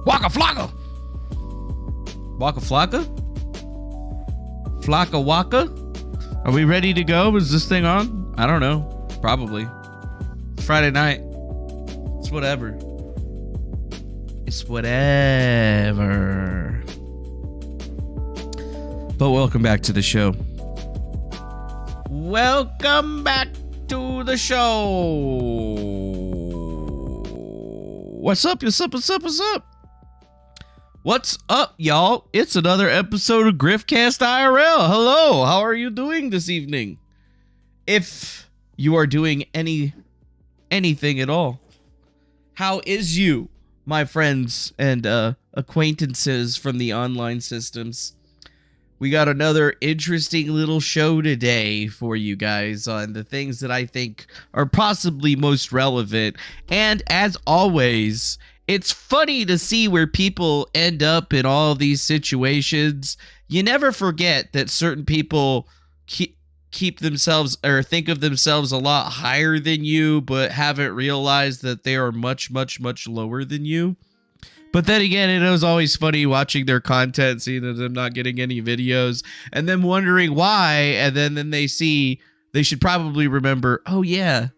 Waka flocka. Waka flocka? Flocka waka? Are we ready to go? Is this thing on? I don't know. Probably. It's Friday night. It's whatever. It's whatever. But welcome back to the show. Welcome back to the show. What's up? What's up? What's up? What's up? What's up, y'all? It's another episode of Griftcast IRL. Hello. How are you doing this evening? If you are doing anything at all. How is you, my friends and acquaintances from the online systems? We got another interesting little show today for you guys on the things that I think are possibly most relevant. And as always, it's funny to see where people end up in all of these situations. You never forget that certain people keep themselves or think of themselves a lot higher than you, but haven't realized that they are much, much, much lower than you. But then again, it was always funny watching their content, seeing them not getting any videos, and then wondering why. And then they see they should probably remember, oh yeah,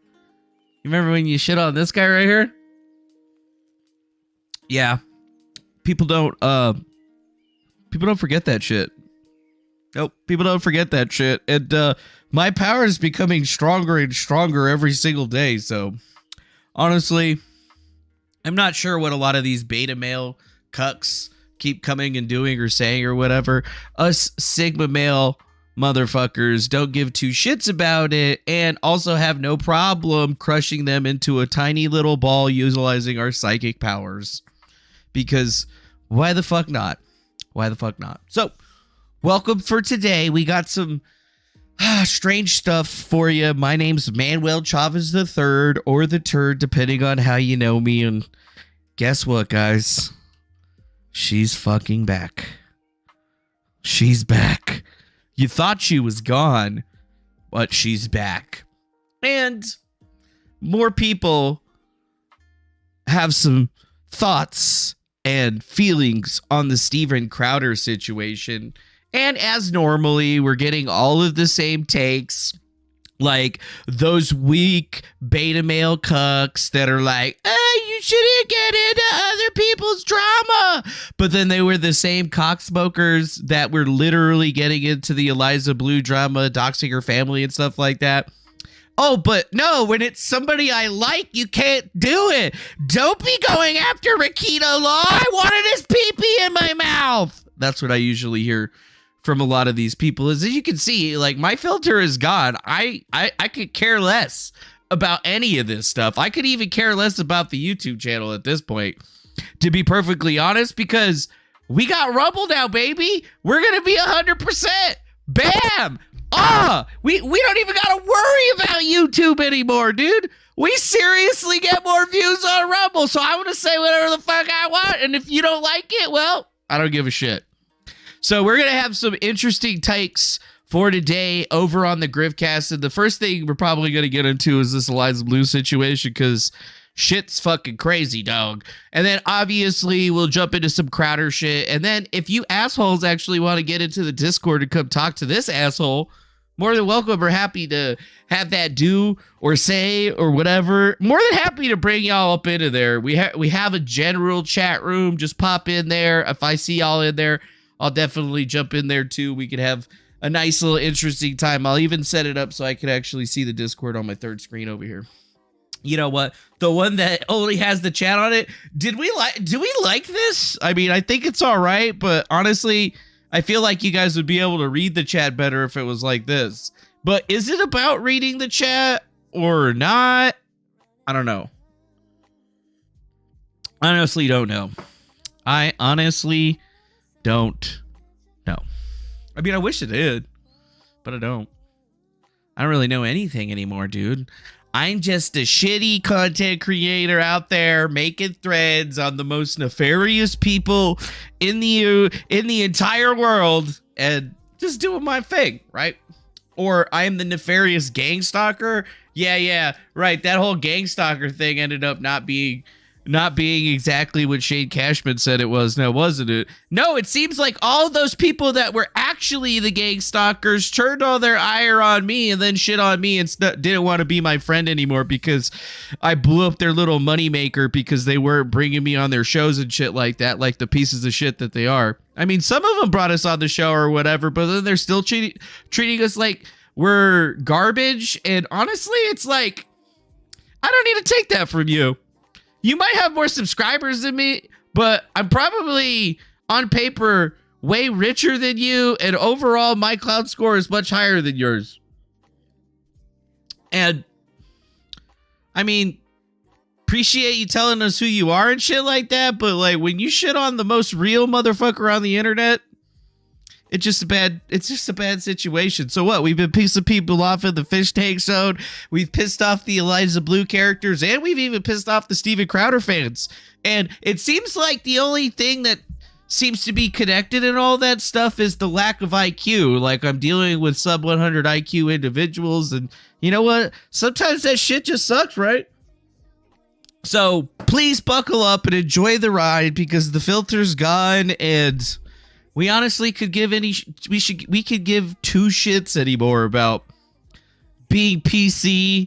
you remember when you shit on this guy right here? Yeah, people don't forget that shit. Nope, people don't forget that shit. And my power is becoming stronger and stronger every single day. So honestly, I'm not sure what a lot of these beta male cucks keep coming and doing or saying or whatever. Us Sigma male motherfuckers don't give two shits about it and also have no problem crushing them into a tiny little ball utilizing our psychic powers. Because why the fuck not? Why the fuck not? So, welcome for today. We got some strange stuff for you. My name's Manuel Chavez III, or the Turd, depending on how you know me. And guess what, guys? She's fucking back. She's back. You thought she was gone, but she's back. And more people have some thoughts and feelings on the Steven Crowder situation. And as normally, we're getting all of the same takes, like those weak beta male cucks that are like, hey, you shouldn't get into other people's drama. But then they were the same cocksmokers that were literally getting into the Eliza Blue drama, doxing her family and stuff like that. Oh, but no, when it's somebody I like, you can't do it. Don't be going after Rakita Law. I wanted his pee-pee in my mouth. That's what I usually hear from a lot of these people. As you can see, like, my filter is gone. I could care less about any of this stuff. I could even care less about the YouTube channel at this point, to be perfectly honest, because we got Rumble now, baby. We're going to be 100%. Bam. We don't even got to worry about YouTube anymore, dude. We seriously get more views on Rumble. So I want to say whatever the fuck I want. And if you don't like it, well, I don't give a shit. So we're going to have some interesting takes for today over on the Griftcast. And the first thing we're probably going to get into is this Eliza Blue situation, because shit's fucking crazy, dog. And then obviously we'll jump into some Crowder shit. And then if you assholes actually want to get into the Discord and come talk to this asshole, more than welcome. We're happy to have that do or say or whatever. More than happy to bring y'all up into there. We have a general chat room. Just pop in there. If I see y'all in there, I'll definitely jump in there too. We could have a nice little interesting time. I'll even set it up so I can actually see the Discord on my third screen over here. You know what? The one that only has the chat on it. Do we like this? I mean, I think it's all right, but honestly, I feel like you guys would be able to read the chat better if it was like this. But is it about reading the chat or not? I don't know. I honestly don't know. I honestly don't know. I mean, I wish it did, but I don't. I don't really know anything anymore, dude. I'm just a shitty content creator out there making threads on the most nefarious people in the entire world and just doing my thing, right? Or I am the nefarious gang stalker. Yeah, right. That whole gang stalker thing ended up not being not being exactly what Shane Cashman said it was, now wasn't it? No, it seems like all those people that were actually the gang stalkers turned all their ire on me and then shit on me and didn't want to be my friend anymore because I blew up their little moneymaker because they weren't bringing me on their shows and shit like that, like the pieces of shit that they are. I mean, some of them brought us on the show or whatever, but then they're still treating us like we're garbage. And honestly, it's like, I don't need to take that from you. You might have more subscribers than me, but I'm probably on paper way richer than you, and overall my cloud score is much higher than yours. And I mean, appreciate you telling us who you are and shit like that, but like when you shit on the most real motherfucker on the internet, it's just a bad situation. So what? We've been pissing people off in the fish tank zone. We've pissed off the Eliza Blue characters, and we've even pissed off the Steven Crowder fans. And it seems like the only thing that seems to be connected in all that stuff is the lack of IQ. Like, I'm dealing with sub 100 IQ individuals, and you know what? Sometimes that shit just sucks, right? So please buckle up and enjoy the ride, because the filter's gone, and we honestly could give we could give two shits anymore about being PC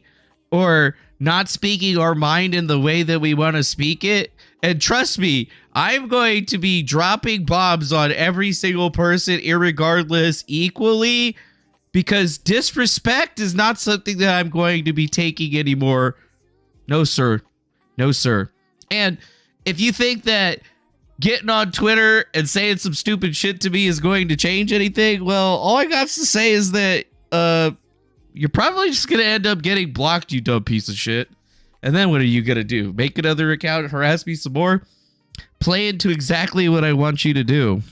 or not speaking our mind in the way that we want to speak it. And trust me, I'm going to be dropping bombs on every single person, irregardless, equally, because disrespect is not something that I'm going to be taking anymore. No, sir. No, sir. And if you think that getting on Twitter and saying some stupid shit to me is going to change anything, well, all I got to say is that you're probably just going to end up getting blocked, you dumb piece of shit. And then what are you going to do? Make another account and harass me some more? Play into exactly what I want you to do.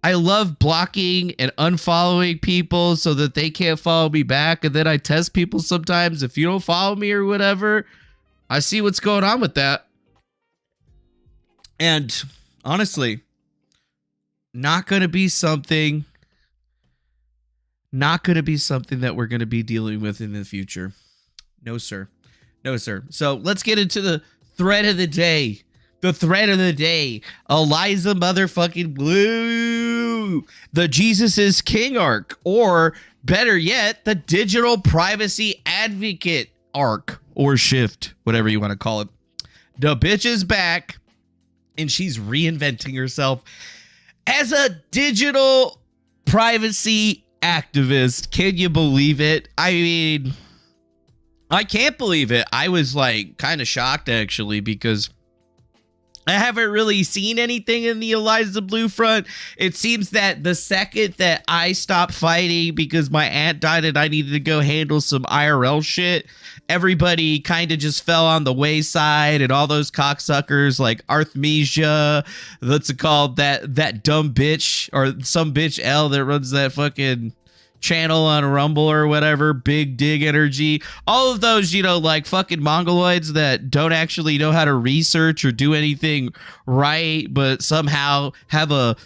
I love blocking and unfollowing people so that they can't follow me back. And then I test people sometimes. If you don't follow me or whatever, I see what's going on with that. And honestly, not going to be something that we're going to be dealing with in the future. No, sir. No, sir. So let's get into the thread of the day. The thread of the day. Eliza motherfucking Blue. The Jesus is King arc. Or better yet, the digital privacy advocate arc. Or shift. Whatever you want to call it. The bitch is back. And she's reinventing herself as a digital privacy activist. Can you believe it? I mean, I can't believe it. I was like kind of shocked actually, because I haven't really seen anything in the Eliza Blue front. It seems that the second that I stopped fighting because my aunt died and I needed to go handle some IRL shit, everybody kind of just fell on the wayside, and all those cocksuckers like Arthmesia, what's it called, that dumb bitch, or some bitch L that runs that fucking channel on Rumble or whatever, Big Dig Energy, all of those, you know, like fucking mongoloids that don't actually know how to research or do anything right, but somehow have a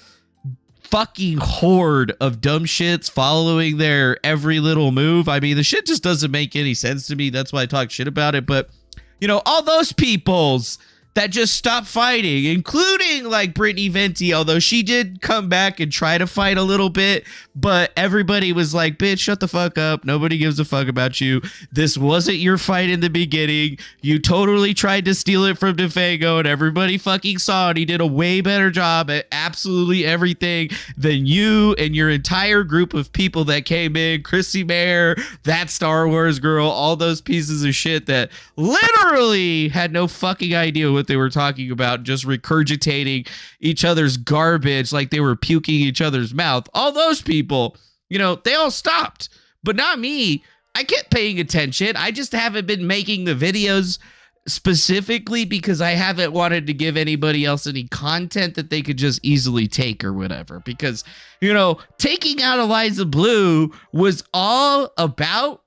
fucking horde of dumb shits following their every little move. I mean, the shit just doesn't make any sense to me. That's why I talk shit about it. But, you know, all those peoples that just stopped fighting, including like Brittany Venti, although she did come back and try to fight a little bit, but everybody was like, bitch, shut the fuck up. Nobody gives a fuck about you. This wasn't your fight in the beginning. You totally tried to steal it from DeFago, and everybody fucking saw it. He did a way better job at absolutely everything than you and your entire group of people that came in. Chrissy Mayer, that Star Wars girl, all those pieces of shit that literally had no fucking idea what they were talking about, just regurgitating each other's garbage like they were puking each other's mouth. All those people, you know, they all stopped, but not me. I kept paying attention. I just haven't been making the videos specifically because I haven't wanted to give anybody else any content that they could just easily take or whatever, because, you know, taking out Eliza Blue was all about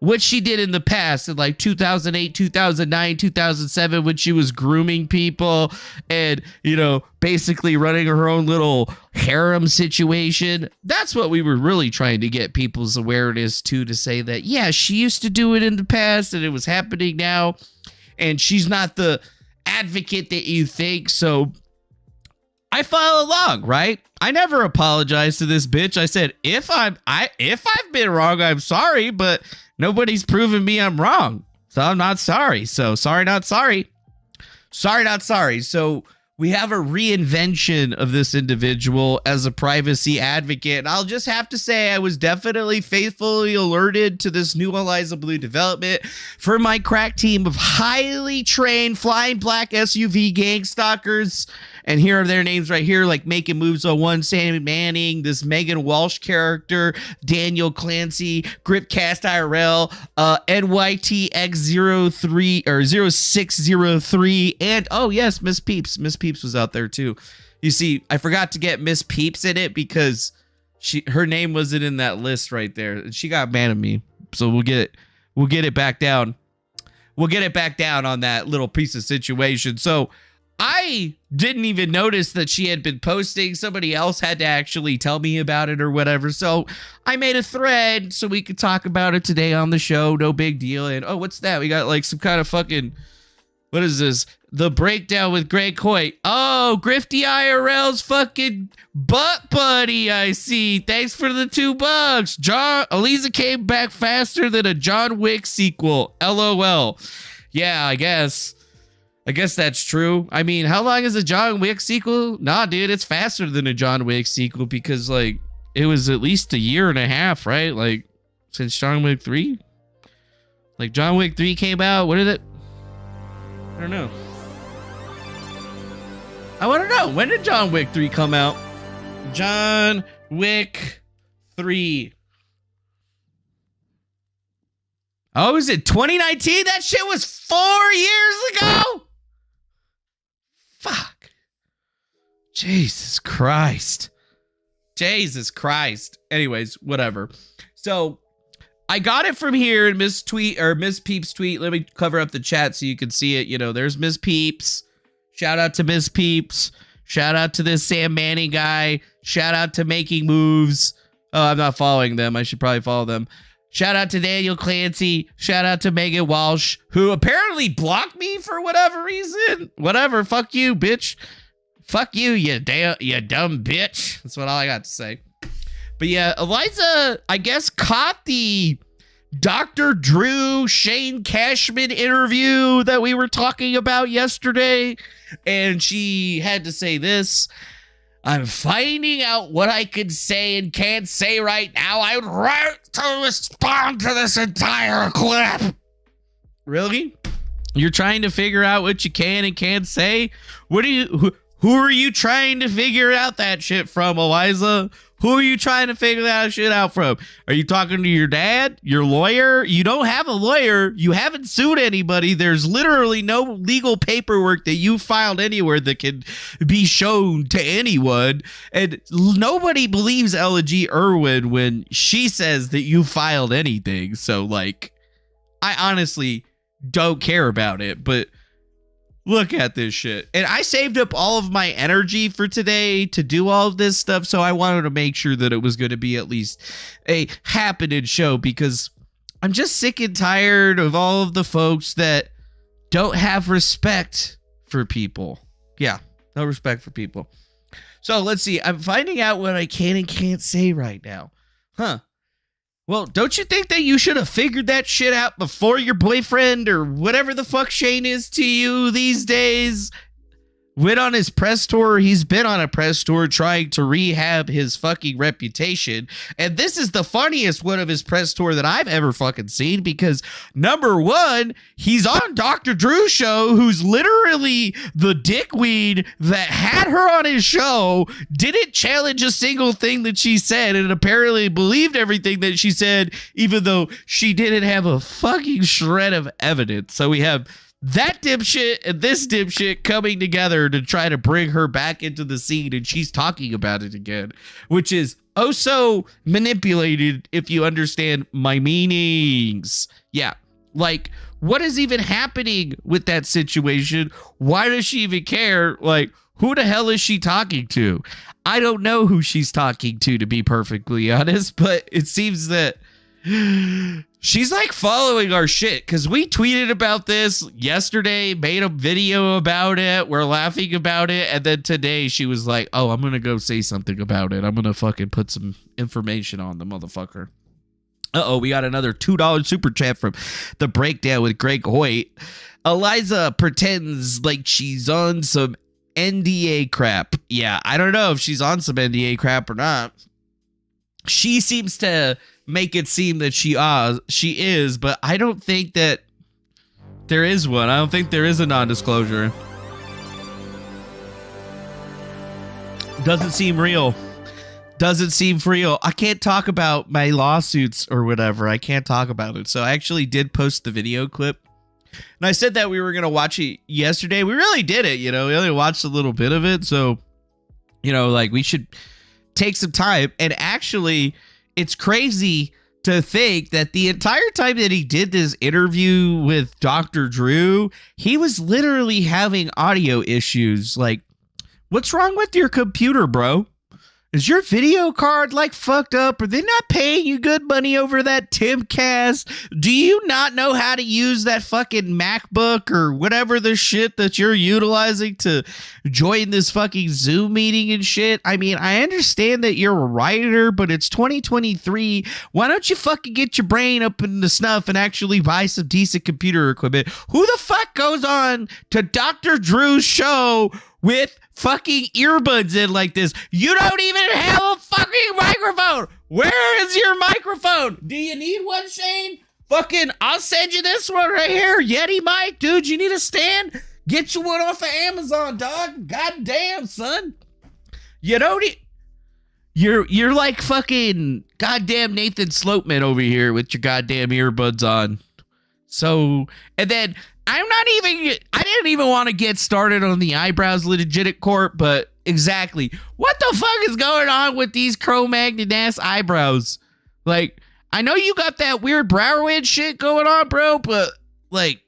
what she did in the past in like 2008, 2009, 2007, when she was grooming people and, you know, basically running her own little harem situation. That's what we were really trying to get people's awareness to say that, yeah, she used to do it in the past and it was happening now. and she's not the advocate that you think. So I follow along, right? I never apologized to this bitch. I said, if I've been wrong, I'm sorry, but nobody's proven me I'm wrong. So I'm not sorry. So sorry, not sorry. Sorry, not sorry. So we have a reinvention of this individual as a privacy advocate. And I'll just have to say I was definitely faithfully alerted to this new Eliza Blue development for my crack team of highly trained flying black SUV gang stalkers. And here are their names right here, like Making Moves on One, Sammy Manning, this Megan Walsh character, Daniel Clancy, Griftcast IRL, NYTX03 or 0603, and oh yes, Miss Peeps. Miss Peeps was out there too. You see, I forgot to get Miss Peeps in it because her name wasn't in that list right there, and she got mad at me. So we'll get it back down. We'll get it back down on that little piece of situation. So I didn't even notice that she had been posting. Somebody else had to actually tell me about it or whatever. So I made a thread so we could talk about it today on the show. No big deal. And oh, what's that? We got like some kind of fucking, what is this? The Breakdown with Greg Coit. Oh, Grifty IRL's fucking butt buddy, I see. Thanks for the $2. Eliza came back faster than a John Wick sequel. LOL. Yeah, I guess that's true. I mean, how long is a John Wick sequel? Nah, dude, it's faster than a John Wick sequel because, like, it was at least a year and a half, right? Like, since John Wick 3? Like, John Wick 3 came out. What is it? I don't know. I want to know. When did John Wick 3 come out? John Wick 3. Oh, is it 2019? That shit was 4 years ago? Fuck. Jesus Christ. Jesus Christ. Anyways, whatever. So I got it from here in Miss Peeps tweet. Let me cover up the chat so you can see it. You know, there's Miss Peeps. Shout out to Miss Peeps. Shout out to this Sam Manning guy. Shout out to Making Moves. Oh, I'm not following them. I should probably follow them. Shout out to Daniel Clancy. Shout out to Megan Walsh, who apparently blocked me for whatever reason. Whatever. Fuck you, bitch. Fuck you, you dumb bitch. That's what all I got to say. But yeah, Eliza, I guess, caught the Dr. Drew Shane Cashman interview that we were talking about yesterday. And she had to say this. I'm finding out what I can say and can't say right now. I would like to respond to this entire clip. Really? You're trying to figure out what you can and can't say? Who are you trying to figure out that shit from, Eliza? Who are you trying to figure that shit out from? Are you talking to your dad? Your lawyer? You don't have a lawyer. You haven't sued anybody. There's literally no legal paperwork that you filed anywhere that can be shown to anyone. And nobody believes Ella G. Irwin when she says that you filed anything. So, like, I honestly don't care about it, but look at this shit. And I saved up all of my energy for today to do all of this stuff, so I wanted to make sure that it was going to be at least a happening show, because I'm just sick and tired of all of the folks that don't have respect for people. Yeah, no respect for people. So let's see. I'm finding out what I can and can't say right now. Huh. Well, don't you think that you should have figured that shit out before your boyfriend or whatever the fuck Shane is to you these days went on his press tour? He's been on a press tour trying to rehab his fucking reputation. And this is the funniest one of his press tour that I've ever fucking seen, because number one, he's on Dr. Drew's show, who's literally the dickweed that had her on his show, didn't challenge a single thing that she said, and apparently believed everything that she said, even though she didn't have a fucking shred of evidence. So we have that dipshit and this dipshit coming together to try to bring her back into the scene, and she's talking about it again, which is oh so manipulated, if you understand my meanings. Yeah, like, what is even happening with that situation? Why does she even care? Like, who the hell is she talking to? I don't know who she's talking to be perfectly honest, but it seems that She's like following our shit because we tweeted about this yesterday, made a video about it. We're laughing about it. And then today she was like, oh, I'm going to go say something about it. I'm going to fucking put some information on the motherfucker. Uh-oh, we got another $2 super chat from The Breakdown with Greg Hoyt. Eliza pretends like she's on some NDA crap. Yeah, I don't know if she's on some NDA crap or not. She seems to make it seem that she is, but I don't think that there is one. I don't think there is a non-disclosure. Doesn't seem real. Doesn't seem real. I can't talk about my lawsuits or whatever. I can't talk about it. So I actually did post the video clip. And I said that we were going to watch it yesterday. We really did it, you know. We only watched a little bit of it. So, you know, like we should take some time. And actually, it's crazy to think that the entire time that he did this interview with Dr. Drew, he was literally having audio issues. Like, what's wrong with your computer, bro? Is your video card like fucked up? Are they not paying you good money over that Timcast? Do you not know how to use that fucking MacBook or whatever the shit that you're utilizing to join this fucking Zoom meeting and shit? I mean, I understand that you're a writer, but it's 2023. Why don't you fucking get your brain up in the snuff and actually buy some decent computer equipment? Who the fuck goes on to Dr. Drew's show with fucking earbuds in like this? You don't even have a fucking microphone. Where is your microphone? Do you need one, Shane? Fucking, I'll send you this one right here. Yeti mic, dude. You need a stand? Get you one off of Amazon, dog. Goddamn, son. You don't need... You're like fucking goddamn Nathan Slopeman over here with your goddamn earbuds on. So, and then I didn't even want to get started on the eyebrows legit court, but exactly. What the fuck is going on with these Cro-Magnon ass eyebrows? Like, I know you got that weird brow ridge shit going on, bro, but like,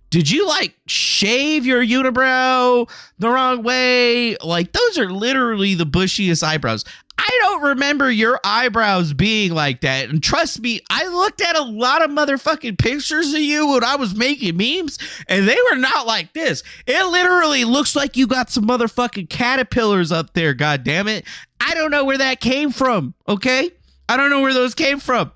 did you like shave your unibrow the wrong way? Like, those are literally the bushiest eyebrows. I don't remember your eyebrows being like that. And trust me, I looked at a lot of motherfucking pictures of you when I was making memes, and they were not like this. It literally looks like you got some motherfucking caterpillars up there, God damn it. I don't know where that came from, okay? I don't know where those came from.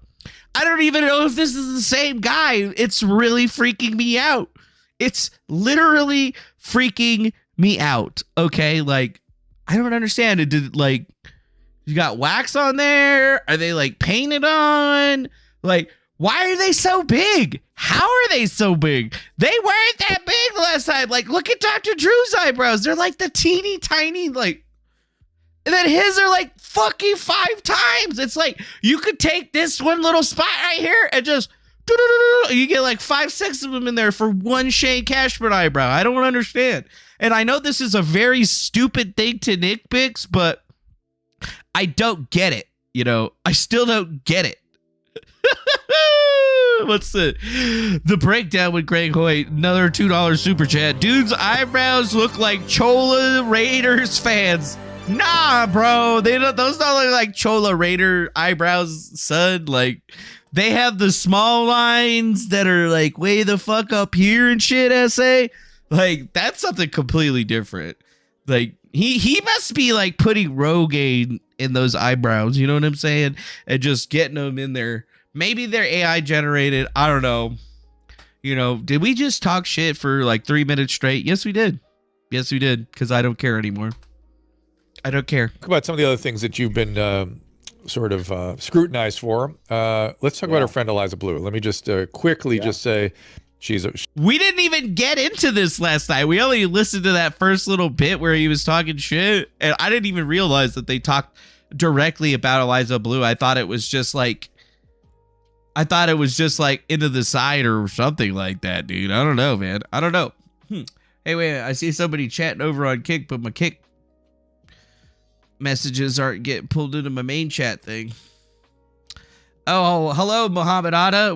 I don't even know if this is the same guy. It's really freaking me out. It's literally freaking me out, okay? Like, I don't understand it. Did, like... You got wax on there? Are they like painted on? Like, why are they so big? How are they so big? They weren't that big last time. Like, look at Dr. Drew's eyebrows. They're like the teeny tiny, like, and then his are like fucking 5 times. It's like, you could take this one little spot right here and just, you get like 5, 6 of them in there for one Shane Cashman eyebrow. I don't understand. And I know this is a very stupid thing to nitpick, but I don't get it, you know. I still don't get it. What's the breakdown with Greg Hoyt? Another $2 super chat. Dude's eyebrows look like Chola Raiders fans. Nah, bro. Those don't look like Chola Raider eyebrows, son. Like, they have the small lines that are like way the fuck up here and shit, SA. Like, that's something completely different. Like, he must be like putting Rogaine in those eyebrows, you know what I'm saying? And just getting them in there. Maybe they're AI generated. I don't know. You know, did we just talk shit for like 3 minutes straight? Yes, we did. Yes, we did. Because I don't care anymore. I don't care. Talk about some of the other things that you've been sort of scrutinized for. Let's talk about our friend Eliza Blue. Let me just quickly just say, we didn't even get into this last night. We only listened to that first little bit where he was talking shit, and I didn't even realize that they talked directly about Eliza Blue. I thought it was just like into the side or something like that, dude. I don't know, man. I don't know. Hey, wait, I see somebody chatting over on Kick, but my Kick messages aren't getting pulled into my main chat thing. Oh, hello, Muhammad Atta.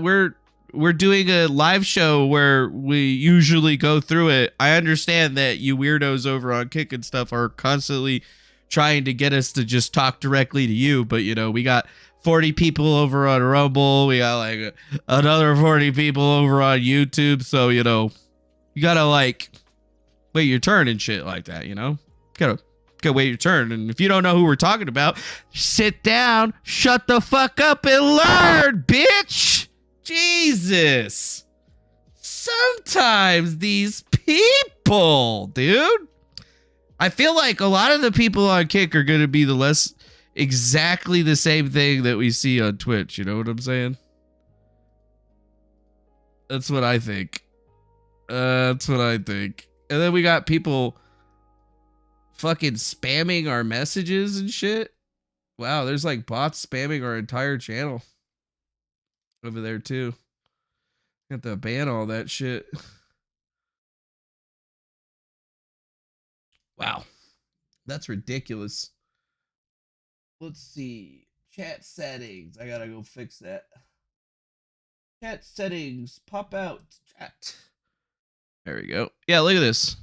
We're doing a live show where we usually go through it. I understand that you weirdos over on Kick and stuff are constantly trying to get us to just talk directly to you, but you know, we got 40 people over on Rumble. We got like another 40 people over on YouTube. So, you know, you gotta like wait your turn and shit like that, you know? Gotta wait your turn. And if you don't know who we're talking about, sit down, shut the fuck up and learn, bitch. Jesus. Sometimes these people, dude. I feel like a lot of the people on Kick are going to be exactly the same thing that we see on Twitch. You know what I'm saying? That's what I think. And then we got people fucking spamming our messages and shit. Wow, there's like bots spamming our entire channel over there too. Got to ban all that shit. Wow. That's ridiculous. Let's see. Chat settings. I gotta go fix that. Chat settings. Pop out. Chat. There we go. Yeah, look at this.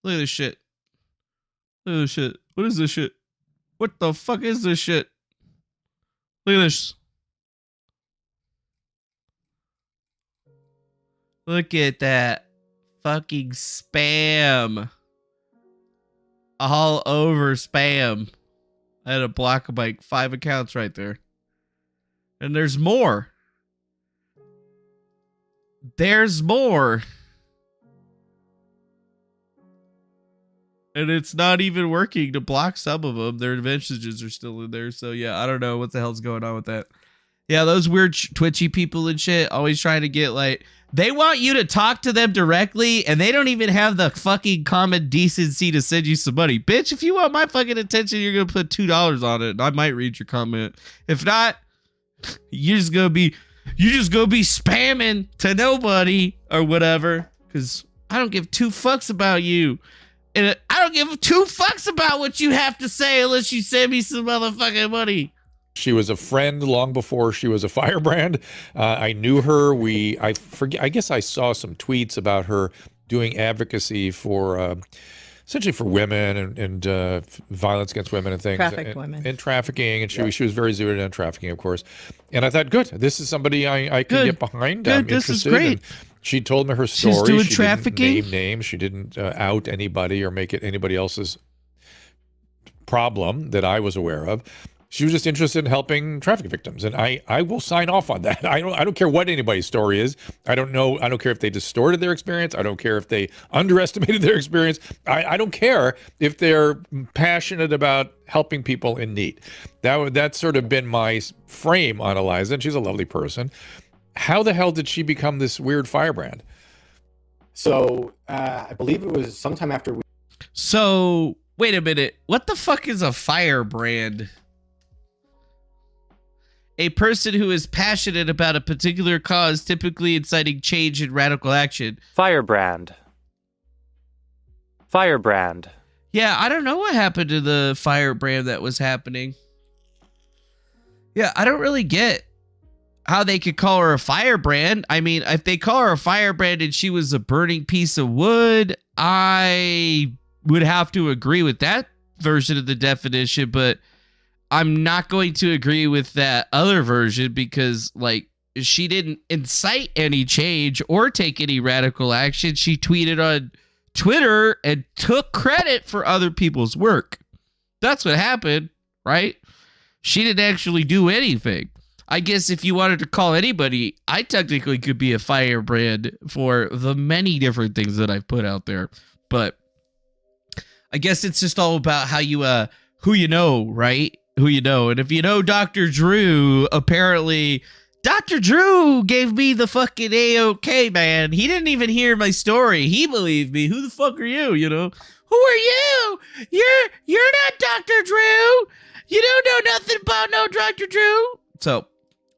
Look at this shit. Look at this shit. What is this shit? What the fuck is this shit? Look at this. Look at that fucking spam. All over spam. I had to block like 5 accounts right there. And there's more. There's more. And it's not even working to block some of them. Their messages are still in there. So yeah, I don't know what the hell's going on with that. Yeah, those weird twitchy people and shit always trying to get like, they want you to talk to them directly and they don't even have the fucking common decency to send you some money. Bitch, if you want my fucking attention, you're going to put $2 on it and I might read your comment. If not, you're just going to be spamming to nobody or whatever. Because I don't give 2 fucks about you. And I don't give 2 fucks about what you have to say unless you send me some motherfucking money. She was a friend long before she was a firebrand. I knew her. I guess I saw some tweets about her doing advocacy for essentially for women and violence against women and things. Women. And trafficking. And she was very zooted on trafficking, of course. And I thought, good, this is somebody I can get behind. Good, I'm this is interested. great. And she told me her story. She's doing she trafficking. Didn't name names. She didn't out anybody or make it anybody else's problem that I was aware of. She was just interested in helping traffic victims, and I will sign off on that. I don't care what anybody's story is. I don't care if they distorted their experience. I don't care if they underestimated their experience. I don't care if they're passionate about helping people in need. That's sort of been my frame on Eliza, and she's a lovely person. How the hell did she become this weird firebrand? So I believe it was sometime after we. So wait a minute. What the fuck is a firebrand? A person who is passionate about a particular cause, typically inciting change and radical action. Firebrand. Yeah, I don't know what happened to the firebrand that was happening. Yeah, I don't really get how they could call her a firebrand. I mean, if they call her a firebrand and she was a burning piece of wood, I would have to agree with that version of the definition, but I'm not going to agree with that other version because, like, she didn't incite any change or take any radical action. She tweeted on Twitter and took credit for other people's work. That's what happened, right? She didn't actually do anything. I guess if you wanted to call anybody, I technically could be a firebrand for the many different things that I've put out there. But I guess it's just all about how you, who you know, right? Who you know. And if you know Dr. Drew, apparently Dr. Drew gave me the fucking A-OK, man. He didn't even hear my story. He believed me. Who the fuck are you, you know? Who are you? You're not Dr. Drew. You don't know nothing about no Dr. Drew. So,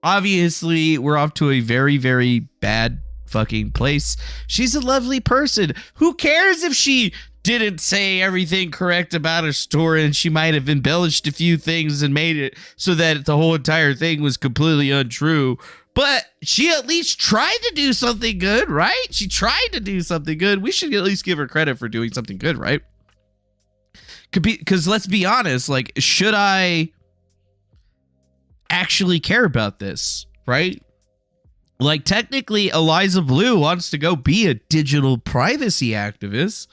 obviously, we're off to a very, very bad fucking place. She's a lovely person. Who cares if she didn't say everything correct about her story and she might have embellished a few things and made it so that the whole entire thing was completely untrue. But she at least tried to do something good, right? She tried to do something good. We should at least give her credit for doing something good, right? Because let's be honest, like, should I actually care about this, right? Like, technically, Eliza Blue wants to go be a digital privacy activist,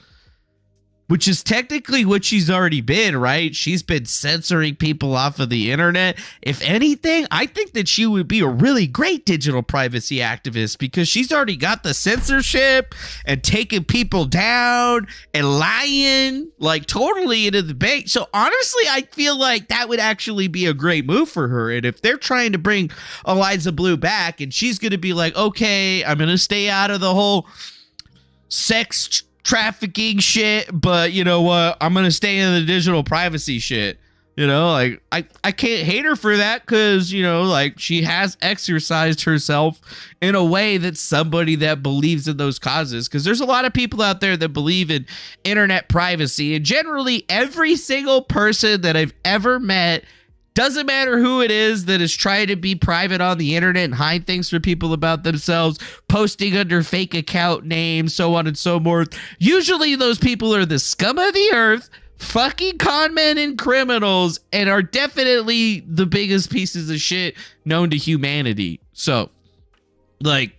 which is technically what she's already been, right? She's been censoring people off of the internet. If anything, I think that she would be a really great digital privacy activist because she's already got the censorship and taking people down and lying like totally into the bank. So honestly, I feel like that would actually be a great move for her. And if they're trying to bring Eliza Blue back and she's going to be like, okay, I'm going to stay out of the whole sex trafficking shit, but you know what, I'm gonna stay in the digital privacy shit, you know, like I can't hate her for that, because you know, like, she has exercised herself in a way that somebody that believes in those causes, because there's a lot of people out there that believe in internet privacy, and generally every single person that I've ever met, doesn't matter who it is, that is trying to be private on the internet and hide things from people about themselves, posting under fake account names, so on and so forth. Usually those people are the scum of the earth, fucking con men and criminals, and are definitely the biggest pieces of shit known to humanity. So, like,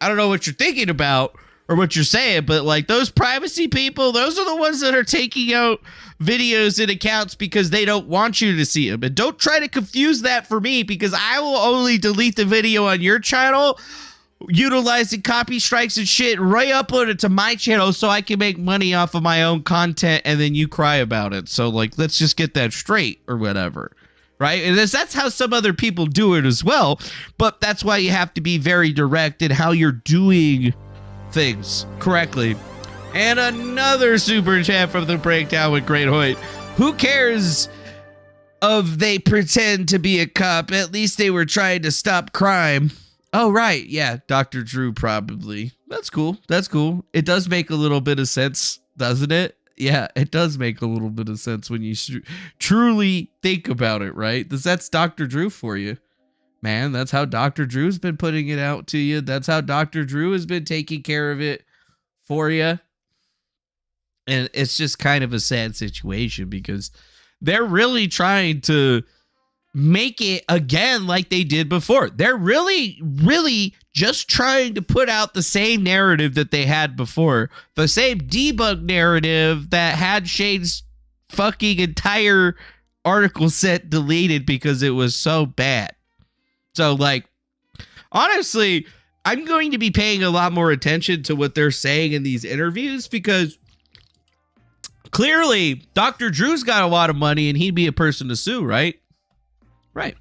I don't know what you're thinking about or what you're saying, but like, those privacy people, those are the ones that are taking out videos and accounts because they don't want you to see them. And don't try to confuse that for me, because I will only delete the video on your channel utilizing copy strikes and shit, re-upload it to my channel so I can make money off of my own content, and then you cry about it. So like, let's just get that straight or whatever. Right? And that's how some other people do it as well. But that's why you have to be very direct in how you're doing things correctly. And another super chat from the Breakdown with Great Hoyt. Who cares if they pretend to be a cop? At least they were trying to stop crime. Oh, right. Yeah, Dr. Drew probably. That's cool. That's cool. It does make a little bit of sense, doesn't it? Yeah, it does make a little bit of sense when you truly think about it, right? That's Dr. Drew for you. Man, that's how Dr. Drew's been putting it out to you. That's how Dr. Drew has been taking care of it for you. And it's just kind of a sad situation because they're really trying to make it again like they did before. They're really, really just trying to put out the same narrative that they had before. The same debunk narrative that had Shane's fucking entire article set deleted because it was so bad. So, like, honestly, I'm going to be paying a lot more attention to what they're saying in these interviews, because clearly Dr. Drew's got a lot of money and he'd be a person to sue, right? Right.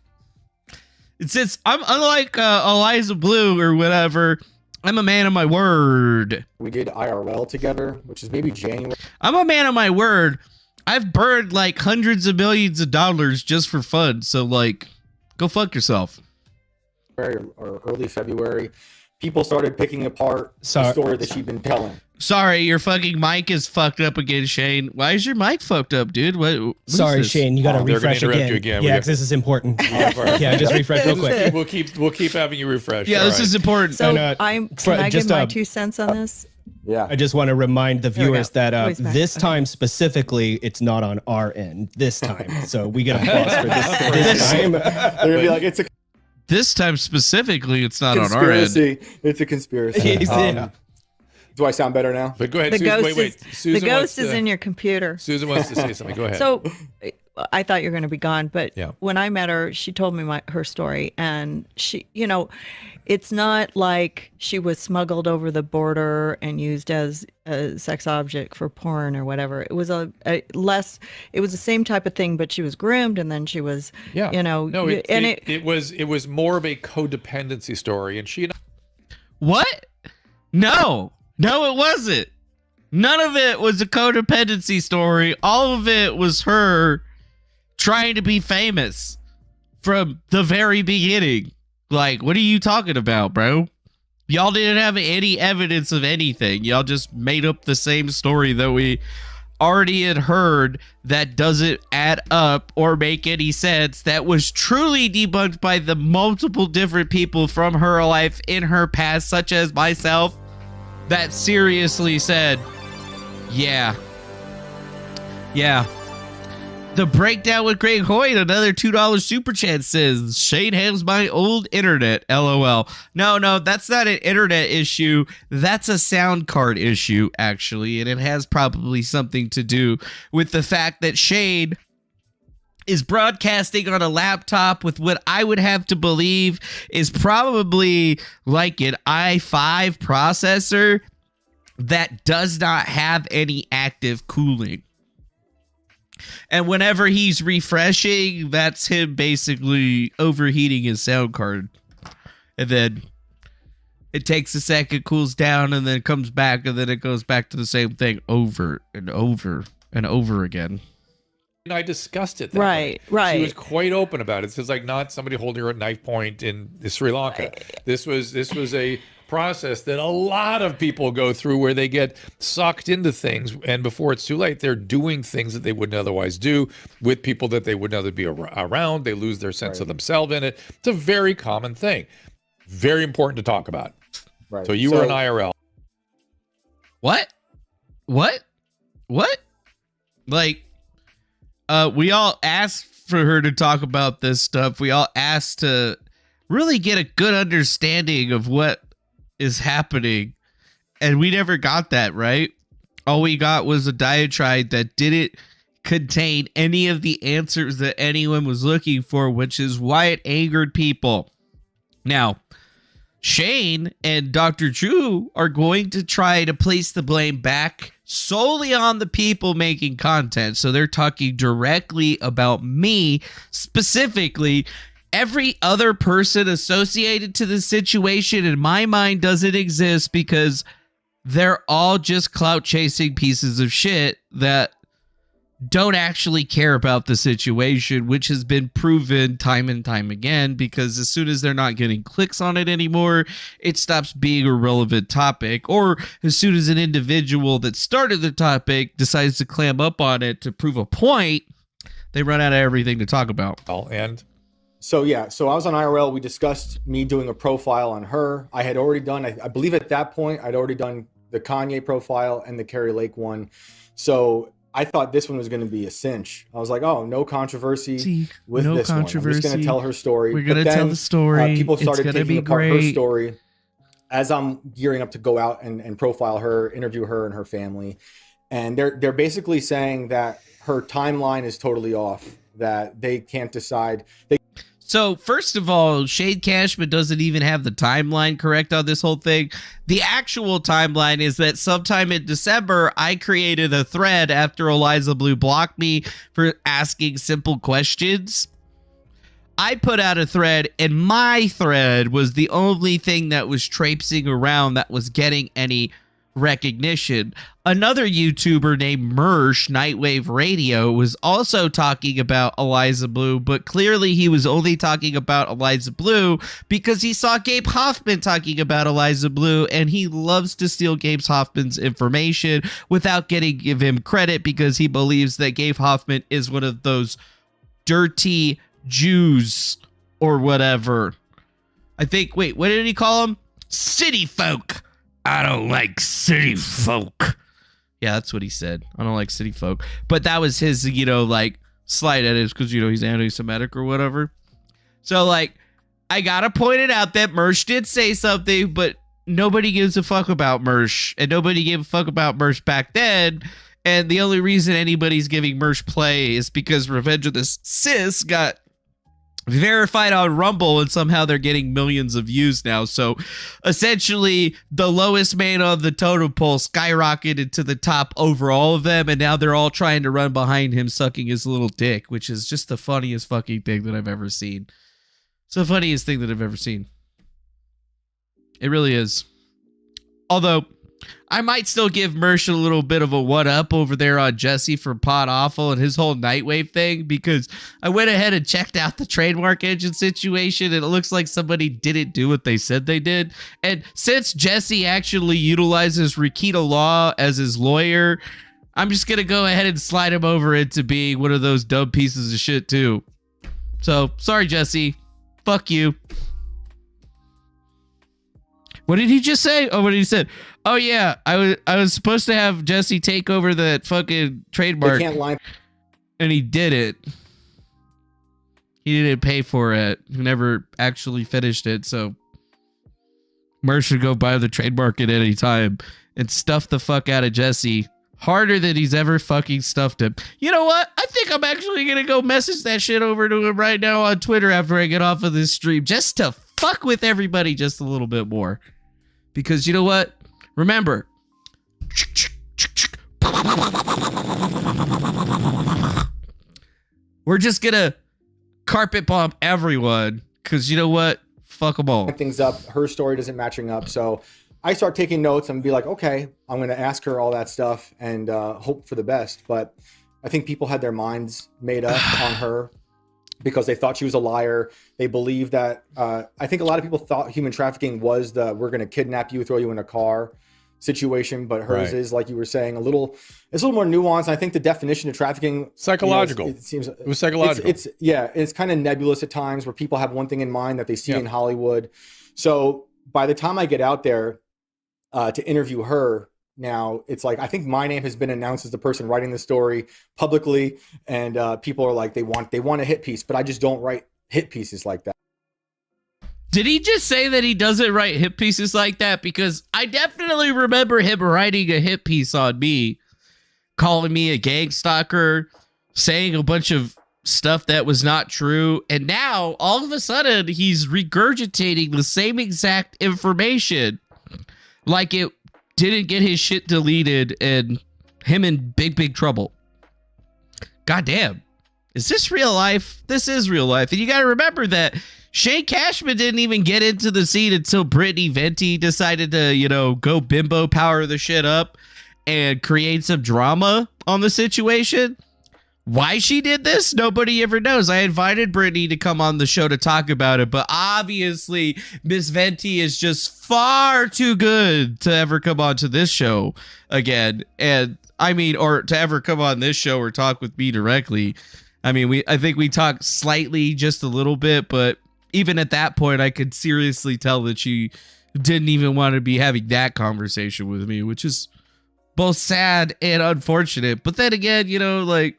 And since I'm unlike Eliza Blue or whatever, I'm a man of my word. We did IRL together, which is maybe January. I'm a man of my word. I've burned like hundreds of millions of dollars just for fun. So, like, go fuck yourself. Or early February, people started picking apart the story that she'd been telling. Sorry, your fucking mic is fucked up again, Shane. Why is your mic fucked up, dude? What Sorry, Shane, you got to refresh again. Yeah, because this is important. Yeah, just refresh real quick. We'll keep having you refresh. Yeah, this is important. So can I give my 2 cents on this? Yeah. I just want to remind the viewers that this time specifically, it's not on our end. This time, so we get applause for this time. They're gonna be like, it's a this time specifically, it's not on our end. It's a conspiracy. Do I sound better now? But go ahead. The ghost is in your computer. Susan wants to say something. Go ahead. So I thought you were going to be gone, but when I met her, she told me her story, and she, you know, it's not like she was smuggled over the border and used as a sex object for porn or whatever. It was it was the same type of thing, but she was groomed, and then she was, you know, no, it was more of a codependency story, and she. What? No, it wasn't. None of it was a codependency story. All of it was her trying to be famous from the very beginning. Like, what are you talking about, bro? Y'all didn't have any evidence of anything. Y'all just made up the same story that we already had heard that doesn't add up or make any sense, that was truly debunked by the multiple different people from her life in her past, such as myself, that seriously said, yeah, The Breakdown with Greg Hoyt, another $2 super chat says, Shane has my old internet, LOL. No, that's not an internet issue. That's a sound card issue, actually. And it has probably something to do with the fact that Shane is broadcasting on a laptop with what I would have to believe is probably like an i5 processor that does not have any active cooling. And whenever he's refreshing, that's him basically overheating his sound card. And then it takes a second, cools down, and then comes back, and then it goes back to the same thing over and over and over again. And I discussed it. Right. She was quite open about it. This is like not somebody holding her at knife point in Sri Lanka. This was a process that a lot of people go through where they get sucked into things, and before it's too late, they're doing things that they wouldn't otherwise do with people that they wouldn't otherwise be around. They lose their sense of themselves in it. It's a very common thing. Very important to talk about. Right. So you were an IRL. What? Like, we all asked for her to talk about this stuff. We all asked to really get a good understanding of what is happening, and we never got that, right? All we got was a diatribe that didn't contain any of the answers that anyone was looking for, which is why it angered people. Now, Shane and Dr. Drew are going to try to place the blame back solely on the people making content. So they're talking directly about me specifically. Every other person associated to the situation in my mind doesn't exist because they're all just clout chasing pieces of shit that don't actually care about the situation, which has been proven time and time again, because as soon as they're not getting clicks on it anymore, it stops being a relevant topic. Or as soon as an individual that started the topic decides to clam up on it to prove a point, they run out of everything to talk about. So I was on IRL. We discussed me doing a profile on her. I had already done, I believe at that point, I'd already done the Kanye profile and the Carrie Lake one. So I thought this one was going to be a cinch. I was like, oh, no controversy with this one. I'm just going to tell her story. We're going to tell the story. People started taking apart her story as I'm gearing up to go out and profile her, interview her and her family. And they're basically saying that her timeline is totally off, that they can't decide. So, first of all, Shade Cashman doesn't even have the timeline correct on this whole thing. The actual timeline is that sometime in December, I created a thread after Eliza Blue blocked me for asking simple questions. I put out a thread, and my thread was the only thing that was traipsing around that was getting any recognition. Another YouTuber named Mersh, Nightwave Radio, was also talking about Eliza Blue, but clearly he was only talking about Eliza Blue because he saw Gabe Hoffman talking about Eliza Blue, and he loves to steal Gabe Hoffman's information without give him credit because he believes that Gabe Hoffman is one of those dirty Jews or whatever. I think, wait, what did he call them? City folk. I don't like city folk. Yeah, that's what he said. I don't like city folk. But that was his, like, slight at it because, he's anti-Semitic or whatever. So, like, I gotta point it out that Mersh did say something, but nobody gives a fuck about Mersh. And nobody gave a fuck about Mersh back then. And the only reason anybody's giving Mersh play is because Revenge of the Sis got verified on Rumble, and somehow they're getting millions of views now. So essentially the lowest man on the totem pole skyrocketed to the top over all of them, and now they're all trying to run behind him sucking his little dick, which is just the funniest fucking thing that I've ever seen. It's the funniest thing that I've ever seen. It really is. Although I might still give Mersh a little bit of a one-up over there on Jesse for Pod Awful and his whole Nightwave thing, because I went ahead and checked out the trademark engine situation, and it looks like somebody didn't do what they said they did. And since Jesse actually utilizes Rikita Law as his lawyer, I'm just going to go ahead and slide him over into being one of those dumb pieces of shit too. So, sorry, Jesse. Fuck you. What did he just say? Oh, what did he say? Oh, yeah. I was supposed to have Jesse take over that fucking trademark. They can't lie. and he did it. He didn't pay for it. He never actually finished it. So Merc should go buy the trademark at any time and stuff the fuck out of Jesse harder than he's ever fucking stuffed him. You know what? I think I'm actually going to go message that shit over to him right now on Twitter after I get off of this stream, just to fuck with everybody just a little bit more. Because you know what? Remember, we're just going to carpet bomb everyone, because you know what? Fuck them all. Things up. Her story doesn't matching up. So I start taking notes and be like, okay, I'm going to ask her all that stuff and hope for the best. But I think people had their minds made up on her because they thought she was a liar. They believed that, I think a lot of people thought human trafficking was we're going to kidnap you, throw you in a car situation. But hers is, like you were saying, it's a little more nuanced. I think the definition of trafficking, psychological. It was psychological. It's kind of nebulous at times, where people have one thing in mind that they see in Hollywood. So by the time I get out there to interview her, now it's like, I think my name has been announced as the person writing the story publicly, and people are like, they want a hit piece, but I just don't write hit pieces like that. Did he just say that he doesn't write hit pieces like that? Because I definitely remember him writing a hit piece on me, calling me a gang stalker, saying a bunch of stuff that was not true. And now all of a sudden he's regurgitating the same exact information like it didn't get his shit deleted and him in big trouble. Goddamn. Is this real life? This is real life. And you got to remember that Shane Cashman didn't even get into the scene until Brittany Venti decided to, go bimbo power the shit up and create some drama on the situation. Why she did this, nobody ever knows. I invited Brittany to come on the show to talk about it, but obviously Miss Venti is just far too good to ever come on to this show again. And or to ever come on this show or talk with me directly. I think we talked slightly, just a little bit, but even at that point, I could seriously tell that she didn't even want to be having that conversation with me, which is both sad and unfortunate. But then again, who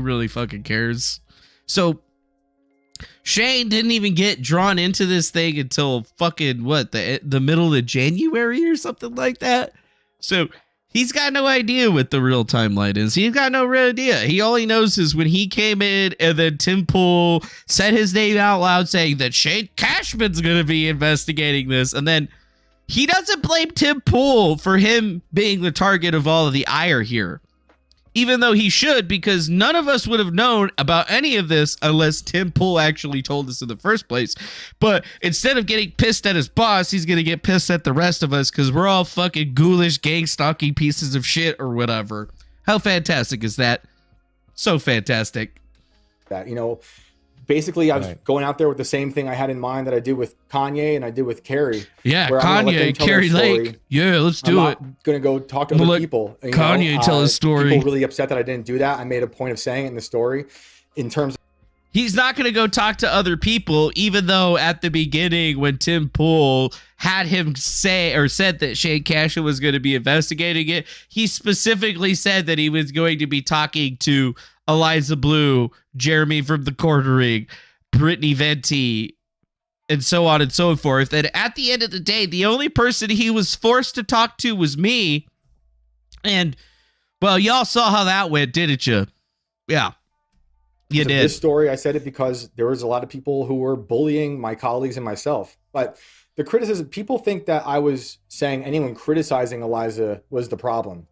really fucking cares? So Shane didn't even get drawn into this thing until fucking the middle of January or something like that. So he's got no idea what the real timeline is. He's got no real idea. He all he knows is when he came in and then Tim Pool said his name out loud saying that Shane Cashman's going to be investigating this. And then he doesn't blame Tim Pool for him being the target of all of the ire here. Even though he should, because none of us would have known about any of this unless Tim Pool actually told us in the first place. But instead of getting pissed at his boss, he's going to get pissed at the rest of us because we're all fucking ghoulish, gang-stalking pieces of shit or whatever. How fantastic is that? So fantastic. Basically, I was going out there with the same thing I had in mind that I did with Kanye and I did with Carrie. Yeah, Kanye, Carrie Lake. Yeah, let's do it. I'm going to go talk to other people. Kanye tell his story. People really upset that I didn't do that. I made a point of saying it in the story in terms of... He's not going to go talk to other people, even though at the beginning when Tim Pool had him said that Shane Cashman was going to be investigating it, he specifically said that he was going to be talking to Eliza Blue, Jeremy from the Quartering, Brittany Venti, and so on and so forth. And at the end of the day, the only person he was forced to talk to was me. And, well, y'all saw how that went, didn't you? Yeah. You did. This story, I said it because there was a lot of people who were bullying my colleagues and myself. But the criticism, people think that I was saying anyone criticizing Eliza was the problem.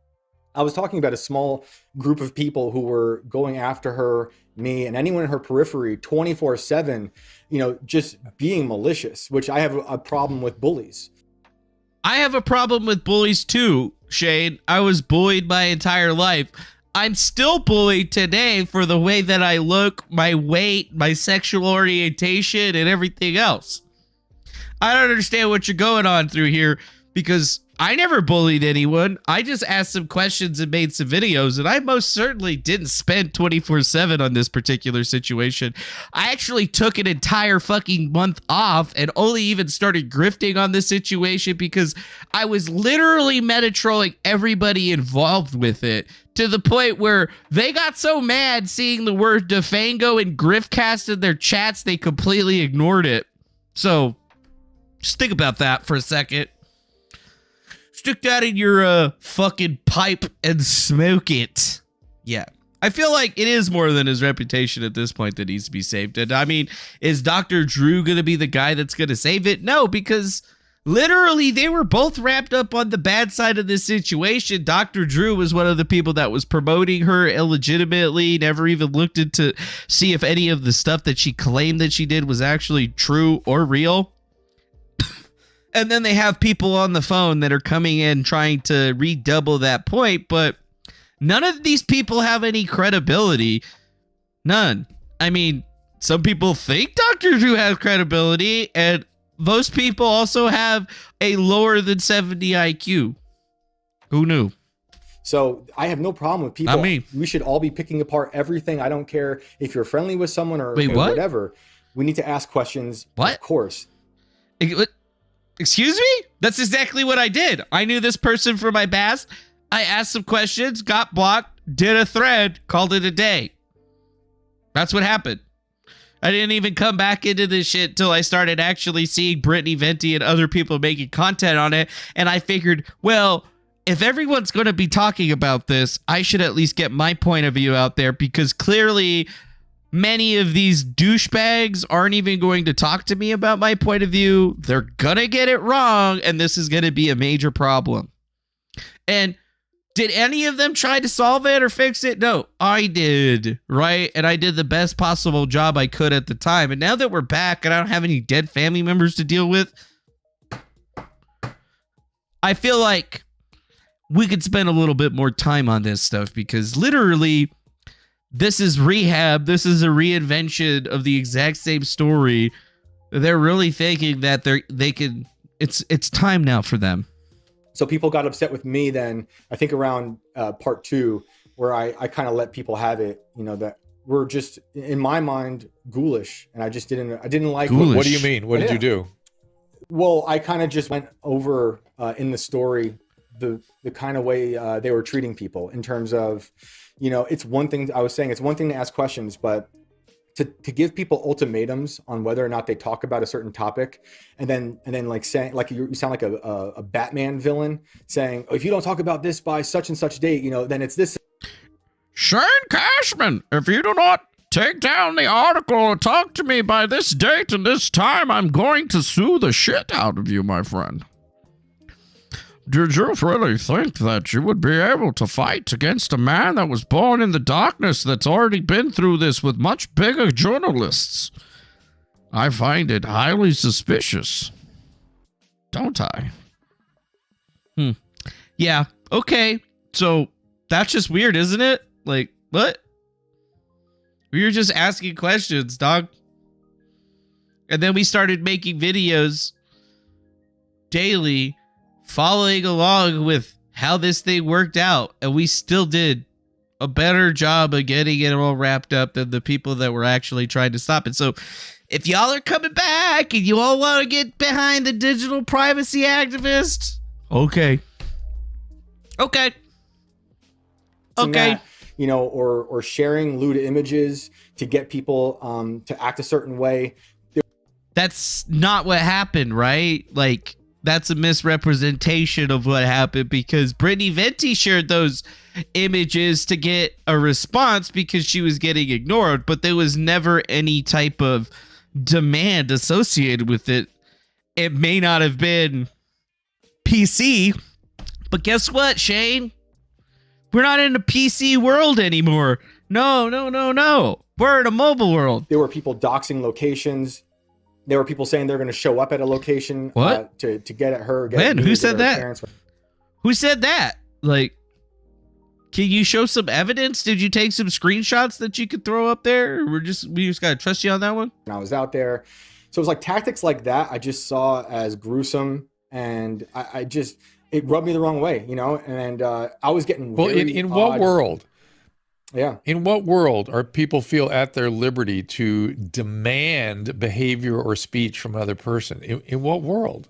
I was talking about a small group of people who were going after her, me, and anyone in her periphery 24/7, just being malicious, which I have a problem with bullies. I have a problem with bullies too, Shane. I was bullied my entire life. I'm still bullied today for the way that I look, my weight, my sexual orientation, and everything else. I don't understand what you're going on through here, because I never bullied anyone. I just asked some questions and made some videos, and I most certainly didn't spend 24/7 on this particular situation. I actually took an entire fucking month off and only even started grifting on this situation because I was literally meta-trolling everybody involved with it, to the point where they got so mad seeing the word Defango and Griftcast in their chats, they completely ignored it. So just think about that for a second. Stick that in your fucking pipe and smoke it. Yeah. I feel like it is more than his reputation at this point that needs to be saved. And I mean, is Dr. Drew going to be the guy that's going to save it? No, because literally they were both wrapped up on the bad side of this situation. Dr. Drew was one of the people that was promoting her illegitimately, never even looked into see if any of the stuff that she claimed that she did was actually true or real. And then they have people on the phone that are coming in trying to redouble that point, but none of these people have any credibility. None. I mean, some people think Dr. Drew has credibility, and most people also have a lower than 70 IQ. Who knew? So I have no problem with people. I mean, we should all be picking apart everything. I don't care if you're friendly with someone or what? whatever. We need to ask questions. What? Of course. Excuse me? That's exactly what I did. I knew this person from my past. I asked some questions, got blocked, did a thread, called it a day. That's what happened. I didn't even come back into this shit till I started actually seeing Brittany Venti and other people making content on it. And I figured, well, if everyone's going to be talking about this, I should at least get my point of view out there, because clearly many of these douchebags aren't even going to talk to me about my point of view. They're gonna get it wrong, and this is gonna be a major problem. And did any of them try to solve it or fix it? No, I did, right? And I did the best possible job I could at the time. And now that we're back and I don't have any dead family members to deal with, I feel like we could spend a little bit more time on this stuff, because literally this is rehab. This is a reinvention of the exact same story. They're really thinking that they can. It's time now for them. So people got upset with me then, I think around part 2, where I kind of let people have it, that we're just, in my mind, ghoulish. And I didn't like ghoulish. What do you mean? What did you do? Well, I kind of just went over in the story the kind of way they were treating people, in terms of, it's one thing, I was saying it's one thing to ask questions, but to give people ultimatums on whether or not they talk about a certain topic, and then like saying, like you sound like a Batman villain saying, if you don't talk about this by such and such date, then it's this. Shane Cashman, if you do not take down the article or talk to me by this date and this time, I'm going to sue the shit out of you, my friend. Did you really think that you would be able to fight against a man that was born in the darkness, that's already been through this with much bigger journalists? I find it highly suspicious. Don't I? Yeah, okay. So that's just weird, isn't it? Like, what? We were just asking questions, dog. And then we started making videos daily, following along with how this thing worked out, and we still did a better job of getting it all wrapped up than the people that were actually trying to stop it. So if y'all are coming back and you all want to get behind the digital privacy activists, okay, that, or sharing lewd images to get people to act a certain way. That's not what happened, right? Like, that's a misrepresentation of what happened, because Brittany Venti shared those images to get a response because she was getting ignored, but there was never any type of demand associated with it. It may not have been PC, but guess what, Shane? We're not in a PC world anymore. No. We're in a mobile world. There were people doxing locations. There were people saying they're going to show up at a location to get at her. Man, who said that? Who said that? Like, can you show some evidence? Did you take some screenshots that you could throw up there? We just got to trust you on that one? And I was out there. So it was like tactics like that I just saw as gruesome and I just, it rubbed me the wrong way, you know, and I was getting in what world? Yeah. In what world are people feel at their liberty to demand behavior or speech from another person? In what world?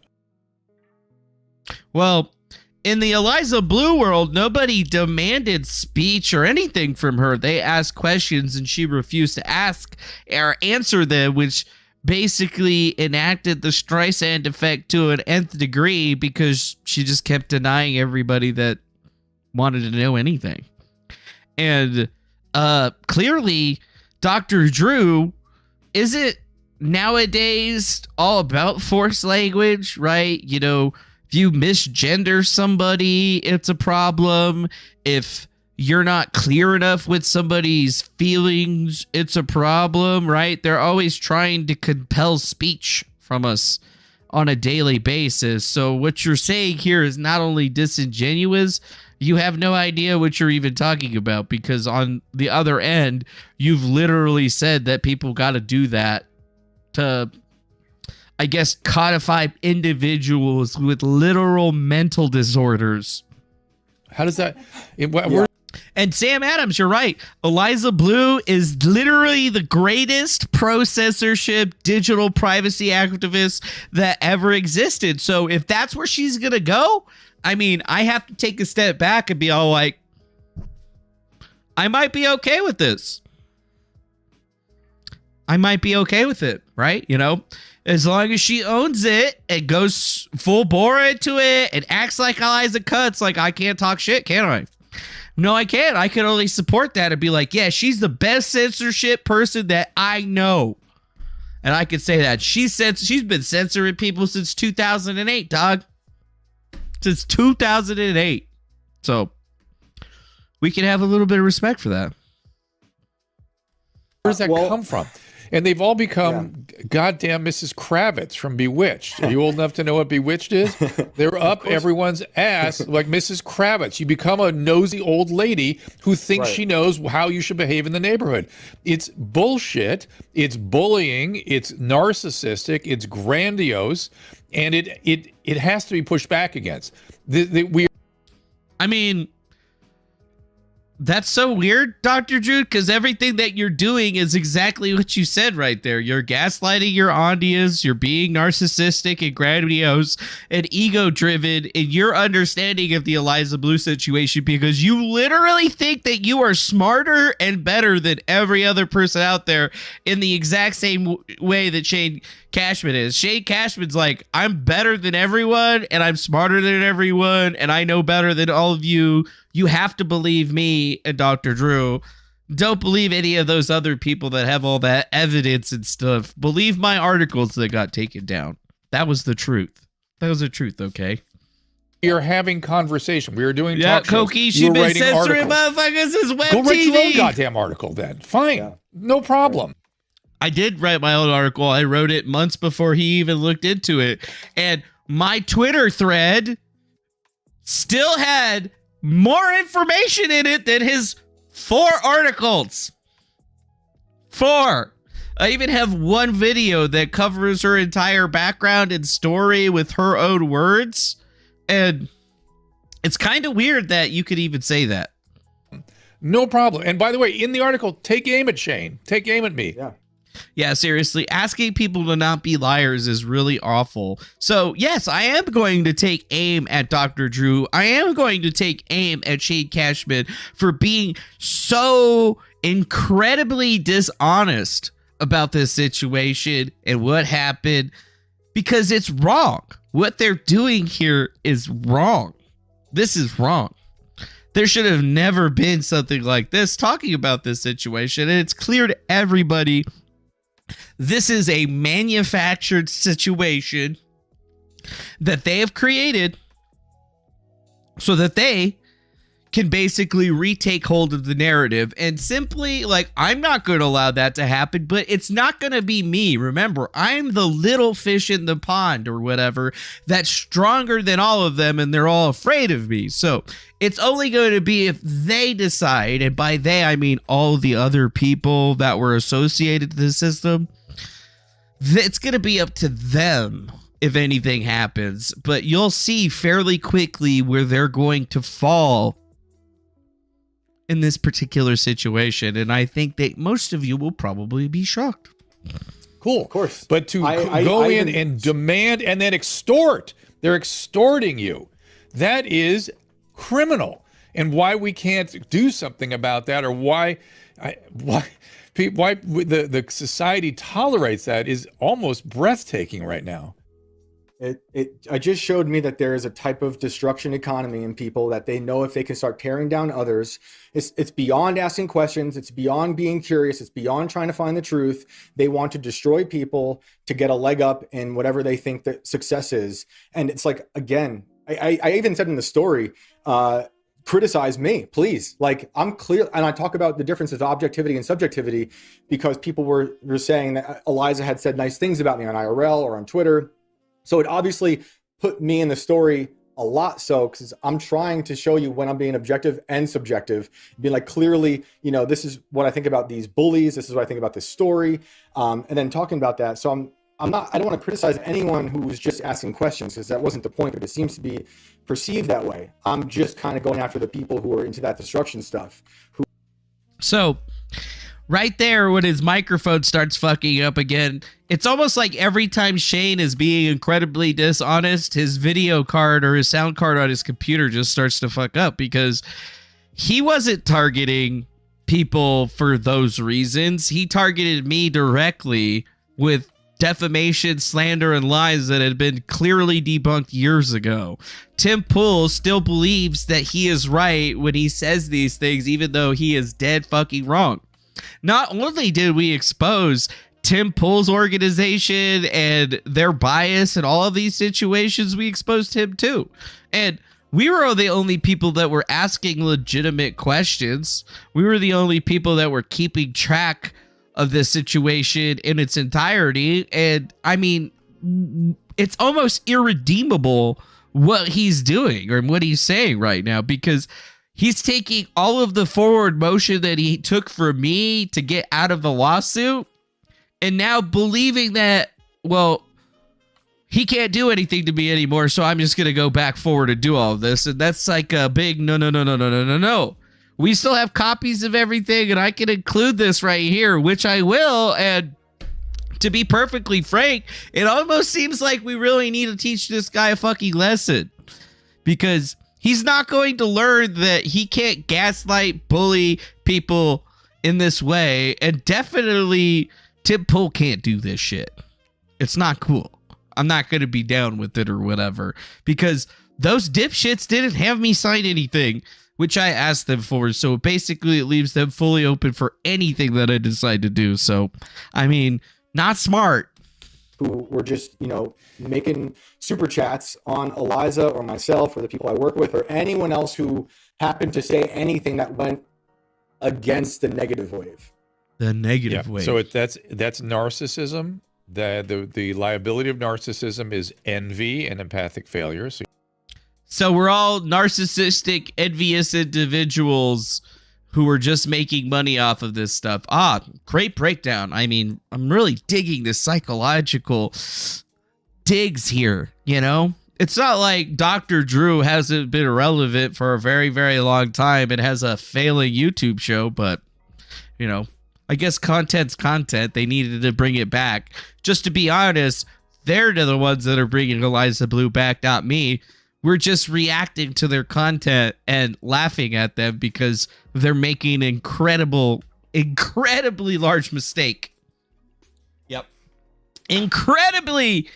Well, in the Eliza Blue world, nobody demanded speech or anything from her. They asked questions and she refused to ask or answer them, which basically enacted the Streisand effect to an nth degree because she just kept denying everybody that wanted to know anything. And clearly, Dr. Drew isn't nowadays all about forced language, right? You know, if you misgender somebody, it's a problem. If you're not clear enough with somebody's feelings, it's a problem, right? They're always trying to compel speech from us on a daily basis. So what you're saying here is not only disingenuous, you have no idea what you're even talking about, because on the other end, you've literally said that people got to do that to, I guess, codify individuals with literal mental disorders. How does that... And Sam Adams, you're right. Eliza Blue is literally the greatest pro-censorship digital privacy activist that ever existed. So if that's where she's going to go, I mean, I have to take a step back and be all like, I might be okay with this. I might be okay with it, right? You know, as long as she owns it and goes full bore into it and acts like Eliza Cuts, like I can't talk shit, can I? No, I can't. I can only support that and be like, yeah, she's the best censorship person that I know. And I could say that. She's been censoring people since 2008, dog. Since 2008. So we can have a little bit of respect for that. Where does that come from? And they've all become goddamn Mrs. Kravitz from Bewitched. Are you old enough to know what Bewitched is? They're up everyone's ass like Mrs. Kravitz. You become a nosy old lady who thinks she knows how you should behave in the neighborhood. It's bullshit. It's bullying. It's narcissistic. It's grandiose. And it has to be pushed back against. I mean, that's so weird, Dr. Drew, because everything that you're doing is exactly what you said right there. You're gaslighting your audience. You're being narcissistic and grandiose and ego-driven in your understanding of the Eliza Blue situation, because you literally think that you are smarter and better than every other person out there in the exact same way that Shane Cashman is. Shane Cashman's like, I'm better than everyone and I'm smarter than everyone and I know better than all of you. You have to believe me and Dr. Drew. Don't believe any of those other people that have all that evidence and stuff. Believe my articles that got taken down. That was the truth. That was the truth, okay? We are having conversation. We are doing talk shows. Koki, she's been censoring motherfuckers as web Go write TV. your own goddamn article then. Fine. Yeah. No problem. I did write my own article. I wrote it months before he even looked into it. And my Twitter thread still had more information in it than his 4 articles. 4. I even have one video that covers her entire background and story with her own words. And it's kind of weird that you could even say that. No problem. And by the way, in the article, take aim at Shane. Take aim at me. Yeah, seriously, asking people to not be liars is really awful. So, yes, I am going to take aim at Dr. Drew. I am going to take aim at Shane Cashman for being so incredibly dishonest about this situation and what happened, because it's wrong. What they're doing here is wrong. This is wrong. There should have never been something like this talking about this situation, and it's clear to everybody this is a manufactured situation that they have created so that they can basically retake hold of the narrative. And simply, like, I'm not going to allow that to happen, but it's not going to be me. Remember, I'm the little fish in the pond or whatever that's stronger than all of them, and they're all afraid of me. So it's only going to be if they decide, and by they, I mean all the other people that were associated to the system, it's going to be up to them if anything happens, but you'll see fairly quickly where they're going to fall in this particular situation. And I think that most of you will probably be shocked. Cool. Of course. But to go in and demand and then extort, they're extorting you. That is criminal. And why we can't do something about that, or why the society tolerates that, is almost breathtaking right now. It just showed me that there is a type of destruction economy in people, that they know if they can start tearing down others, it's beyond asking questions, it's beyond being curious, it's beyond trying to find the truth. They want to destroy people to get a leg up in whatever they think that success is. And it's like, again, I even said in the story, criticize me, please. Like, I'm clear, and I talk about the differences of objectivity and subjectivity, because people were saying that Eliza had said nice things about me on IRL or on Twitter. So it obviously put me in the story a lot, so because I'm trying to show you when I'm being objective and subjective, being like, clearly, you know, this is what I think about these bullies, this is what I think about this story, and then talking about that. So I don't want to criticize anyone who was just asking questions, because that wasn't the point, but it seems to be perceived that way. I'm just kind of going after the people who are into that destruction stuff. So right there, when his microphone starts fucking up again, it's almost like every time Shane is being incredibly dishonest, his video card or his sound card on his computer just starts to fuck up, because he wasn't targeting people for those reasons. He targeted me directly with defamation, slander, and lies that had been clearly debunked years ago. Tim Pool still believes that he is right when he says these things, even though he is dead fucking wrong. Not only did we expose Tim Pool's organization and their bias in all of these situations, we exposed him too. And we were the only people that were asking legitimate questions. We were the only people that were keeping track of this situation in its entirety. And I mean, it's almost irredeemable what he's doing or what he's saying right now, because he's taking all of the forward motion that he took for me to get out of the lawsuit, and now believing that, well, he can't do anything to me anymore, so I'm just going to go back forward and do all of this. And that's like a big no. We still have copies of everything, and I can include this right here, which I will. And to be perfectly frank, it almost seems like we really need to teach this guy a fucking lesson, because he's not going to learn that he can't gaslight, bully people in this way. And definitely Tim Pool can't do this shit. It's not cool. I'm not going to be down with it or whatever, because those dipshits didn't have me sign anything, which I asked them for. So basically it leaves them fully open for anything that I decide to do. So, I mean, not smart. Who were just, you know, making super chats on Eliza or myself or the people I work with or anyone else who happened to say anything that went against the negative wave. The negative wave. So that's narcissism. The liability of narcissism is envy and empathic failure. So we're all narcissistic, envious individuals who are just making money off of this stuff. Great breakdown. I mean, I'm really digging the psychological digs here, you know? It's not like Dr. Drew hasn't been relevant for a very, very long time and has a failing YouTube show, but, you know, I guess content's content. They needed to bring it back. Just to be honest, they're the ones that are bringing Eliza Blue back, not me. We're just reacting to their content and laughing at them because they're making an incredibly large mistake. Yep. Incredibly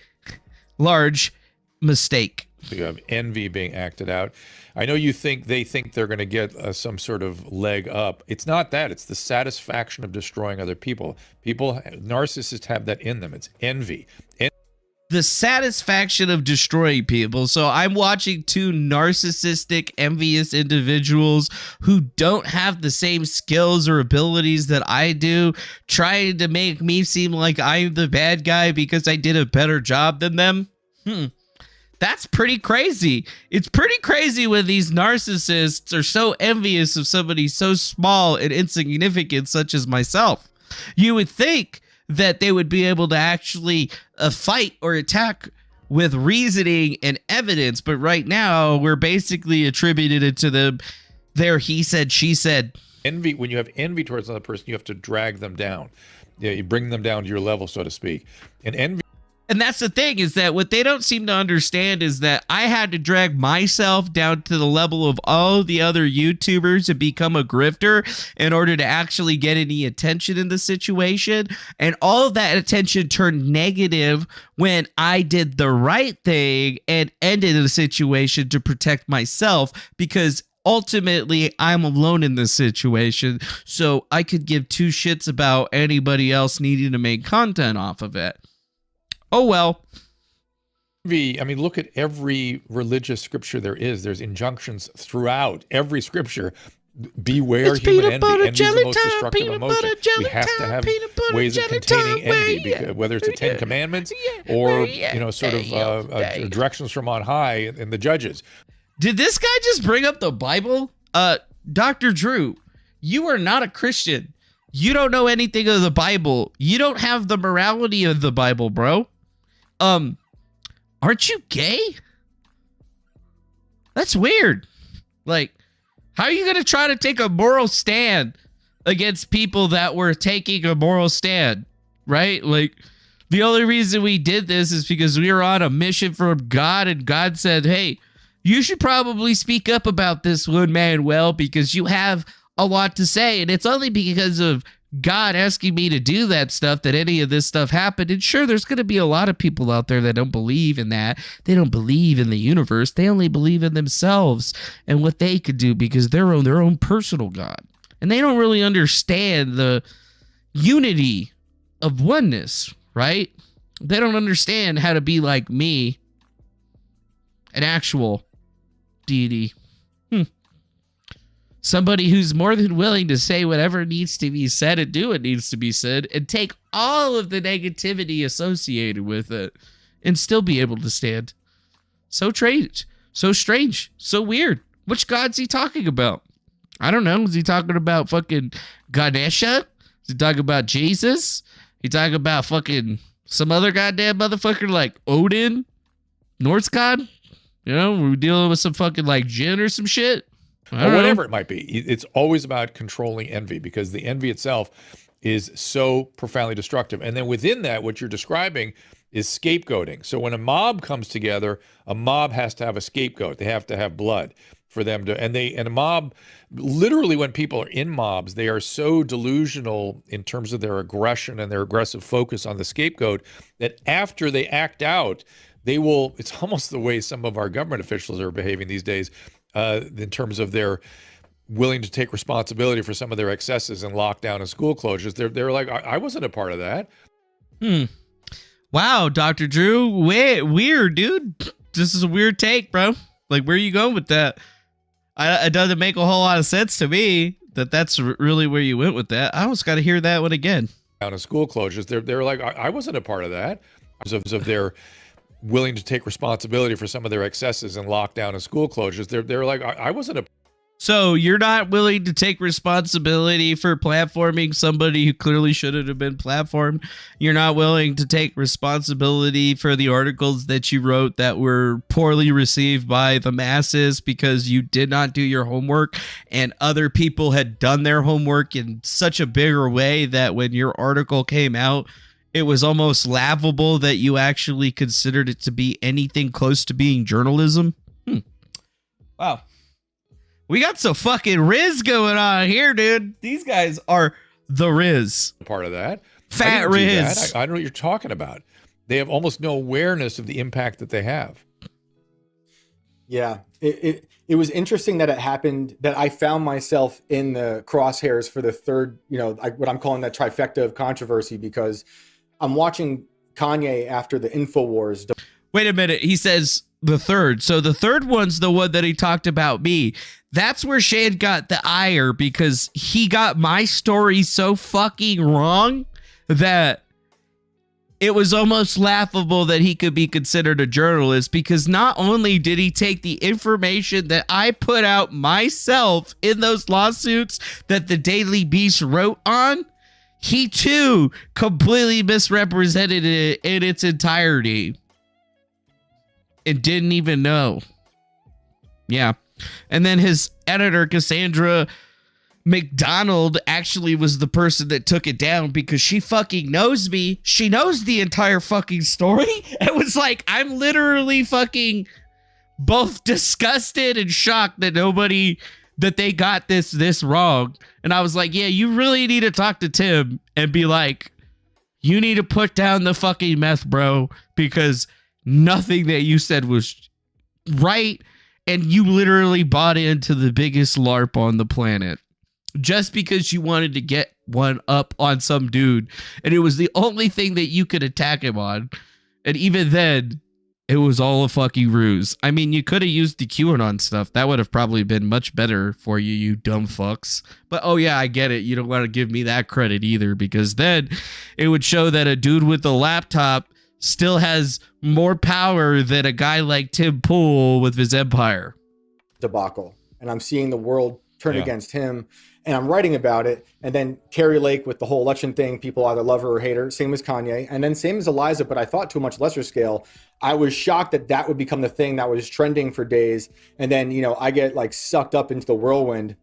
large mistake. So you have envy being acted out. I know they think they're going to get some sort of leg up. It's not that. It's the satisfaction of destroying other people. Narcissists have that in them. It's envy. The satisfaction of destroying people. So I'm watching two narcissistic, envious individuals who don't have the same skills or abilities that I do, trying to make me seem like I'm the bad guy because I did a better job than them. That's pretty crazy. It's pretty crazy when these narcissists are so envious of somebody so small and insignificant such as myself. You would think that they would be able to actually fight or attack with reasoning and evidence. But right now, we're basically attributed it to their he said, she said. Envy, when you have envy towards another person, you have to drag them down. Yeah, you bring them down to your level, so to speak. And envy. And that's the thing, is that what they don't seem to understand is that I had to drag myself down to the level of all the other YouTubers to become a grifter in order to actually get any attention in the situation. And all of that attention turned negative when I did the right thing and ended the situation to protect myself, because ultimately I'm alone in this situation. So I could give two shits about anybody else needing to make content off of it. Oh, well. I mean, look at every religious scripture there is. There's injunctions throughout every scripture. Beware human envy. Envy is the most destructive emotion. We have to have ways of containing envy, because whether it's the Ten Commandments or, sort of directions from on high in the Judges. Did this guy just bring up the Bible? Dr. Drew, you are not a Christian. You don't know anything of the Bible. You don't have the morality of the Bible, bro. Aren't you gay? That's weird. Like, how are you going to try to take a moral stand against people that were taking a moral stand, right? Like, the only reason we did this is because we were on a mission from God, and God said, hey, you should probably speak up about this one, Manuel, because you have a lot to say. And it's only because of God asking me to do that stuff that any of this stuff happened. And sure, there's going to be a lot of people out there that don't believe in that. They don't believe in the universe. They only believe in themselves and what they could do because they're their own personal God. And they don't really understand the unity of oneness, right? They don't understand how to be like me, an actual deity. Somebody who's more than willing to say whatever needs to be said and do what needs to be said and take all of the negativity associated with it and still be able to stand. So strange, so weird. Which God's he talking about? I don't know. Is he talking about fucking Ganesha? Is he talking about Jesus? He talking about fucking some other goddamn motherfucker like Odin? Norse god? We're dealing with some fucking like Jinn or some shit. Or whatever it might be. It's always about controlling envy, because the envy itself is so profoundly destructive. And then within that, what you're describing is scapegoating. So when a mob comes together, a mob has to have a scapegoat. They have to have blood for them to, and a mob, literally when people are in mobs, they are so delusional in terms of their aggression and their aggressive focus on the scapegoat that after they act out, they will, it's almost the way some of our government officials are behaving these days, in terms of their willing to take responsibility for some of their excesses and lockdown and school closures. They're like, I wasn't a part of that. Wow, Dr. Drew, weird, dude. This is a weird take, bro. Like, where are you going with that? It doesn't make a whole lot of sense to me that's really where you went with that. I almost got to hear that one again. Down in school closures, they're like, I wasn't a part of that. Of their willing to take responsibility for some of their excesses and lockdown and school closures. They're like, I wasn't a. So you're not willing to take responsibility for platforming somebody who clearly shouldn't have been platformed. You're not willing to take responsibility for the articles that you wrote that were poorly received by the masses because you did not do your homework and other people had done their homework in such a bigger way that when your article came out, it was almost laughable that you actually considered it to be anything close to being journalism. Wow. We got some fucking Riz going on here, dude. These guys are the Riz. Part of that. Fat Riz. I don't know what you're talking about. They have almost no awareness of the impact that they have. Yeah. It was interesting that it happened, that I found myself in the crosshairs for the third, what I'm calling that trifecta of controversy, because I'm watching Kanye after the InfoWars. Wait a minute. He says the third. So the third one's the one that he talked about me. That's where Shane got the ire, because he got my story so fucking wrong that it was almost laughable that he could be considered a journalist, because not only did he take the information that I put out myself in those lawsuits that the Daily Beast wrote on, he too completely misrepresented it in its entirety. and didn't even know. Yeah. And then his editor, Cassandra McDonald, actually was the person that took it down because she fucking knows me. She knows the entire fucking story. It was like, I'm literally fucking both disgusted and shocked that they got this wrong. And I was like, yeah, you really need to talk to Tim and be like, you need to put down the fucking meth, bro, because nothing that you said was right. And you literally bought into the biggest LARP on the planet just because you wanted to get one up on some dude. And it was the only thing that you could attack him on. And even then, it was all a fucking ruse. I mean, you could have used the QAnon stuff. That would have probably been much better for you, you dumb fucks. But oh yeah, I get it. You don't want to give me that credit either, because then it would show that a dude with a laptop still has more power than a guy like Tim Pool with his empire. Debacle. And I'm seeing the world turn against him, and I'm writing about it. And then Carrie Lake with the whole election thing, people either love her or hate her, same as Kanye. And then same as Eliza, but I thought to a much lesser scale. I was shocked that would become the thing that was trending for days. And then, I get like sucked up into the whirlwind.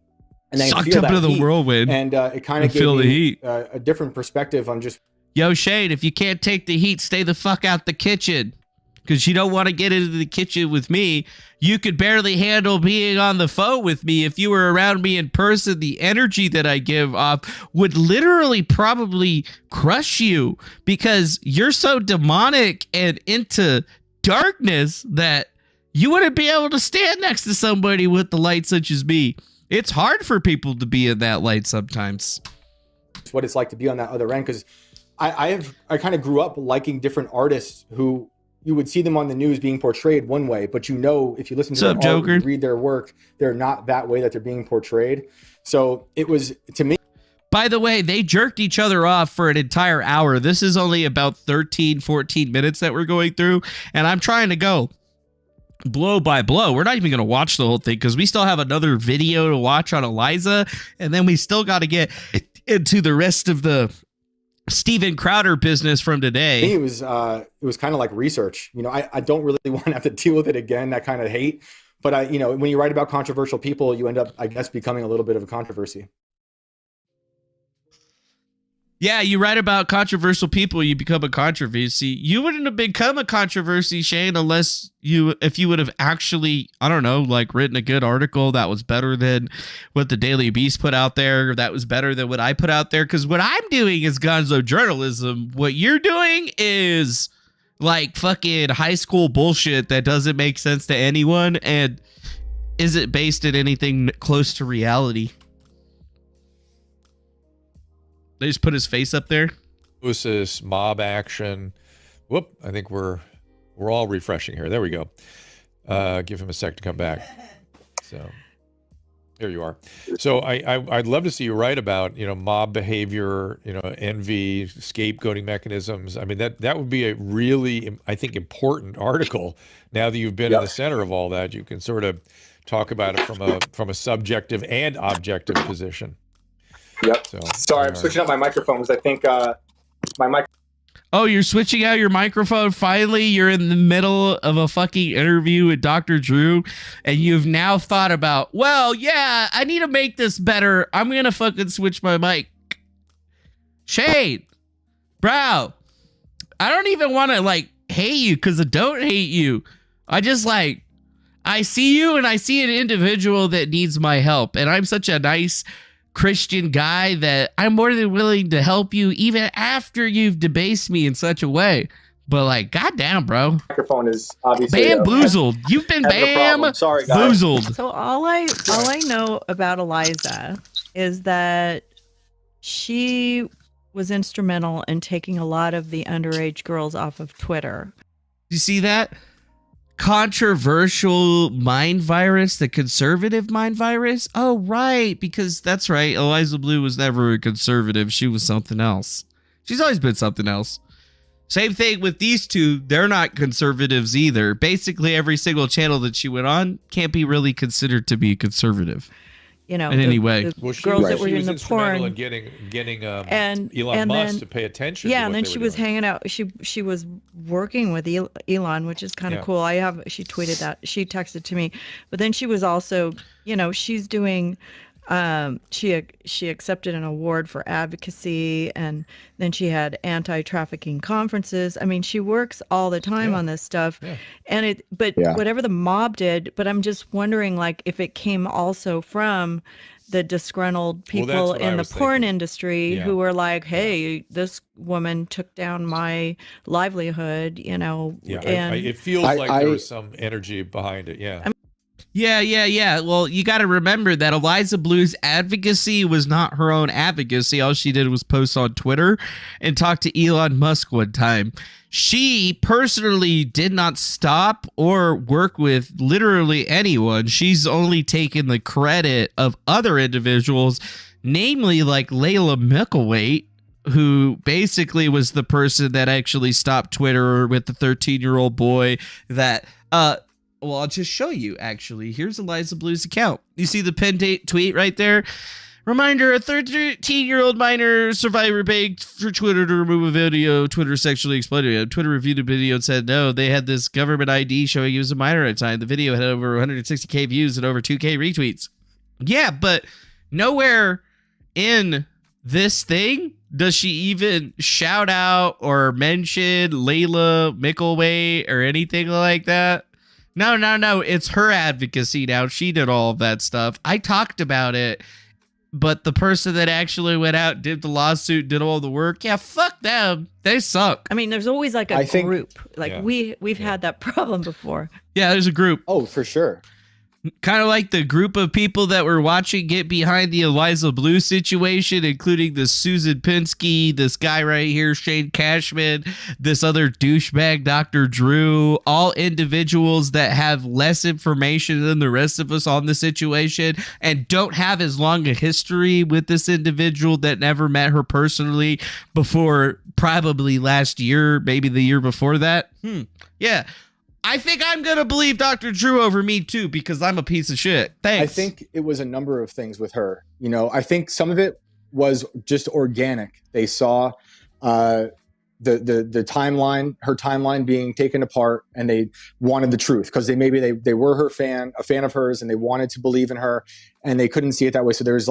And then sucked up into the whirlwind. And it kind of gave me a different perspective on just... Yo, Shane, if you can't take the heat, stay the fuck out the kitchen. Because you don't want to get into the kitchen with me. You could barely handle being on the phone with me. If you were around me in person, the energy that I give off would literally probably crush you, because you're so demonic and into darkness that you wouldn't be able to stand next to somebody with the light such as me. It's hard for people to be in that light sometimes. It's what it's like to be on that other end, because I kind of grew up liking different artists who you would see them on the news being portrayed one way, but if you listen to their art, you read their work, they're not that way that they're being portrayed. So it was, to me. By the way, they jerked each other off for an entire hour. This is only about 13, 14 minutes that we're going through, and I'm trying to go blow by blow. We're not even going to watch the whole thing because we still have another video to watch on Eliza, and then we still got to get into the rest of the Steven Crowder business from today. It was kind of like research. I don't really want to have to deal with it again, that kind of hate. But when you write about controversial people, you end up, I guess, becoming a little bit of a controversy. Yeah, you write about controversial people, you become a controversy. You wouldn't have become a controversy, Shane, if you would have actually, I don't know, like written a good article that was better than what the Daily Beast put out there, that was better than what I put out there. Because what I'm doing is gonzo journalism. What you're doing is like fucking high school bullshit that doesn't make sense to anyone and isn't based in anything close to reality. They just put his face up there. This mob action. Whoop! I think we're all refreshing here. There we go. Give him a sec to come back. So here you are. So I'd love to see you write about mob behavior, envy, scapegoating mechanisms. I mean that would be a really, I think, important article. Now that you've been in the center of all that, you can sort of talk about it from a subjective and objective position. Yep. Sorry, I'm switching up my microphone because I think my mic. Oh, you're switching out your microphone. Finally, you're in the middle of a fucking interview with Dr. Drew, and you've now thought about, well, yeah, I need to make this better. I'm going to fucking switch my mic. Shane, bro, I don't even want to hate you because I don't hate you. I just I see you and I see an individual that needs my help, and I'm such a nice Christian guy that I'm more than willing to help you even after you've debased me in such a way. But goddamn, bro, microphone is obviously bamboozled. You've been bamboozled. So all I know about Eliza is that she was instrumental in taking a lot of the underage girls off of Twitter. You see that? Controversial mind virus, the conservative mind virus. Oh, right. Because that's right. Eliza Blue was never a conservative. She was something else. She's always been something else. Same thing with these two. They're not conservatives either. Basically, every single channel that she went on can't be really considered to be conservative. you know, in any way. the girls that were in the porn, and getting and Elon Musk then, to pay attention. Yeah, to and what then they she were was doing. hanging out. She was working with Elon, which is kind of cool. She tweeted that. She texted to me, but then she was also, you know, she's doing. She accepted an award for advocacy, and then she had anti-trafficking conferences. I mean, she works all the time on this stuff, and whatever the mob did. But I'm just wondering, like, if it came also from the disgruntled people in the porn industry who were like, "Hey, this woman took down my livelihood," you know. And it feels like there was some energy behind it. Yeah. Well, you got to remember that Eliza Blue's advocacy was not her own advocacy. All she did was post on Twitter and talk to Elon Musk one time. She personally did not stop or work with literally anyone. She's only taken the credit of other individuals, namely like Layla Micklethwait, who basically was the person that actually stopped Twitter with the 13-year-old boy that, well, I'll just show you, actually. Here's Eliza Blue's account. You see the pinned tweet right there? Reminder, a 13-year-old minor survivor begged for Twitter to remove a video Twitter sexually exploited him. Twitter reviewed the video and said no. They had this government ID showing he was a minor at the time. The video had over 160K views and over 2K retweets. Yeah, but nowhere in this thing does she even shout out or mention Layla Micklethwait or anything like that. No. It's her advocacy now. She did all of that stuff. I talked about it, but the person that actually went out, did the lawsuit, did all the work, yeah, fuck them. They suck. I mean, there's always like a group. Like we've had that problem before. Yeah, there's a group. Oh, for sure. Kind of like the group of people that were watching get behind the Eliza Blue situation, including the Susan Pinsky, this guy right here, Shane Cashman, this other douchebag, Dr. Drew, all individuals that have less information than the rest of us on the situation and don't have as long a history with this individual that never met her personally before probably last year, maybe the year before that. Yeah. I think I'm going to believe Dr. Drew over me too, because I'm a piece of shit. Thanks. I think it was a number of things with her. You know, I think some of it was just organic. They saw the timeline, her timeline being taken apart, and they wanted the truth because they were a fan of hers, and they wanted to believe in her, and they couldn't see it that way. So there's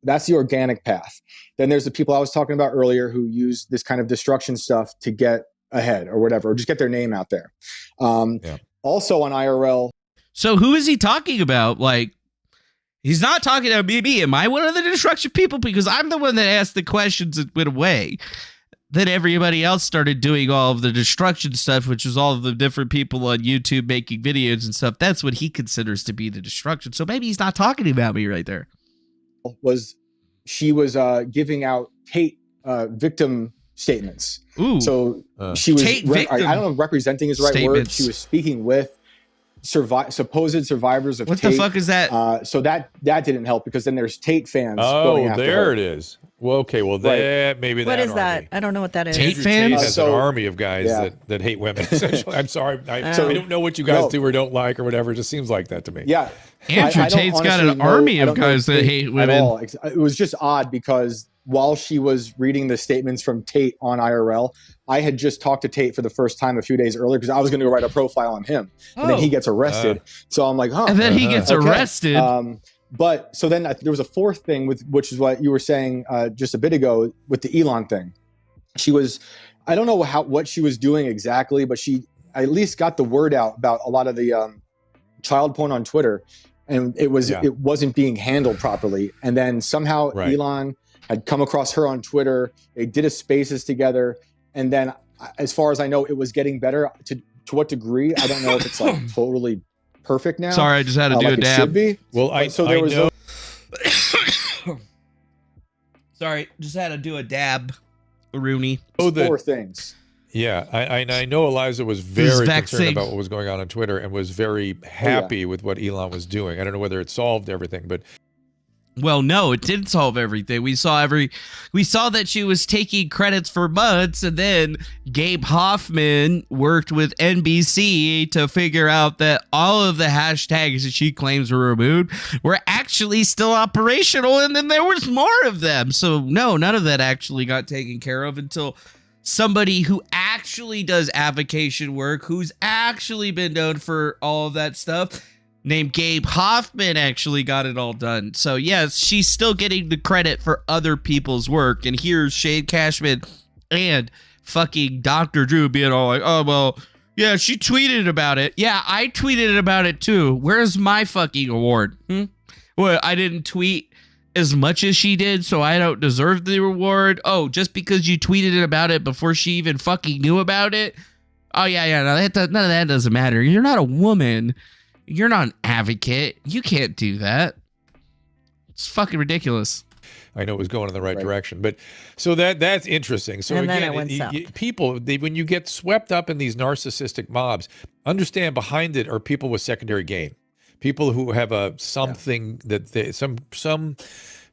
that's the organic path. Then there's the people I was talking about earlier who use this kind of destruction stuff to get ahead or whatever, or just get their name out there. Also on IRL. So who is he talking about? Like, he's not talking about me. Am I one of the destruction people? Because I'm the one that asked the questions and went away. Then everybody else started doing all of the destruction stuff, which is all of the different people on YouTube making videos and stuff. That's what he considers to be the destruction. So maybe he's not talking about me right there. She was giving out hate victim statements. Ooh. So she was, I don't know if representing is the right statements. word. She was speaking with supposed survivors of what Tate. The fuck is that? So that didn't help, because then there's Tate fans going after there her. It is. Well, okay, well, maybe what that is that? I don't know what that is. Tate fans? Tate has an army of guys that hate women, essentially. I'm sorry. I don't know what you guys do or don't like or whatever. It just seems like that to me. Yeah. Andrew Tate's got an army of guys that hate women. It was just odd because while she was reading the statements from Tate on IRL, I had just talked to Tate for the first time a few days earlier because I was going to go write a profile on him. And then he gets arrested. So I'm like, And then he gets arrested. But so then there was a fourth thing, which is what you were saying just a bit ago with the Elon thing. She was, I don't know what she was doing exactly, but she at least got the word out about a lot of the child porn on Twitter, and it wasn't being handled properly. And then somehow Elon had come across her on Twitter. They did a Spaces together, and then as far as I know, it was getting better. To what degree, I don't know if it's like totally perfect now. Sorry, I just had to do a dab. It should be. Well, there was know. Sorry, just had to do a dab, Rooney. Four things. Yeah, I know Eliza was very concerned about what was going on Twitter and was very happy with what Elon was doing. I don't know whether it solved everything, but Well, no, it didn't solve everything. We saw that she was taking credits for months, and then Gabe Hoffman worked with NBC to figure out that all of the hashtags that she claims were removed were actually still operational, and then there was more of them. So no, none of that actually got taken care of until somebody who actually does avocation work, who's actually been known for all of that stuff, named Gabe Hoffman, actually got it all done. So yes, she's still getting the credit for other people's work. And here's Shane Cashman and fucking Dr. Drew being all like, oh, well, yeah, she tweeted about it. Yeah, I tweeted about it too. Where's my fucking award? Well, I didn't tweet as much as she did, so I don't deserve the reward. Oh, just because you tweeted about it before she even fucking knew about it? Oh, yeah, no, none of that doesn't matter. You're not a woman. You're not an advocate. You can't do that. It's fucking ridiculous. I know it was going in the right direction, but so that's interesting. So and again, people, when you get swept up in these narcissistic mobs, understand behind it are people with secondary gain, people who have something that they, some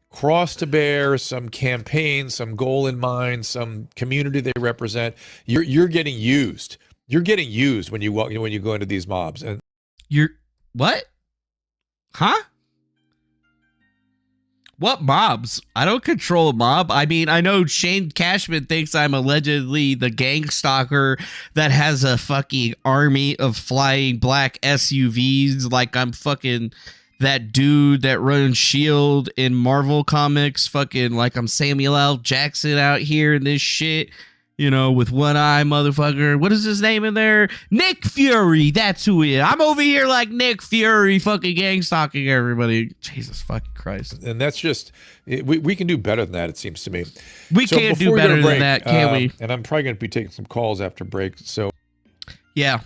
cross to bear, some campaign, some goal in mind, some community they represent. You're getting used. You're getting used when you go into these mobs. And you're what? Huh? What mobs? I don't control a mob. I mean, I know Shane Cashman thinks I'm allegedly the gang stalker that has a fucking army of flying black SUVs, like I'm fucking that dude that runs S.H.I.E.L.D. in Marvel Comics, fucking like I'm Samuel L. Jackson out here in this shit. You know, with one eye, motherfucker. What is his name in there? Nick Fury. That's who he is. I'm over here like Nick Fury, fucking gang stalking everybody. Jesus fucking Christ. And that's just, we can do better than that, it seems to me. We can't do better than that, can we? And I'm probably going to be taking some calls after break. So, yeah.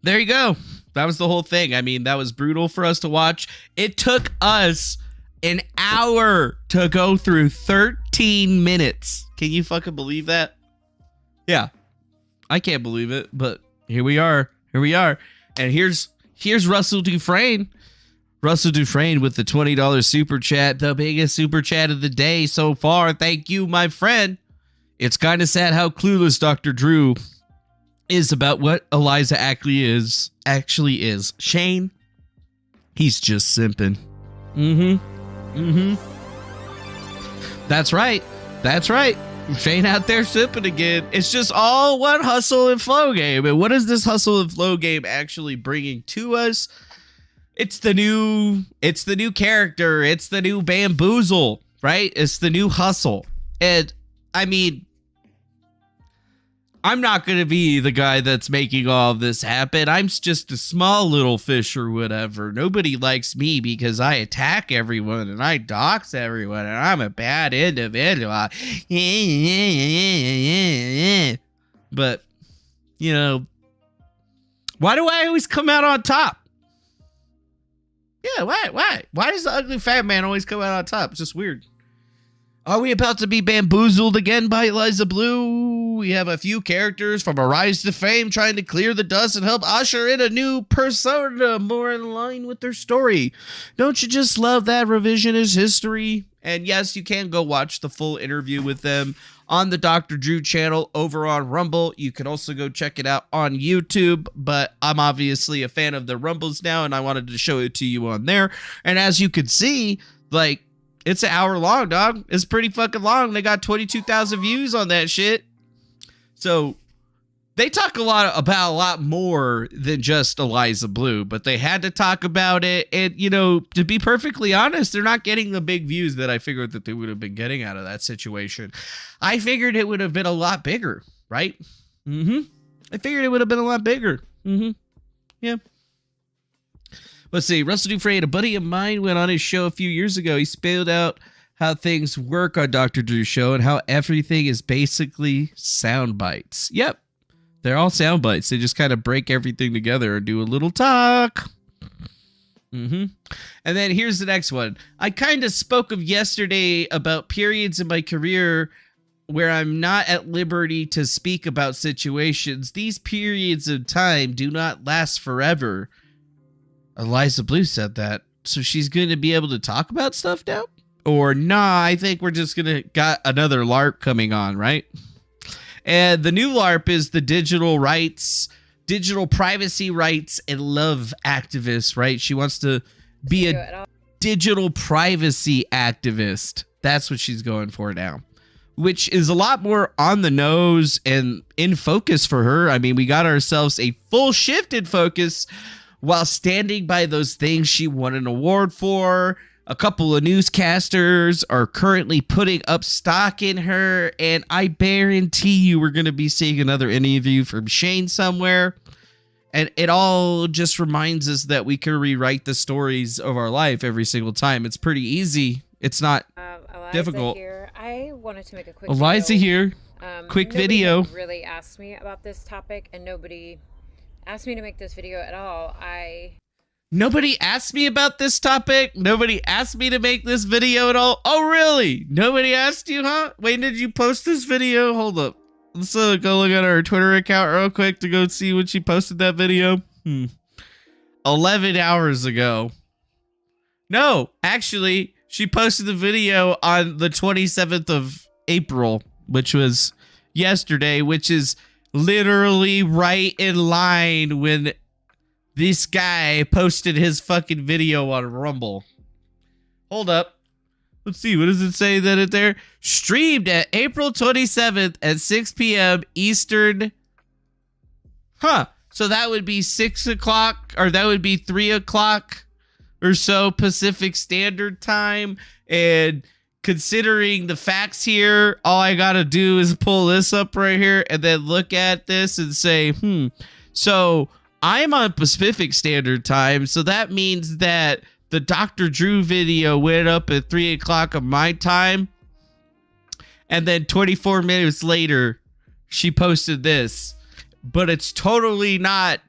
There you go. That was the whole thing. I mean, that was brutal for us to watch. It took us an hour to go through 13 minutes. Can you fucking believe that? Yeah, I can't believe it, but here we are. And here's Russell Dufresne. Russell Dufresne with the $20 super chat, the biggest super chat of the day so far. Thank you, my friend. It's kind of sad how clueless Dr. Drew is about what Eliza actually is. Shane, he's just simping. That's right. Shane out there sipping again. It's just all one hustle and flow game. And what is this hustle and flow game actually bringing to us? It's the new character. It's the new Bamboozle, right? It's the new hustle. And I mean, I'm not going to be the guy that's making all of this happen. I'm just a small little fish or whatever. Nobody likes me because I attack everyone and I dox everyone and I'm a bad individual. But, you know, why do I always come out on top? Yeah, why? Why does the ugly fat man always come out on top? It's just weird. Are we about to be bamboozled again by Eliza Blue? We have a few characters from a rise to fame trying to clear the dust and help usher in a new persona more in line with their story. Don't you just love that revisionist history? And yes, you can go watch the full interview with them on the Dr. Drew channel over on Rumble. You can also go check it out on YouTube, but I'm obviously a fan of the Rumbles now, and I wanted to show it to you on there. And as you can see, like, it's an hour long, dog. It's pretty fucking long. They got 22,000 views on that shit. So they talk about a lot more than just Eliza Blue, but they had to talk about it. And, you know, to be perfectly honest, they're not getting the big views that I figured that they would have been getting out of that situation. I figured it would have been a lot bigger, right? I figured it would have been a lot bigger. Yeah. Let's see. Russell Dufresne, a buddy of mine, went on his show a few years ago. He spelled out how things work on Dr. Drew's show and how everything is basically sound bites. Yep. They're all sound bites. They just kind of break everything together and do a little talk. And then here's the next one. I kind of spoke of yesterday about periods in my career where I'm not at liberty to speak about situations. These periods of time do not last forever. Eliza Blue said that. so she's going to be able to talk about stuff now? Or nah, I think we're just going to got another LARP coming on, right? And the new LARP is the digital privacy rights and love activist, right? She wants to be a digital privacy activist. That's what she's going for now, which is a lot more on the nose and in focus for her. I mean, we got ourselves a full shift in focus while standing by those things she won an award for. A couple of newscasters are currently putting up stock in her, and I guarantee you we're going to be seeing another interview from Shane somewhere. And it all just reminds us that we can rewrite the stories of our life every single time. It's pretty easy. It's not Eliza difficult. Here. I wanted to make a quick Eliza video. here. Quick video. Nobody really asked me about this topic, and nobody asked me to make this video at all. Nobody asked me about this topic. Nobody asked me to make this video at all. Oh, really? Nobody asked you, huh? Wait, did you post this video? Hold up. Let's go look at our Twitter account real quick to go see when she posted that video. 11 hours ago. No, actually, she posted the video on the 27th of April, which was yesterday, which is literally right in line when this guy posted his fucking video on Rumble. Hold up. Let's see. What does it say that it there? Streamed at April 27th at 6 p.m. Eastern. Huh. So that would be 6 o'clock, or that would be 3 o'clock or so Pacific Standard Time. And considering the facts here, all I got to do is pull this up right here and then look at this and say, so I'm on Pacific Standard Time, so that means that the Dr. Drew video went up at 3 o'clock of my time, and then 24 minutes later, she posted this. But it's totally not.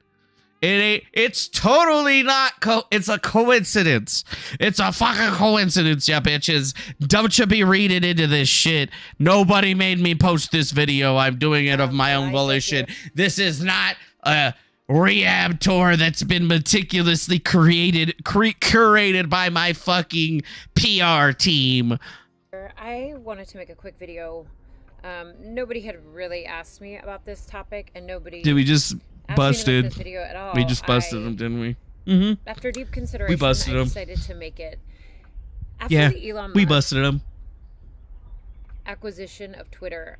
It's totally not. It's a coincidence. It's a fucking coincidence, ya bitches. Don't you be reading into this shit. Nobody made me post this video. I'm doing it of my own volition. This is not a rehab tour that's been meticulously curated by my fucking PR team. I wanted to make a quick video. Nobody had really asked me about this topic, and nobody did. We just busted this video at all. We just busted them, didn't we? Mm-hmm. After deep consideration, we busted I them. decided to make it. After yeah, the Elon we Musk busted them. Acquisition of Twitter.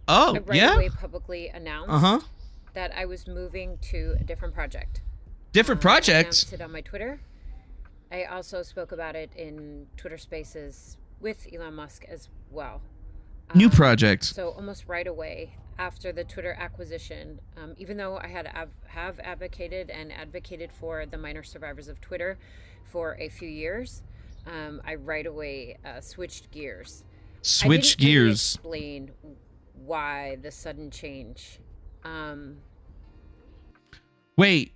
Oh, I right away publicly announced that I was moving to a different project. Different project? I announced it on my Twitter. I also spoke about it in Twitter Spaces with Elon Musk as well. New project. So almost right away after the Twitter acquisition, even though I have advocated for the minor survivors of Twitter for a few years, I right away switched gears. Switched Really gears. Explain why the sudden change. Wait,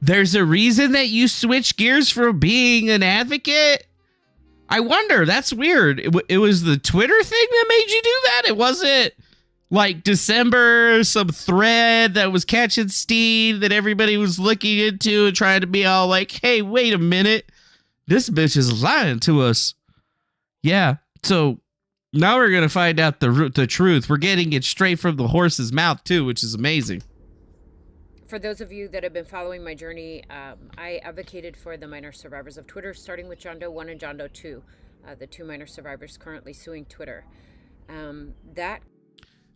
there's a reason that you switched gears from being an advocate? I wonder. That's weird. It was the Twitter thing that made you do that? It wasn't like December, some thread that was catching steam that everybody was looking into and trying to be all like, hey, wait a minute. This bitch is lying to us. Yeah. So now we're going to find out the truth. We're getting it straight from the horse's mouth, too, which is amazing. For those of you that have been following my journey, I advocated for the minor survivors of Twitter, starting with John Doe 1 and John Doe 2, the two minor survivors currently suing Twitter.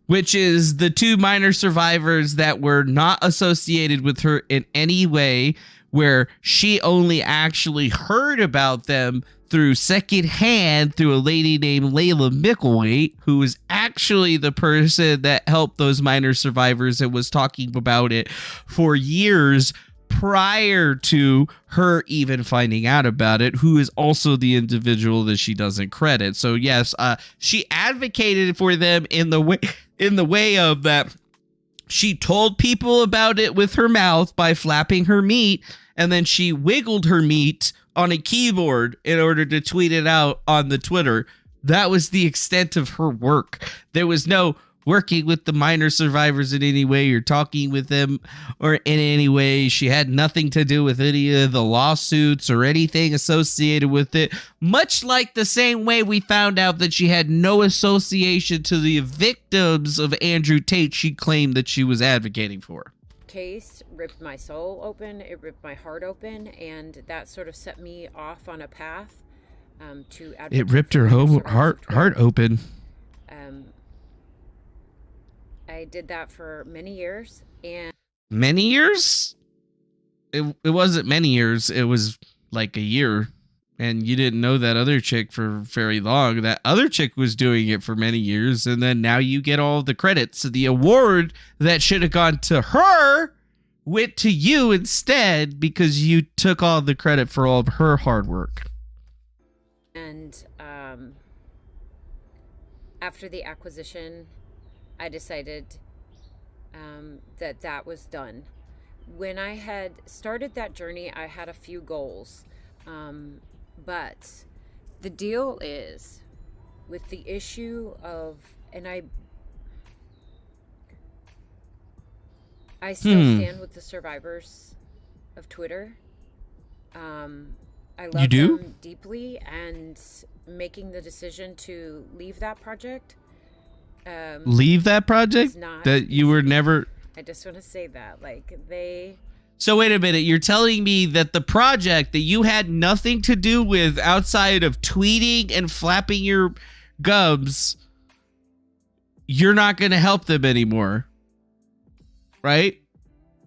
Which is the two minor survivors that were not associated with her in any way, where she only actually heard about them through secondhand through a lady named Layla Micklethwait, who was actually the person that helped those minor survivors and was talking about it for years prior to her even finding out about it, who is also the individual that she doesn't credit. So yes, she advocated for them in the way of that she told people about it with her mouth by flapping her meat, and then she wiggled her meat on a keyboard in order to tweet it out on the Twitter. That was the extent of her work. There was no working with the minor survivors in any way or talking with them or in any way. She had nothing to do with any of the lawsuits or anything associated with it, much like the same way we found out that she had no association to the victims of Andrew Tate she claimed that she was advocating for. Case ripped my soul open, it ripped my heart open, and that sort of set me off on a path to advocate. It ripped her heart open. I did that for many years. And many years? It wasn't many years. It was like a year. And you didn't know that other chick for very long. That other chick was doing it for many years. And then now you get all the credits. So the award that should have gone to her went to you instead because you took all the credit for all of her hard work. And after the acquisition, I decided that was done. When I had started that journey, I had a few goals. But the deal is with the issue of, and I still stand with the survivors of Twitter. I love them deeply, and making the decision to leave that project. Leave that project? That you were never... I just want to say that, So wait a minute, you're telling me that the project that you had nothing to do with outside of tweeting and flapping your gums, you're not going to help them anymore, right?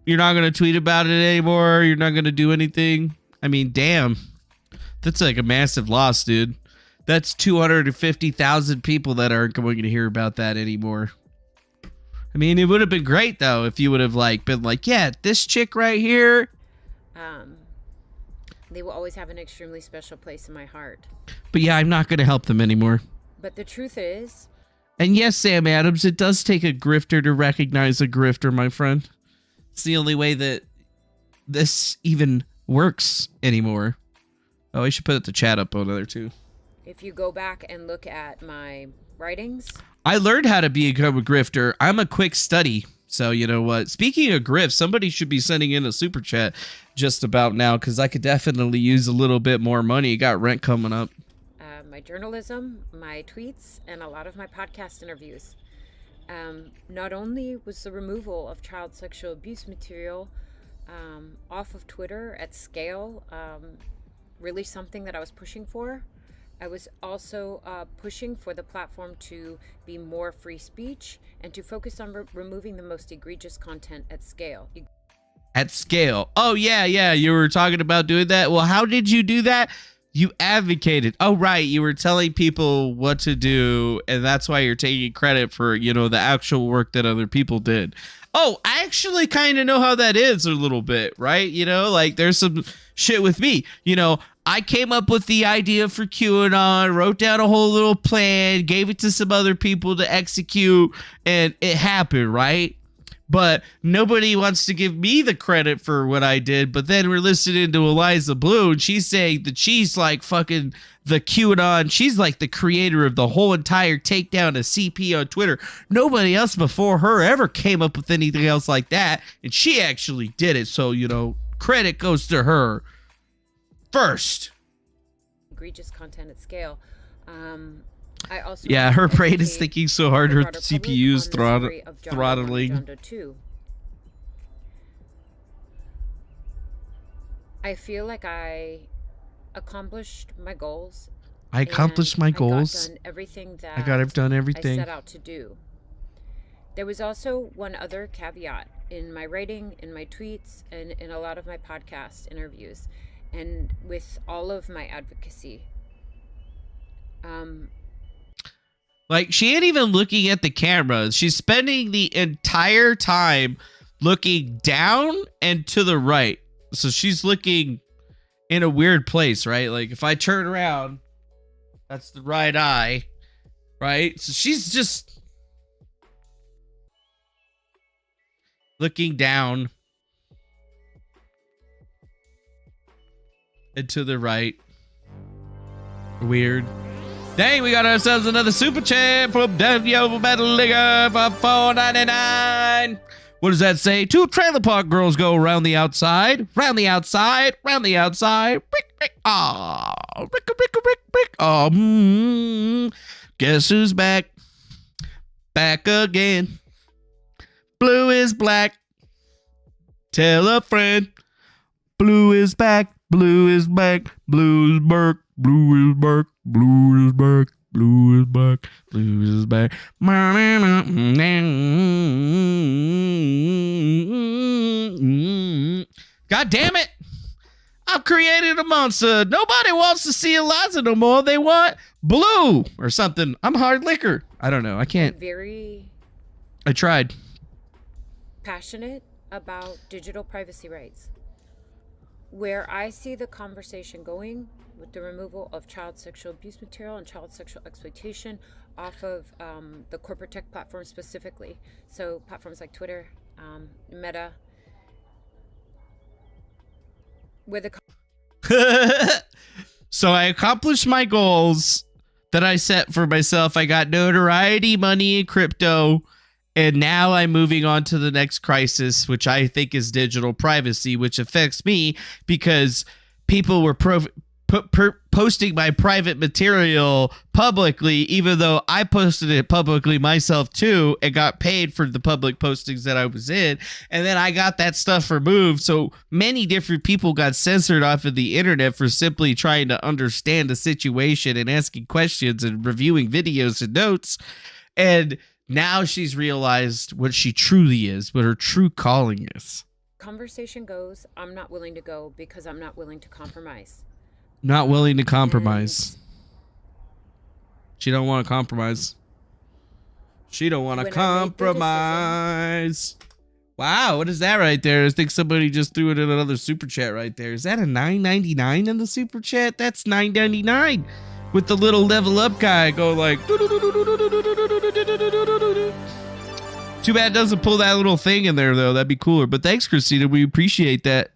You're not going to tweet about it anymore. You're not going to do anything. I mean, damn, that's like a massive loss, dude. That's 250,000 people that aren't going to hear about that anymore. I mean, it would have been great though if you would have been like, yeah, this chick right here. They will always have an extremely special place in my heart. But yeah, I'm not going to help them anymore. But the truth is. And yes, Sam Adams, it does take a grifter to recognize a grifter, my friend. It's the only way that this even works anymore. Oh, I should put the chat up on there too. If you go back and look at my writings, I learned how to become a grifter. I'm a quick study. So you know what? Speaking of grift, somebody should be sending in a super chat just about now because I could definitely use a little bit more money. Got rent coming up. My journalism, my tweets, and a lot of my podcast interviews. Not only was the removal of child sexual abuse material off of Twitter at scale really something that I was pushing for, I was also pushing for the platform to be more free speech and to focus on removing the most egregious content at scale. At scale. Oh, yeah. You were talking about doing that. Well, how did you do that? You advocated. Oh, right. You were telling people what to do. And that's why you're taking credit for, the actual work that other people did. Oh, I actually kind of know how that is a little bit, right? There's some shit with me, I came up with the idea for QAnon, wrote down a whole little plan, gave it to some other people to execute, and it happened, right? But nobody wants to give me the credit for what I did. But then we're listening to Eliza Blue, and she's saying that she's like fucking the QAnon. She's like the creator of the whole entire takedown of CP on Twitter. Nobody else before her ever came up with anything else like that. And she actually did it. So, credit goes to her first. Egregious content at scale. I also her brain is thinking so hard her CPU's throttling. I feel like I accomplished my goals. I accomplished my goals. I got done everything that I've done everything I set out to do. There was also one other caveat in my writing, in my tweets, and in a lot of my podcast interviews, and with all of my advocacy. She ain't even looking at the camera. She's spending the entire time looking down and to the right. So she's looking in a weird place, right? Like if I turn around, that's the right eye, right? So she's just looking down and to the right. Weird. Dang, we got ourselves another super chat from Daniel Metalliga for $4.99. What does that say? 2 trailer park girls go around the outside, round the outside, round the outside. Rick, rick, ah, rick, rick, rick, rick. Oh, guess who's back? Back again. Blue is black. Tell a friend. Blue is back. Blue is back. Blue is back. Blue is back. Blue is back. Blue is back. Blue is back. God damn it. I've created a monster. Nobody wants to see Eliza no more. They want blue or something. I'm hard liquor. I don't know. I can't. I tried. Passionate about digital privacy rights. Where I see the conversation going with the removal of child sexual abuse material and child sexual exploitation off of the corporate tech platforms specifically. So platforms like Twitter, Meta, where the So I accomplished my goals that I set for myself. I got notoriety, money, and crypto. And now I'm moving on to the next crisis, which I think is digital privacy, which affects me because people were posting my private material publicly, even though I posted it publicly myself too and got paid for the public postings that I was in. And then I got that stuff removed. So many different people got censored off of the internet for simply trying to understand the situation and asking questions and reviewing videos and notes. And now she's realized what she truly is, what her true calling is. conversation goes, I'm not willing to go because I'm not willing to compromise. Not willing to compromise. She don't want to compromise. She don't want to compromise. Wow, what is that right there? I think somebody just threw it in another super chat right there. Is that a $9.99 in the super chat? That's $9.99 with the little level up guy go like. Too bad it doesn't pull that little thing in there though. That'd be cooler. But thanks, Christina. We appreciate that.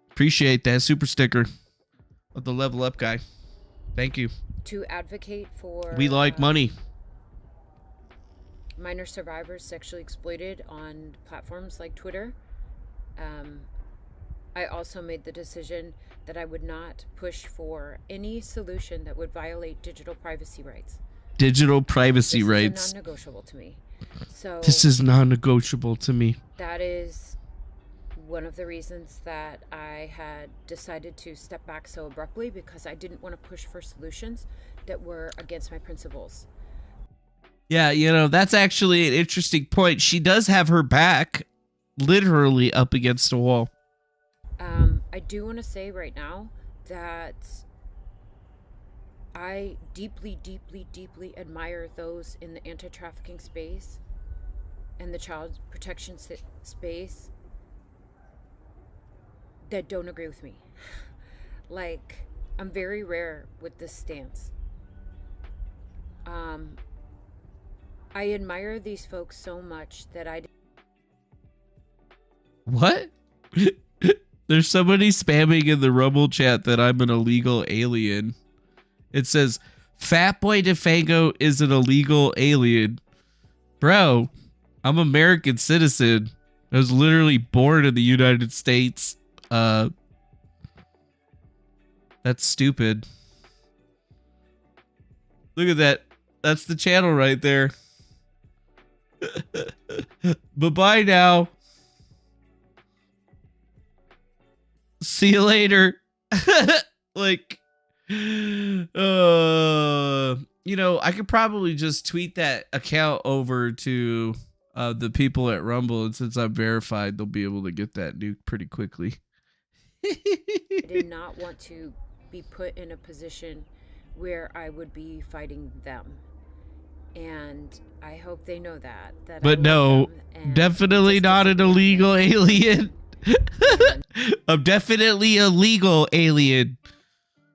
Appreciate that super sticker of the level up guy. Thank you. To advocate for we like money. Minor survivors sexually exploited on platforms like Twitter. I also made the decision that I would not push for any solution that would violate digital privacy rights. Digital privacy rights. This is non-negotiable to me. So this is non-negotiable to me. That is one of the reasons that I had decided to step back so abruptly, because I didn't want to push for solutions that were against my principles. Yeah, you know, that's actually an interesting point. She does have her back literally up against a wall. I do want to say right now that I deeply, deeply, deeply admire those in the anti-trafficking space and the child protection space that don't agree with me. Like, I'm very rare with this stance. I admire these folks so much that I... What? There's somebody spamming in the Rumble chat that I'm an illegal alien. It says, Fatboy DeFango is an illegal alien. Bro, I'm an American citizen. I was literally born in the United States. That's stupid. Look at that. That's the channel right there. Bye-bye now. See you later. Like, you know, I could probably just tweet that account over to the people at Rumble, and since I'm verified, they'll be able to get that nuke pretty quickly. I did not want to be put in a position where I would be fighting them. And I hope they know that. But no, definitely not an illegal alien. I'm definitely a legal alien.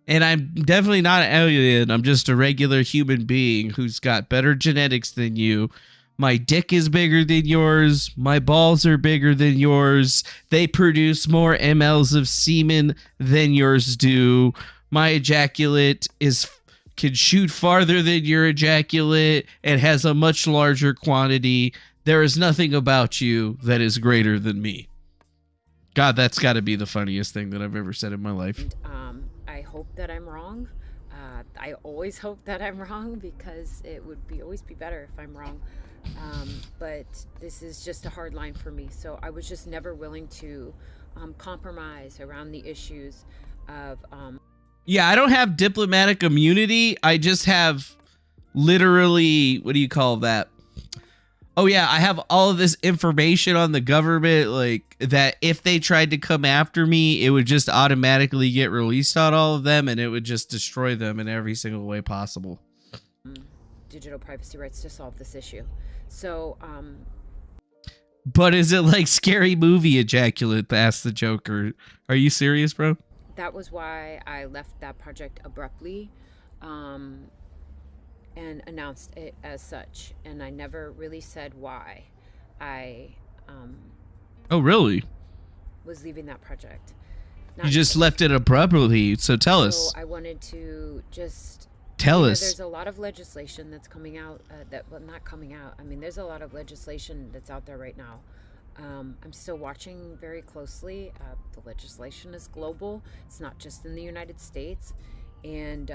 And I'm definitely not an alien. I'm just a regular human being who's got better genetics than you. My dick is bigger than yours. My balls are bigger than yours. They produce more mLs of semen than yours do. My ejaculate is can shoot farther than your ejaculate and has a much larger quantity. There is nothing about you that is greater than me. God, that's got to be the funniest thing that I've ever said in my life. And, I hope that I'm wrong. I always hope that I'm wrong because it would always be better if I'm wrong. But this is just a hard line for me. So I was just never willing to compromise around the issues of... Yeah, I don't have diplomatic immunity. I just have literally, what do you call that? Oh yeah, I have all of this information on the government, like that if they tried to come after me, it would just automatically get released on all of them and it would just destroy them in every single way possible. Digital privacy rights to solve this issue. So, but is it like Scary Movie ejaculate, asked the Joker? Are you serious, bro? That was why I left that project abruptly. And announced it as such, and I never really said why I oh really was leaving that project. You just left it abruptly, so tell us. I wanted to just tell us. There's a lot of legislation that's coming out not coming out. I mean, there's a lot of legislation that's out there right now. I'm still watching very closely. The legislation is global. It's not just in the United States, and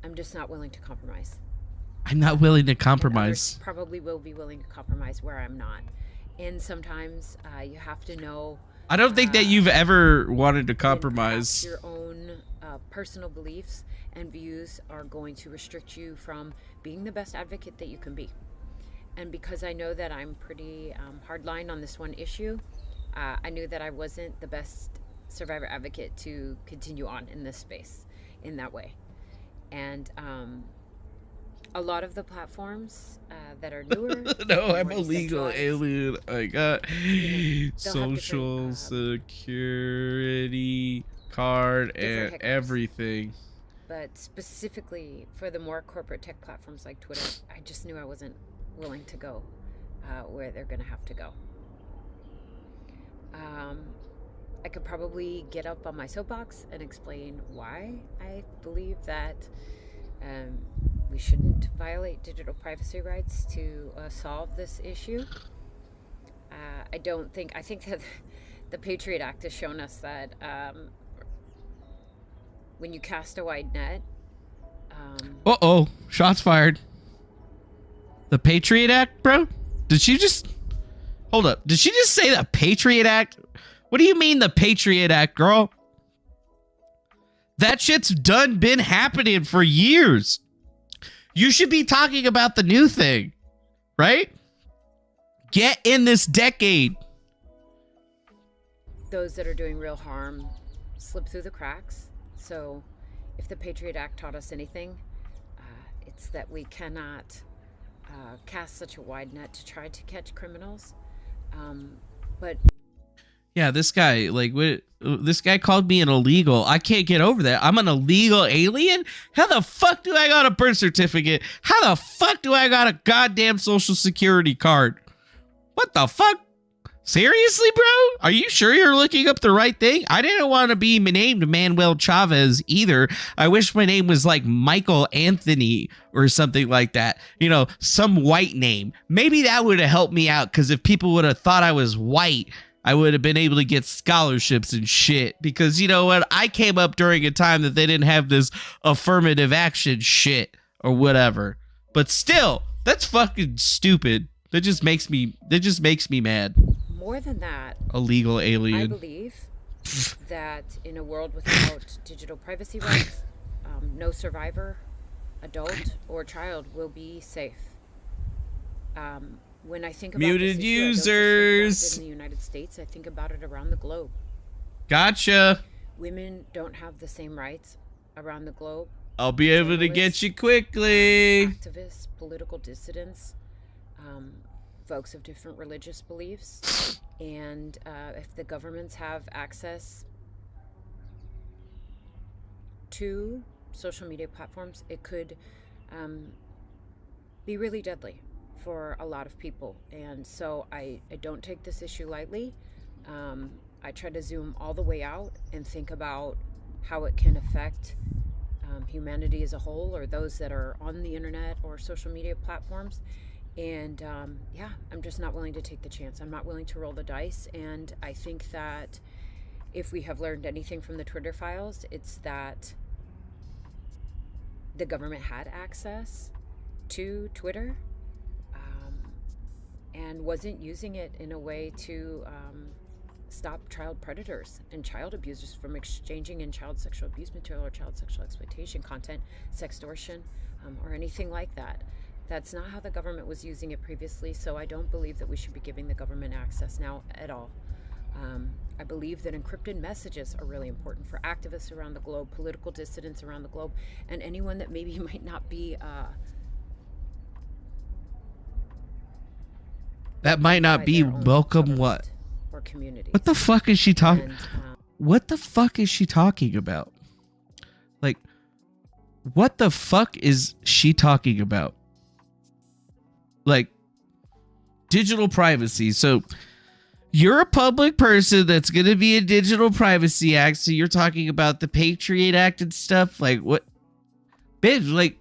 I'm just not willing to compromise. I'm not willing to compromise. And others probably will be willing to compromise where I'm not. And sometimes you have to know. I don't think that you've ever wanted to compromise. Your own personal beliefs and views are going to restrict you from being the best advocate that you can be. And because I know that I'm pretty hardline on this one issue, I knew that I wasn't the best survivor advocate to continue on in this space in that way. And a lot of the platforms that are newer. No, I'm a legal alien. I got social security card and everything. But specifically for the more corporate tech platforms like Twitter, I just knew I wasn't willing to go where they're going to have to go. I could probably get up on my soapbox and explain why I believe that we shouldn't violate digital privacy rights to solve this issue. I think that the Patriot Act has shown us that when you cast a wide net. Shots fired. The Patriot Act, bro? Did she just... Hold up. Did she just say the Patriot Act? What do you mean the Patriot Act, girl? That shit's been happening for years. You should be talking about the new thing, right? Get in this decade. Those that are doing real harm slip through the cracks. So if the Patriot Act taught us anything, it's that we cannot cast such a wide net to try to catch criminals. But yeah, this guy, this guy called me an illegal. I can't get over that. I'm an illegal alien? How the fuck do I got a birth certificate? How the fuck do I got a goddamn social security card? What the fuck? Seriously, bro? Are you sure you're looking up the right thing? I didn't want to be named Manuel Chavez either. I wish my name was like Michael Anthony or something like that. You know, some white name. Maybe that would have helped me out, because if people would have thought I was white, I would have been able to get scholarships and shit. Because you know what? I came up during a time that they didn't have this affirmative action shit or whatever. But still, that's fucking stupid. That just makes me mad. More than that, illegal alien. I believe that in a world without digital privacy rights, no survivor, adult or child, will be safe. When I think about muted this issue, users in the United States, I think about it around the globe. Gotcha. Women don't have the same rights around the globe. I'll be able to get you quickly. Activists, political dissidents, folks of different religious beliefs, and if the governments have access to social media platforms, it could be really deadly for a lot of people. And so I don't take this issue lightly. I try to zoom all the way out and think about how it can affect humanity as a whole, or those that are on the internet or social media platforms. And yeah, I'm just not willing to take the chance. I'm not willing to roll the dice. And I think that if we have learned anything from the Twitter files, it's that the government had access to Twitter and wasn't using it in a way to stop child predators and child abusers from exchanging in child sexual abuse material or child sexual exploitation content, sextortion, or anything like that. That's not how the government was using it previously, so I don't believe that we should be giving the government access now at all. I believe that encrypted messages are really important for activists around the globe, political dissidents around the globe, and anyone that maybe might not be welcome. What? Or community. What the fuck is she talking? What the fuck is she talking about? Like, what the fuck is she talking about? Like, digital privacy. So you're a public person that's going to be a Digital Privacy Act. So you're talking about the Patriot Act and stuff. Like, what? Bitch, like,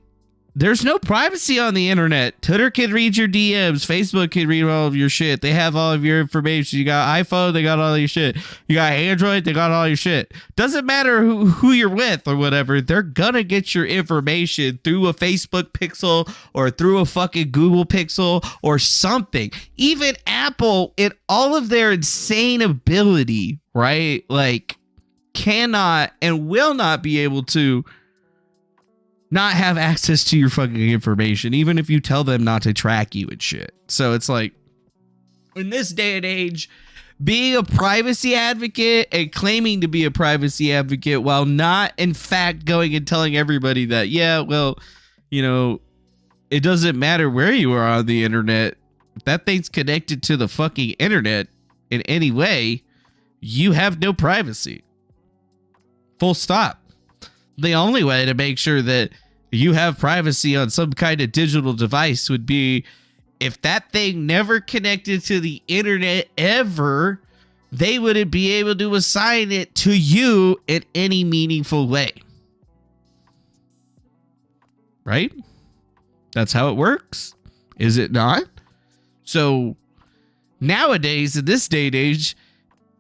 there's no privacy on the internet. Twitter can read your DMs. Facebook can read all of your shit. They have all of your information. You got iPhone, they got all your shit. You got Android, they got all your shit. Doesn't matter who you're with or whatever. They're gonna get your information through a Facebook pixel or through a fucking Google pixel or something. Even Apple, in all of their insane ability, right? Like, cannot and will not be able to not have access to your fucking information, even if you tell them not to track you and shit. So it's like, in this day and age, being a privacy advocate and claiming to be a privacy advocate while not, in fact, going and telling everybody that, yeah, well, you know, it doesn't matter where you are on the internet. If that thing's connected to the fucking internet in any way, you have no privacy. Full stop. The only way to make sure that you have privacy on some kind of digital device would be if that thing never connected to the internet ever, they wouldn't be able to assign it to you in any meaningful way. Right? That's how it works. Is it not? So nowadays, in this day and age,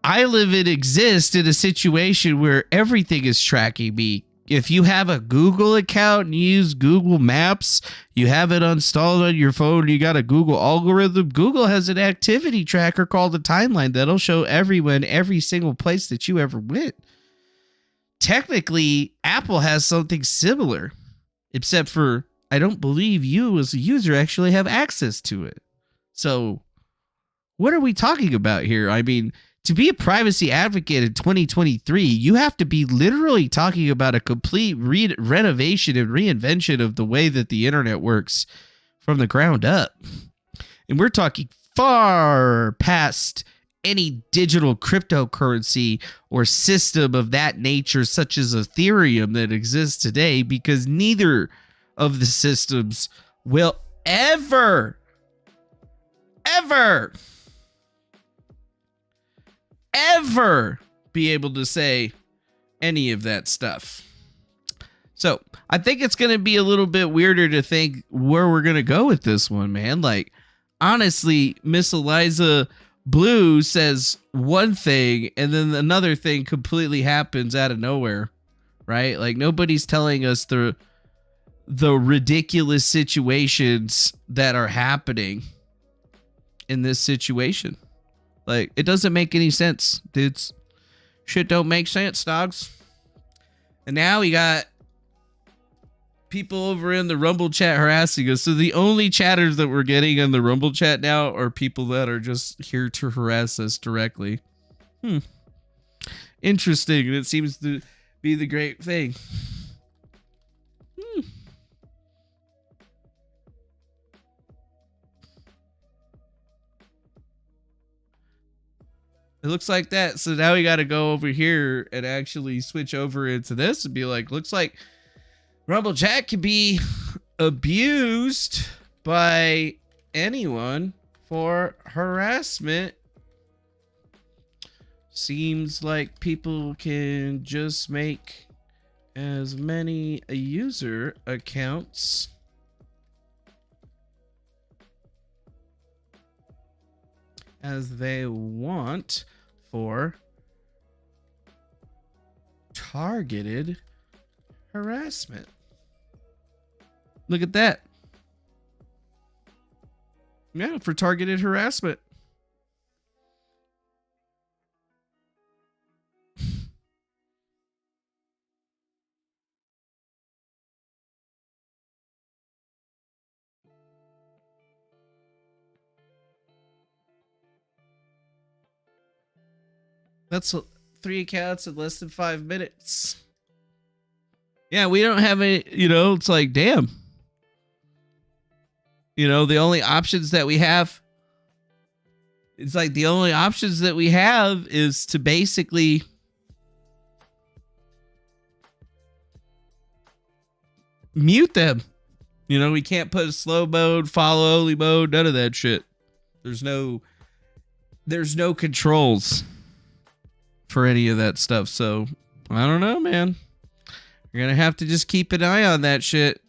I live and exist in a situation where everything is tracking me. If you have a Google account and you use Google Maps, you have it installed on your phone, you got a Google algorithm, Google has an activity tracker called a timeline that'll show everyone every single place that you ever went. Technically, Apple has something similar, except for I don't believe you as a user actually have access to it. So what are we talking about here? I mean, to be a privacy advocate in 2023, you have to be literally talking about a complete renovation and reinvention of the way that the internet works from the ground up. And we're talking far past any digital cryptocurrency or system of that nature, such as Ethereum that exists today, because neither of the systems will ever be able to say any of that stuff. So I think it's going to be a little bit weirder to think where we're going to go with this one, man. Like, honestly, Miss Eliza Blue says one thing and then another thing completely happens out of nowhere, right? Like, nobody's telling us the ridiculous situations that are happening in this situation. Like, it doesn't make any sense, dudes. Shit don't make sense, dogs. And now we got people over in the Rumble chat harassing us. So the only chatters that we're getting in the Rumble chat now are people that are just here to harass us directly. Interesting. And it seems to be the great thing. It looks like that. So now we got to go over here and actually switch over into this and be like, looks like Rumble chat can be abused by anyone for harassment. Seems like people can just make as many user accounts as they want for targeted harassment. Look at that. Yeah, for targeted harassment. That's 3 accounts in less than 5 minutes. Yeah, we don't have any, it's like, damn. The only options that we have, it's like the only options that we have is to basically mute them. We can't put a slow mode, follow only mode, none of that shit. There's no controls for any of that stuff. So I don't know, man. You're gonna have to just keep an eye on that shit.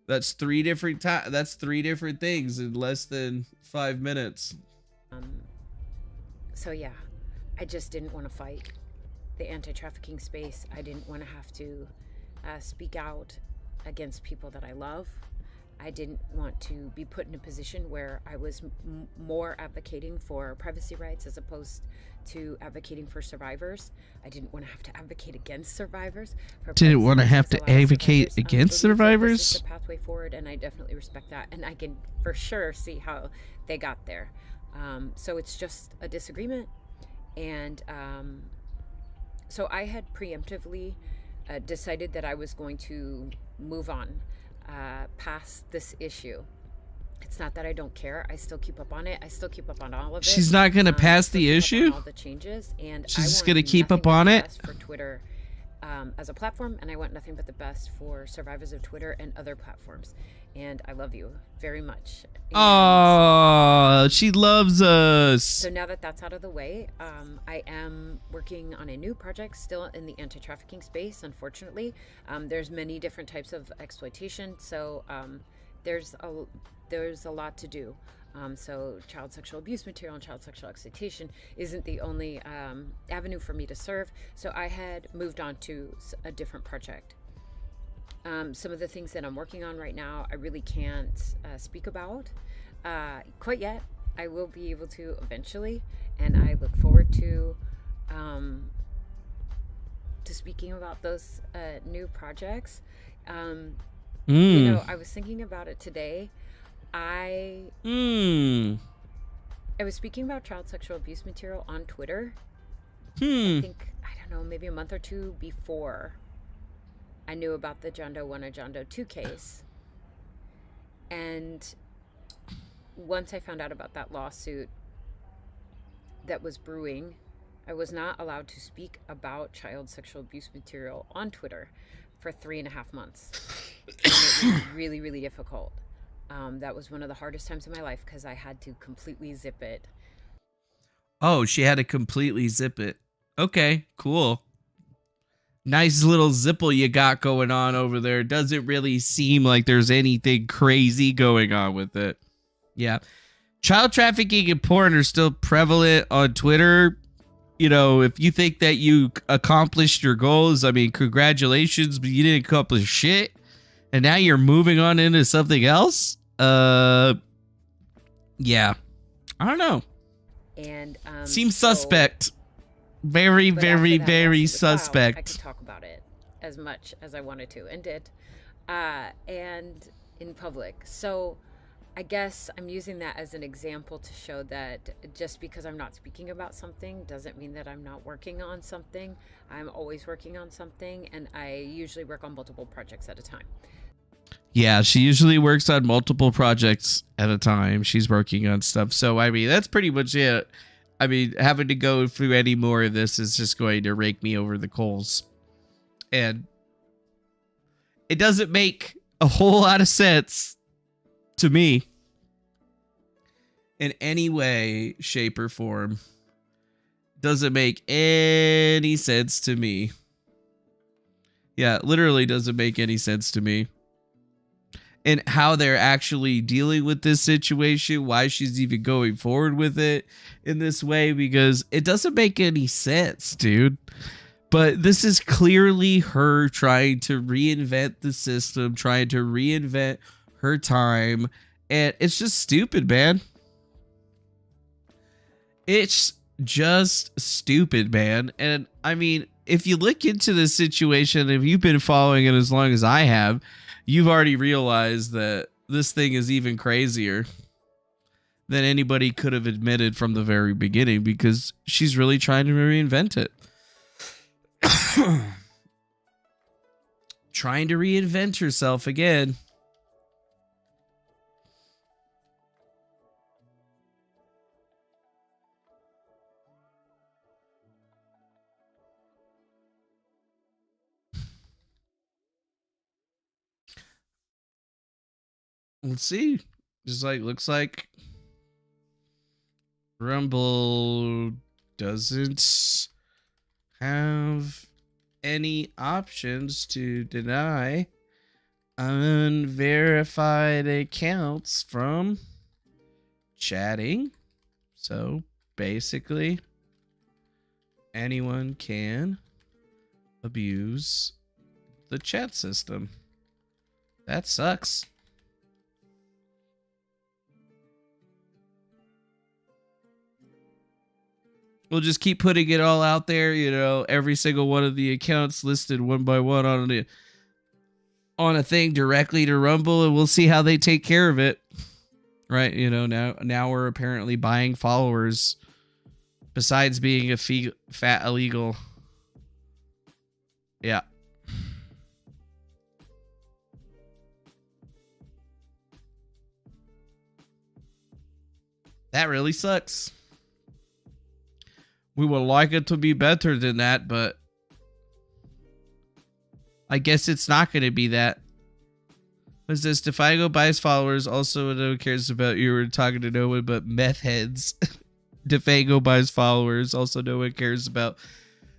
That's 3 different that's 3 different things in less than 5 minutes. So yeah, I just didn't want to fight the anti-trafficking space. I didn't want to have to speak out against people that I love. I didn't want to be put in a position where I was more advocating for privacy rights as opposed to advocating for survivors. I didn't want to have to advocate against survivors. Didn't want to have to advocate against survivors? This is the pathway forward, and I definitely respect that. And I can for sure see how they got there. So it's just a disagreement. And so I had preemptively decided that I was going to move on past this issue. It's not that I don't care. I still keep up on it. I still keep up on all of it. She's not going to pass the issue? All the changes, and she's just going to keep up on it? For Twitter as a platform, and I want nothing but the best for survivors of Twitter and other platforms. And I love you very much. Oh, she loves us. So now that that's out of the way, I am working on a new project still in the anti-trafficking space. Unfortunately, there's many different types of exploitation. So there's a lot to do. So child sexual abuse material and child sexual exploitation isn't the only avenue for me to serve. So I had moved on to a different project. Some of the things that I'm working on right now, I really can't speak about quite yet. I will be able to eventually, and I look forward to speaking about those new projects. I was thinking about it today. I was speaking about child sexual abuse material on Twitter. I think, maybe a month or two before I knew about the John Doe 1 or John Doe 2 case. And once I found out about that lawsuit that was brewing, I was not allowed to speak about child sexual abuse material on Twitter for 3.5 months. And it was really, really difficult. That was one of the hardest times in my life because I had to completely zip it. Oh, she had to completely zip it. Okay, cool. Nice little zipple you got going on over there. Doesn't really seem like there's anything crazy going on with it. Yeah. Child trafficking and porn are still prevalent on Twitter. If you think that you accomplished your goals, congratulations, but you didn't accomplish shit. And now you're moving on into something else? Yeah. I don't know. And seems suspect. Very, very, very suspect. I could talk about it as much as I wanted to and did. And in public. So I guess I'm using that as an example to show that just because I'm not speaking about something doesn't mean that I'm not working on something. I'm always working on something, and I usually work on multiple projects at a time. Yeah, she usually works on multiple projects at a time. She's working on stuff. So, that's pretty much it. Having to go through any more of this is just going to rake me over the coals. And it doesn't make a whole lot of sense to me in any way, shape, or form. Doesn't make any sense to me Yeah, literally doesn't make any sense to me. And how they're actually dealing with this situation, why she's even going forward with it in this way, because it doesn't make any sense, dude. But this is clearly her trying to reinvent the system, trying to reinvent her time, and it's just stupid, man. It's just stupid, man. And I mean, if you look into this situation, if you've been following it as long as I have, you've already realized that this thing is even crazier than anybody could have admitted from the very beginning, because she's really trying to reinvent it. Trying to reinvent herself again. Let's see. Just like, looks like Rumble doesn't have any options to deny unverified accounts from chatting. So basically, anyone can abuse the chat system. That sucks. We'll just keep putting it all out there, you know, every single one of the accounts listed one by one on a thing directly to Rumble, and we'll see how they take care of it. Right? You know, now we're apparently buying followers besides being a fat illegal. Yeah. That really sucks. We would like it to be better than that, but I guess it's not going to be that. What's this? Defago buys followers. Also, no one cares about you. We're talking to no one but meth heads. Defago buys followers. Also, no one cares about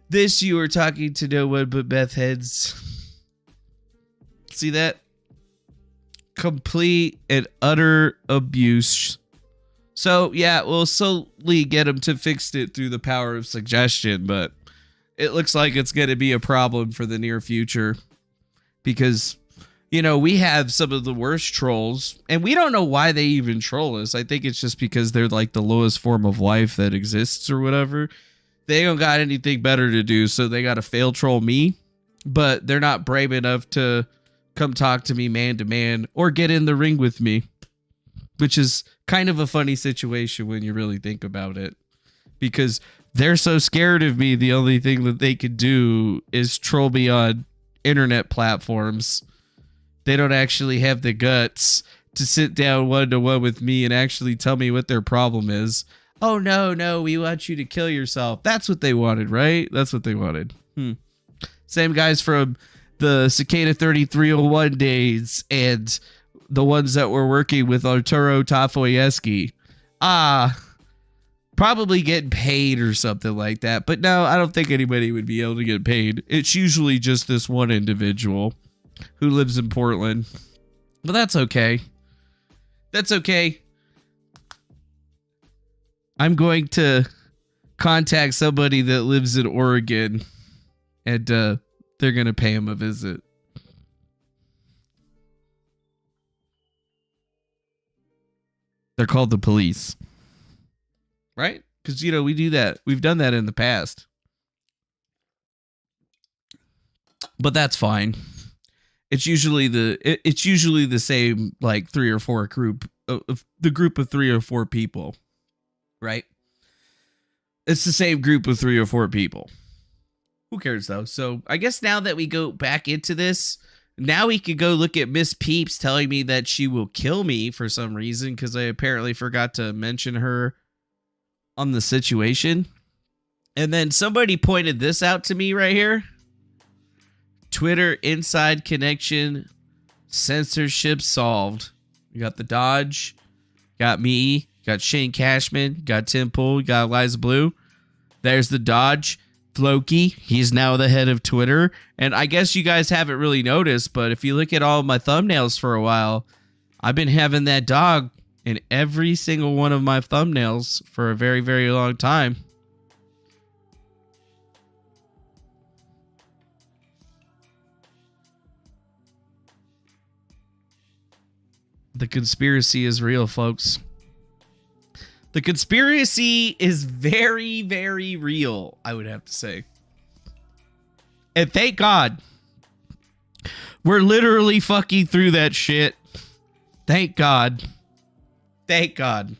this. You are talking to no one but meth heads. See that? Complete and utter abuse. So, yeah, we'll slowly get them to fix it through the power of suggestion, but it looks like it's going to be a problem for the near future because, you know, we have some of the worst trolls, and we don't know why they even troll us. I think it's just because they're like the lowest form of life that exists or whatever. They don't got anything better to do, so they got to fail troll me, but they're not brave enough to come talk to me man to man or get in the ring with me, which is kind of a funny situation when you really think about it, because they're so scared of me. The only thing that they could do is troll me on internet platforms. They don't actually have the guts to sit down one-to-one with me and actually tell me what their problem is. Oh, no, we want you to kill yourself. That's what they wanted, right? That's what they wanted. Same guys from the Cicada 3301 days and the ones that were working with Arturo Tafoyeski. Probably getting paid or something like that. But no, I don't think anybody would be able to get paid. It's usually just this one individual who lives in Portland. But that's okay. That's okay. I'm going to contact somebody that lives in Oregon, and they're going to pay him a visit. They're called the police. Right? Because, you know, we do that. We've done that in the past. But that's fine. It's usually the same, like, 3 or 4 group. The group of 3 or 4 people. Right? It's the same group of 3 or 4 people. Who cares, though? So, I guess now that we go back into this, now we could go look at Miss Peeps telling me that she will kill me for some reason, because I apparently forgot to mention her on the situation. And then somebody pointed this out to me right here. Twitter inside connection censorship solved. You got the Dodge, got me, got Shane Cashman, got Tim Pool, got Eliza Blue. There's the Dodge. Floki, he's now the head of Twitter. And I guess you guys haven't really noticed, but if you look at all of my thumbnails for a while, I've been having that dog in every single one of my thumbnails for a very, very long time. The conspiracy is real, folks. The conspiracy is very, very real, I would have to say. And thank God. We're literally fucking through that shit. Thank God. Thank God.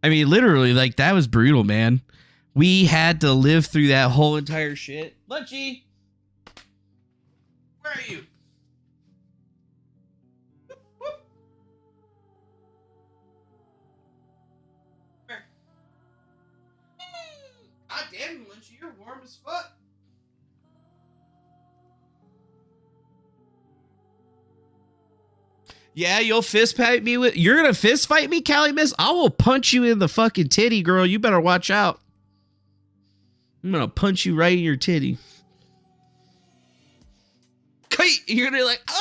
I mean, literally, like, that was brutal, man. We had to live through that whole entire shit. Lunchy! Where are you? God damn, Lynchy, you're warm as fuck. Yeah, you'll fist fight me with. You're gonna fist fight me, Callie Miss? I will punch you in the fucking titty, girl. You better watch out. I'm gonna punch you right in your titty. You're gonna be like, ah!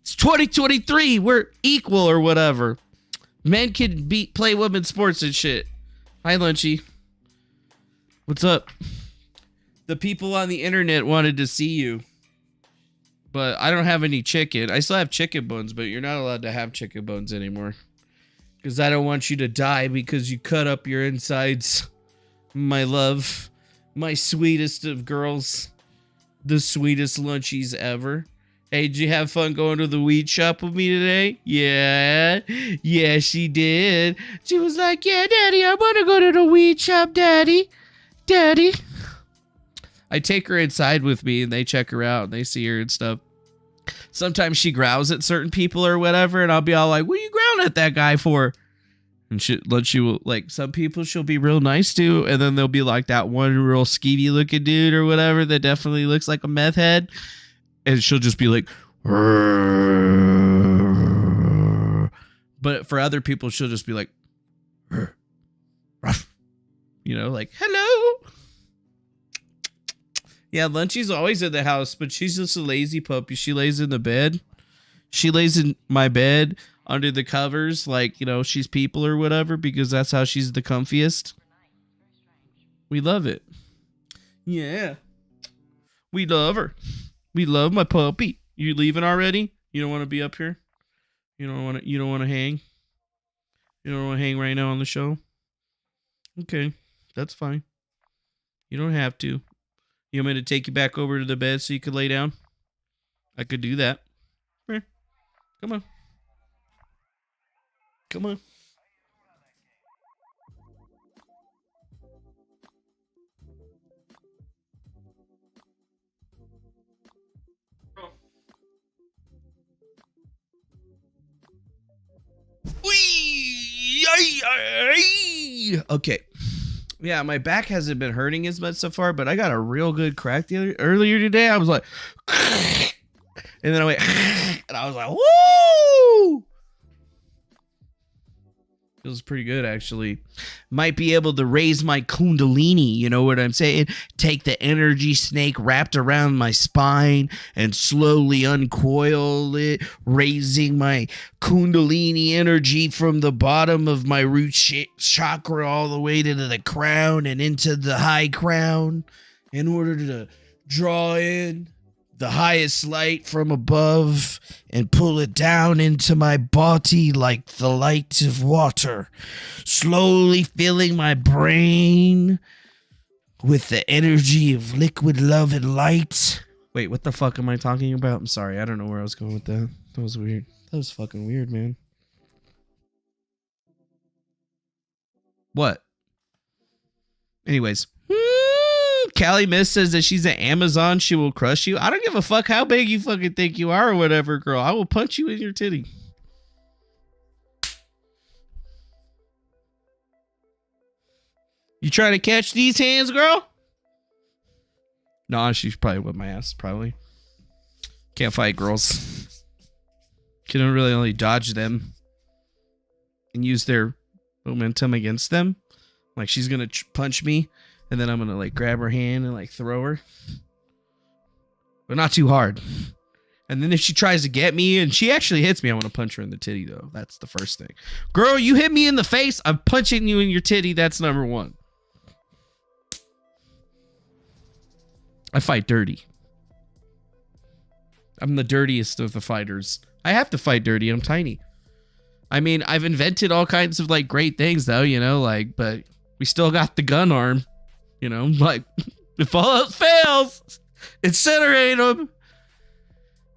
It's 2023. We're equal or whatever. Men can play women's sports and shit. Hi, Lunchy. What's up? The people on the internet wanted to see you. But I don't have any chicken. I still have chicken bones, but you're not allowed to have chicken bones anymore. Because I don't want you to die because you cut up your insides. My love. My sweetest of girls. The sweetest Lunchies ever. Hey, did you have fun going to the weed shop with me today? Yeah. Yeah, she did. She was like, yeah, Daddy, I want to go to the weed shop, Daddy. Daddy. I take her inside with me and they check her out and they see her and stuff. Sometimes she growls at certain people or whatever, and I'll be all like, what are you growling at that guy for? And she will, like, some people she'll be real nice to, and then there'll be like that one real skeevy looking dude or whatever that definitely looks like a meth head. And she'll just be like, "Rrr." But for other people, she'll just be like, "Rrr. Ruff." You know, like, hello. Yeah, Lunchy's always in the house, but she's just a lazy puppy. She lays in the bed. She lays in my bed under the covers, like, you know, she's people or whatever, because that's how she's the comfiest. We love it. Yeah. We love her. We love my puppy. You leaving already? You don't want to be up here? You don't want to hang? You don't want to hang right now on the show? Okay. That's fine. You don't have to. You want me to take you back over to the bed so you could lay down? I could do that. Here. Come on. Come on. Okay. Yeah, my back hasn't been hurting as much so far, but I got a real good crack earlier today. I was like, and then I went, and I was like, woo! Feels pretty good, actually. Might be able to raise my kundalini, you know what I'm saying? Take the energy snake wrapped around my spine and slowly uncoil it, raising my kundalini energy from the bottom of my root chakra all the way to the crown and into the high crown in order to draw in the highest light from above and pull it down into my body like the light of water, slowly filling my brain with the energy of liquid love and light. Wait, what the fuck am I talking about? I'm sorry, I don't know where I was going with that. That was weird. That was fucking weird, man. What? Anyways. Callie Miss says that she's an Amazon. She will crush you. I don't give a fuck how big you fucking think you are or whatever, girl. I will punch you in your titty. You trying to catch these hands, girl? Nah, she's probably with my ass, probably. Can't fight girls. Can really only dodge them and use their momentum against them. Like she's going to punch me and then I'm going to like grab her hand and like throw her. But not too hard. And then if she tries to get me and she actually hits me, I want to punch her in the titty though. That's the first thing. Girl, you hit me in the face. I'm punching you in your titty. That's number one. I fight dirty. I'm the dirtiest of the fighters. I have to fight dirty. I'm tiny. I mean, I've invented all kinds of like great things though, you know, like, but we still got the gun arm, you know, like if all else fails, incinerate them.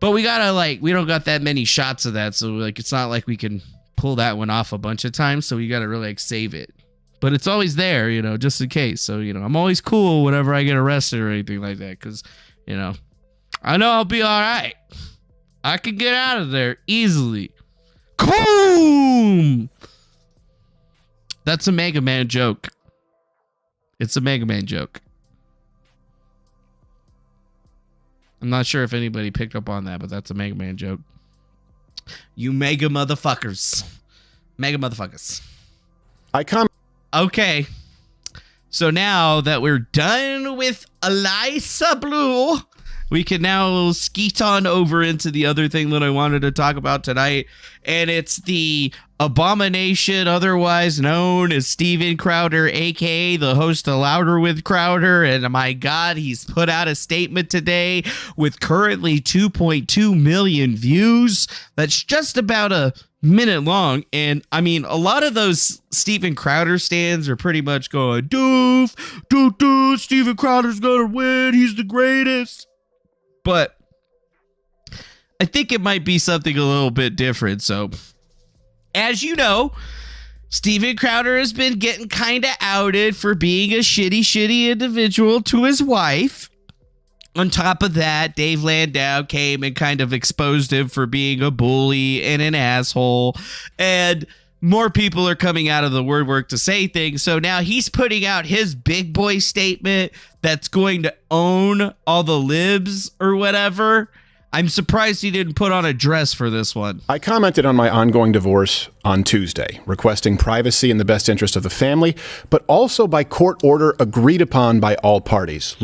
But we gotta like, we don't got that many shots of that. So like, it's not like we can pull that one off a bunch of times. So we gotta really like save it. But it's always there, you know, just in case. So, you know, I'm always cool whenever I get arrested or anything like that. Cause, you know, I know I'll be all right. I can get out of there easily. Boom! That's a Mega Man joke. It's a Mega Man joke. I'm not sure if anybody picked up on that, but that's a Mega Man joke. You mega motherfuckers. Mega motherfuckers. Okay. So now that we're done with Eliza Blue, we can now skeet on over into the other thing that I wanted to talk about tonight. And it's the abomination, otherwise known as Steven Crowder, aka the host of Louder with Crowder. And my God, he's put out a statement today with currently 2.2 million views. That's just about a minute long. And I mean, a lot of those Steven Crowder stands are pretty much going, doof, Steven Crowder's gonna win. He's the greatest. But I think it might be something a little bit different. So, as you know, Steven Crowder has been getting kind of outed for being a shitty individual to his wife. On top of that, Dave Landau came and kind of exposed him for being a bully and an asshole. And more people are coming out of the woodwork to say things. So now he's putting out his big boy statement that's going to own all the libs or whatever. I'm surprised he didn't put on a dress for this one. I commented on my ongoing divorce on Tuesday, requesting privacy in the best interest of the family, but also by court order agreed upon by all parties.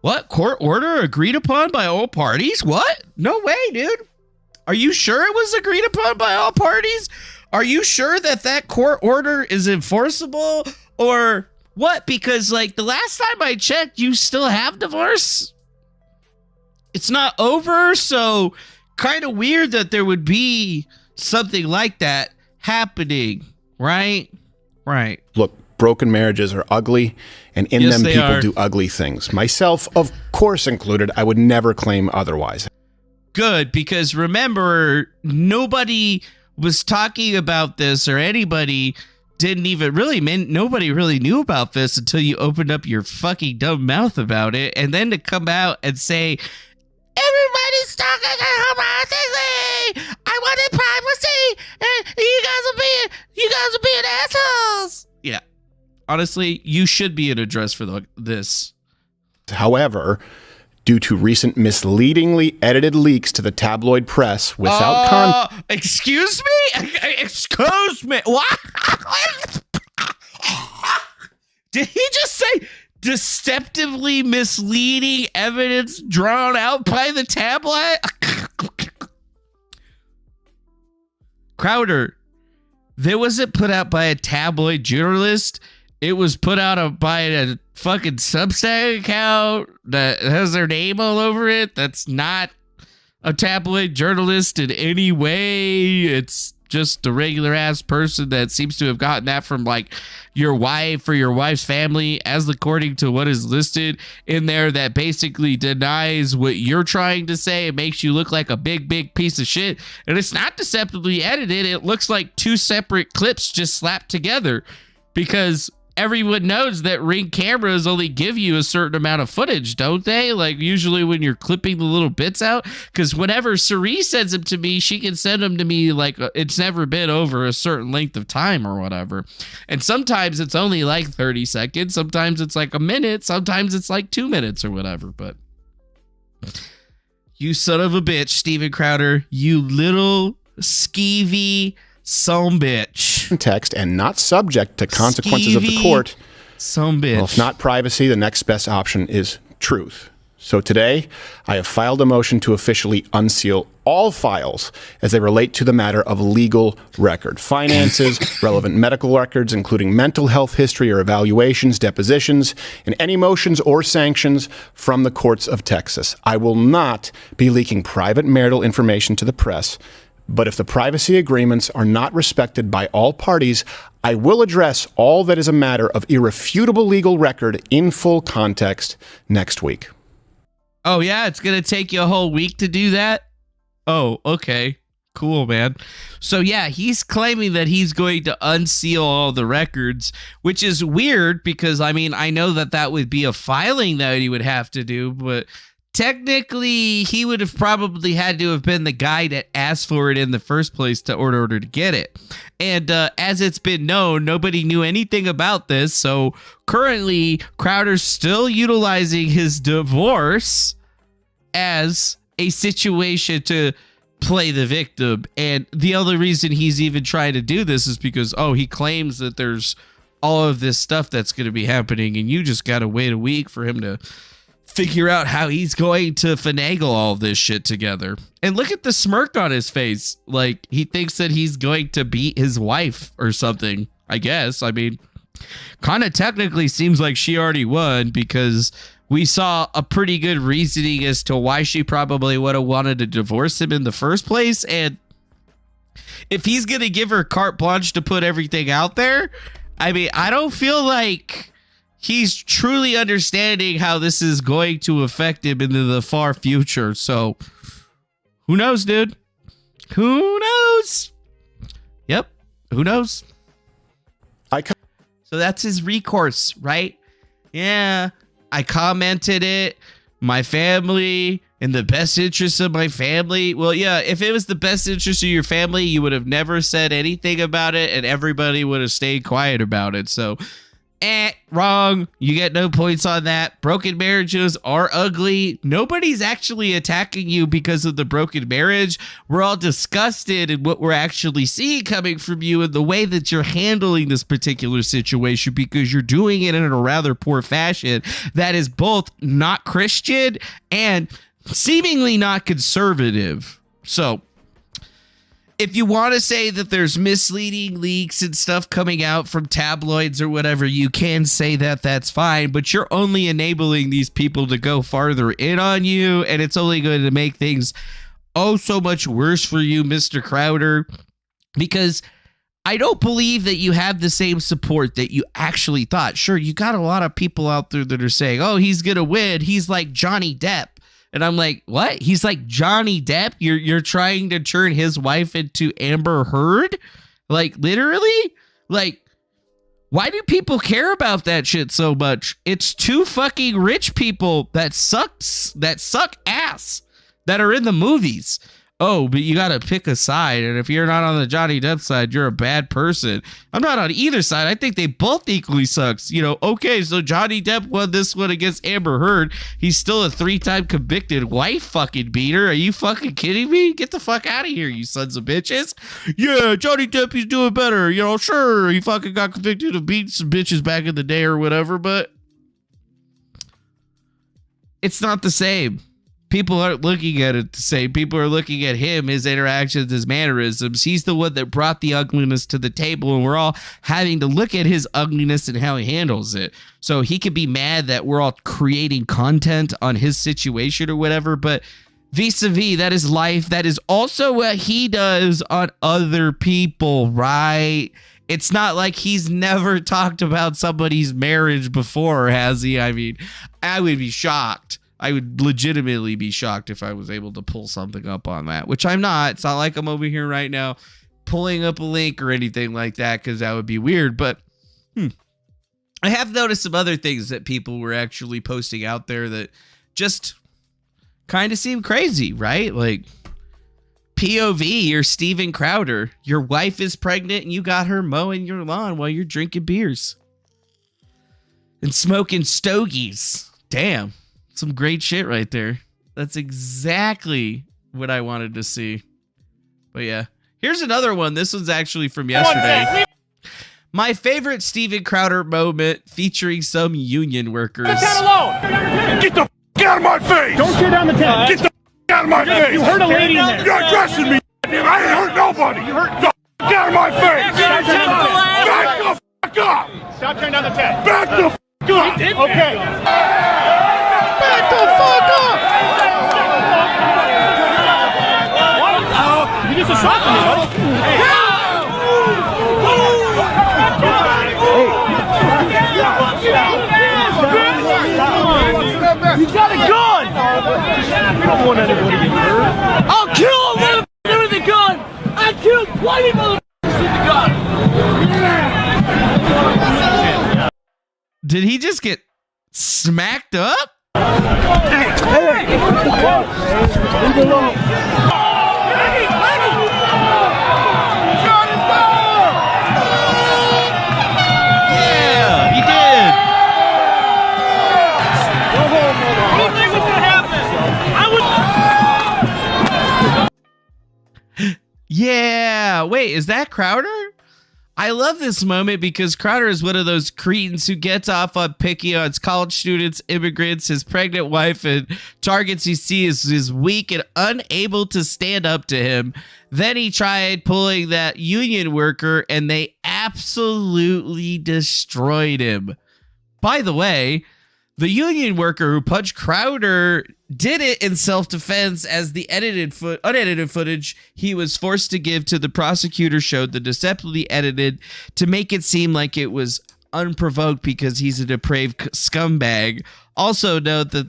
What? Court order agreed upon by all parties? What? No way, dude. Are you sure it was agreed upon by all parties? Are you sure that court order is enforceable or what? Because like the last time I checked, you still have divorce. It's not over. So kind of weird that there would be something like that happening. Right? Right. Look, broken marriages are ugly, and in them people do ugly things. Myself, of course, included. I would never claim otherwise. Good, because remember, nobody was talking about this, or anybody didn't even really, nobody really knew about this until you opened up your fucking dumb mouth about it. And then to come out and say, everybody's talking about this, I wanted privacy, and you guys are being assholes. Yeah. Honestly, you should be in a dress for this. However, due to recent misleadingly edited leaks to the tabloid press without excuse me? Excuse me. What? Did he just say deceptively misleading evidence drawn out by the tabloid? Crowder, that wasn't put out by a tabloid journalist. It was put out by a fucking Substack account that has their name all over it. That's not a tabloid journalist in any way. It's just a regular ass person that seems to have gotten that from like your wife or your wife's family, as according to what is listed in there, that basically denies what you're trying to say. It makes you look like a big piece of shit. And it's not deceptively edited. It looks like two separate clips just slapped together, because everyone knows that Ring cameras only give you a certain amount of footage, don't they? Like usually when you're clipping the little bits out, because whenever Cerise sends them to me, she can send them to me like it's never been over a certain length of time or whatever. And sometimes it's only like 30 seconds. Sometimes it's like a minute. Sometimes it's like 2 minutes or whatever. But you son of a bitch, Steven Crowder, you little skeevy Some bitch. Context and not subject to consequences of the court. Some bitch. Well, if not privacy, the next best option is truth. So today, I have filed a motion to officially unseal all files as they relate to the matter of legal record. Finances, relevant medical records, including mental health history or evaluations, depositions, and any motions or sanctions from the courts of Texas. I will not be leaking private marital information to the press, but if the privacy agreements are not respected by all parties, I will address all that is a matter of irrefutable legal record in full context next week. Oh, yeah, it's going to take you a whole week to do that? Oh, okay. Cool, man. So, yeah, he's claiming that he's going to unseal all the records, which is weird because, I mean, I know that that would be a filing that he would have to do, but technically he would have probably had to have been the guy that asked for it in the first place to order to get it. And as it's been known, nobody knew anything about this. So currently, Crowder's still utilizing his divorce as a situation to play the victim. And the only reason he's even trying to do this is because, he claims that there's all of this stuff that's going to be happening. And you just got to wait a week for him to figure out how he's going to finagle all this shit together. And look at the smirk on his face. Like, he thinks that he's going to beat his wife or something, I guess. I mean, kind of technically seems like she already won because we saw a pretty good reasoning as to why she probably would have wanted to divorce him in the first place. And if he's going to give her carte blanche to put everything out there, I mean, I don't feel like he's truly understanding how this is going to affect him into the far future. So who knows, dude? Who knows? Yep. Who knows? So that's his recourse, right? Yeah. I commented it. My family, in the best interest of my family. Well, yeah, if it was the best interest of your family, you would have never said anything about it and everybody would have stayed quiet about it. So wrong. You get no points on that. Broken marriages are ugly. Nobody's actually attacking you because of the broken marriage. We're all disgusted at what we're actually seeing coming from you and the way that you're handling this particular situation because you're doing it in a rather poor fashion that is both not Christian and seemingly not conservative. So if you want to say that there's misleading leaks and stuff coming out from tabloids or whatever, you can say that, that's fine, but you're only enabling these people to go farther in on you, and it's only going to make things so much worse for you, Mr. Crowder, because I don't believe that you have the same support that you actually thought. Sure, you got a lot of people out there that are saying, he's going to win. He's like Johnny Depp. And I'm like, what? He's like Johnny Depp? You're trying to turn his wife into Amber Heard? Like, literally? Like, why do people care about that shit so much? It's two fucking rich people that suck ass that are in the movies. But you got to pick a side. And if you're not on the Johnny Depp side, you're a bad person. I'm not on either side. I think they both equally sucks. Okay, so Johnny Depp won this one against Amber Heard. He's still a 3-time convicted wife fucking beater. Are you fucking kidding me? Get the fuck out of here, you sons of bitches. Yeah, Johnny Depp, he's doing better. Sure, he fucking got convicted of beating some bitches back in the day or whatever, but it's not the same. People aren't looking at it the same. People are looking at him, his interactions, his mannerisms. He's the one that brought the ugliness to the table, and we're all having to look at his ugliness and how he handles it. So he could be mad that we're all creating content on his situation or whatever, but vis-a-vis, that is life. That is also what he does on other people, right? It's not like he's never talked about somebody's marriage before, has he? I mean, I would be shocked. I would legitimately be shocked if I was able to pull something up on that, which I'm not. It's not like I'm over here right now pulling up a link or anything like that because that would be weird. But I have noticed some other things that people were actually posting out there that just kind of seem crazy, right? Like POV, you're Steven Crowder. Your wife is pregnant and you got her mowing your lawn while you're drinking beers and smoking stogies. Damn. Some great shit right there. That's exactly what I wanted to see. But yeah, Here's another one. This one's actually from yesterday. My favorite Steven Crowder moment featuring some union workers. Get alone! Get the f*** out of my face! Don't tear down the tent! Get the f*** out of my face! You hurt a lady in there! You're addressing me! I ain't hurt nobody! You hurt the f*** out of my face! Back the f*** up! Stop tearing down the tent! Back the f*** up! Okay! Back the fuck up! You just assaulted me, buddy! You got a gun! You don't want anybody to get hurt. I'll kill a motherfucker with a gun! I killed 20 motherfuckers with a gun! Did he just get smacked up? Hey! Leave it alone! Yeah. Wait, is that Crowder? I love this moment because Crowder is one of those cretins who gets off on picking on college students, immigrants, his pregnant wife, and targets he sees is weak and unable to stand up to him. Then he tried pulling that union worker and they absolutely destroyed him. By the way, the union worker who punched Crowder did it in self-defense, as the unedited footage he was forced to give to the prosecutor showed the deceptively edited to make it seem like it was unprovoked because he's a depraved scumbag. Also note that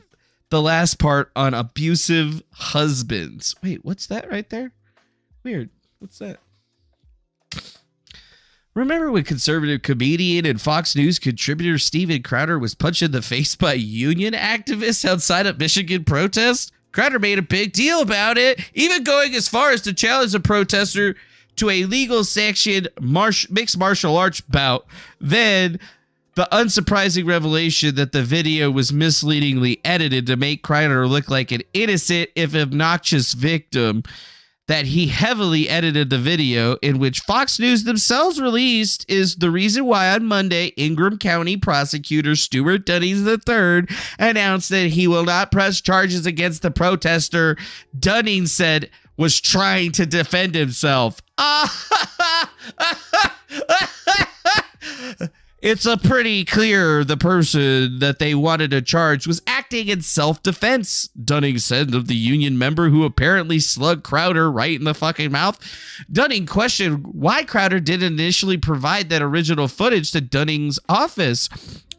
the last part on abusive husbands. Wait, what's that right there? Weird. What's that? Remember when conservative comedian and Fox News contributor Steven Crowder was punched in the face by union activists outside of Michigan protest? Crowder made a big deal about it, even going as far as to challenge a protester to a legal sanctioned mixed martial arts bout. Then, the unsurprising revelation that the video was misleadingly edited to make Crowder look like an innocent, if obnoxious victim. That he heavily edited the video, in which Fox News themselves released, is the reason why on Monday, Ingham County prosecutor Stuart Dunnings III announced that he will not press charges against the protester Dunning said was trying to defend himself. It's a pretty clear the person that they wanted to charge was acting in self-defense, Dunning said of the union member who apparently slugged Crowder right in the fucking mouth. Dunning questioned why Crowder didn't initially provide that original footage to Dunning's office.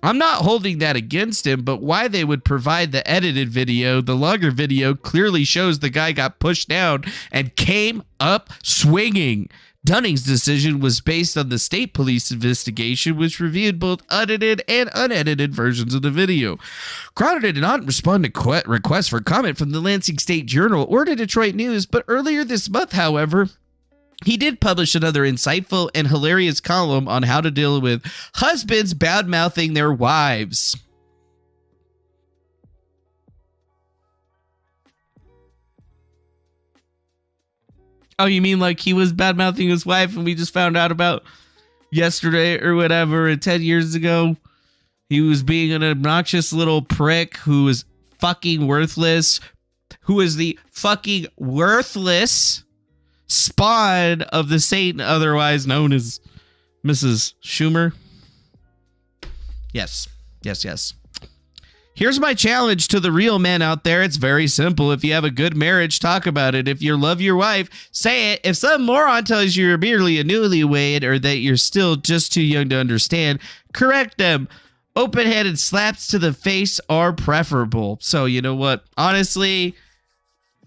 I'm not holding that against him, but why they would provide the edited video, the longer video clearly shows the guy got pushed down and came up swinging. Dunning's decision was based on the state police investigation, which reviewed both edited and unedited versions of the video. Crowder did not respond to requests for comment from the Lansing State Journal or the Detroit News, but earlier this month, however, he did publish another insightful and hilarious column on how to deal with husbands bad-mouthing their wives. Oh, you mean like he was bad-mouthing his wife and we just found out about yesterday or whatever, and 10 years ago? He was being an obnoxious little prick who was fucking worthless, who is the fucking worthless spawn of the Satan, otherwise known as Mrs. Schumer. Yes. Here's my challenge to the real men out there. It's very simple. If you have a good marriage, talk about it. If you love your wife, say it. If some moron tells you you're merely a newlywed or that you're still just too young to understand, correct them. Open-handed slaps to the face are preferable. So you know what? Honestly,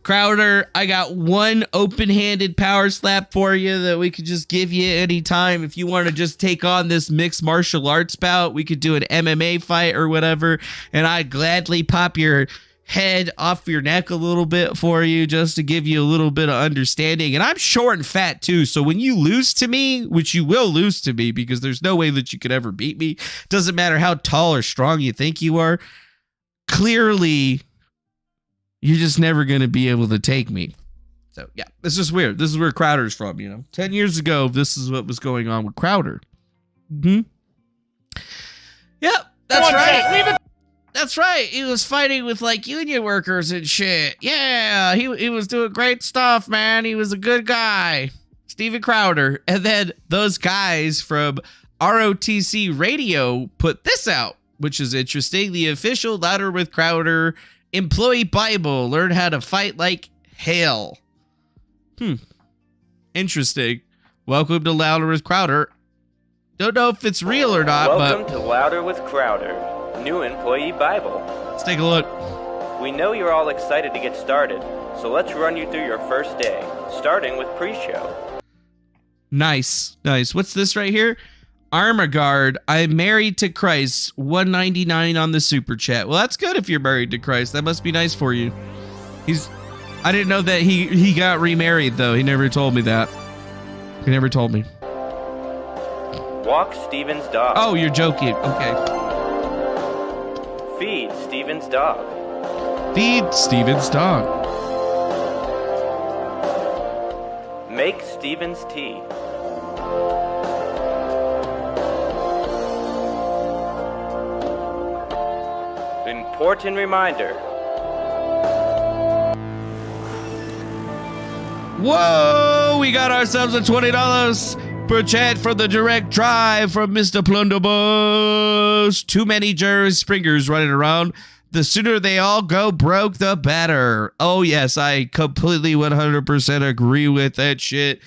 Crowder, I got one open-handed power slap for you that we could just give you anytime. If you want to just take on this mixed martial arts bout, we could do an MMA fight or whatever, and I'd gladly pop your head off your neck a little bit for you just to give you a little bit of understanding. And I'm short and fat too, so when you lose to me, which you will lose to me because there's no way that you could ever beat me, doesn't matter how tall or strong you think you are, clearly you're just never going to be able to take me. So yeah, this is weird. This is where Crowder's from, 10 years ago, this is what was going on with Crowder. Yep, that's right. That's right. He was fighting with like union workers and shit. Yeah, he was doing great stuff, man. He was a good guy. Steven Crowder. And then those guys from ROTC Radio put this out, which is interesting. The official Louder with Crowder employee Bible. Learn how to fight like hell. Interesting. Welcome to Louder with Crowder. Don't know if it's real or not, Welcome to Louder with Crowder, new employee Bible. Let's take a look. We know you're all excited to get started, so let's run you through your first day, starting with pre-show. Nice. What's this right here? Armor Guard, I'm married to Christ, $1.99 on the super chat. Well, that's good if you're married to Christ. That must be nice for you. I didn't know that he got remarried, though. He never told me that. He never told me. Walk Steven's dog. Oh, you're joking. Okay. Feed Steven's dog. Feed Steven's dog. Make Steven's tea. Important reminder. Whoa! We got ourselves a $20 per chat from the direct drive from Mr. Plunderbuss. Too many Jerry Springers running around. The sooner they all go broke, the better. Oh, yes, I completely 100% agree with that shit.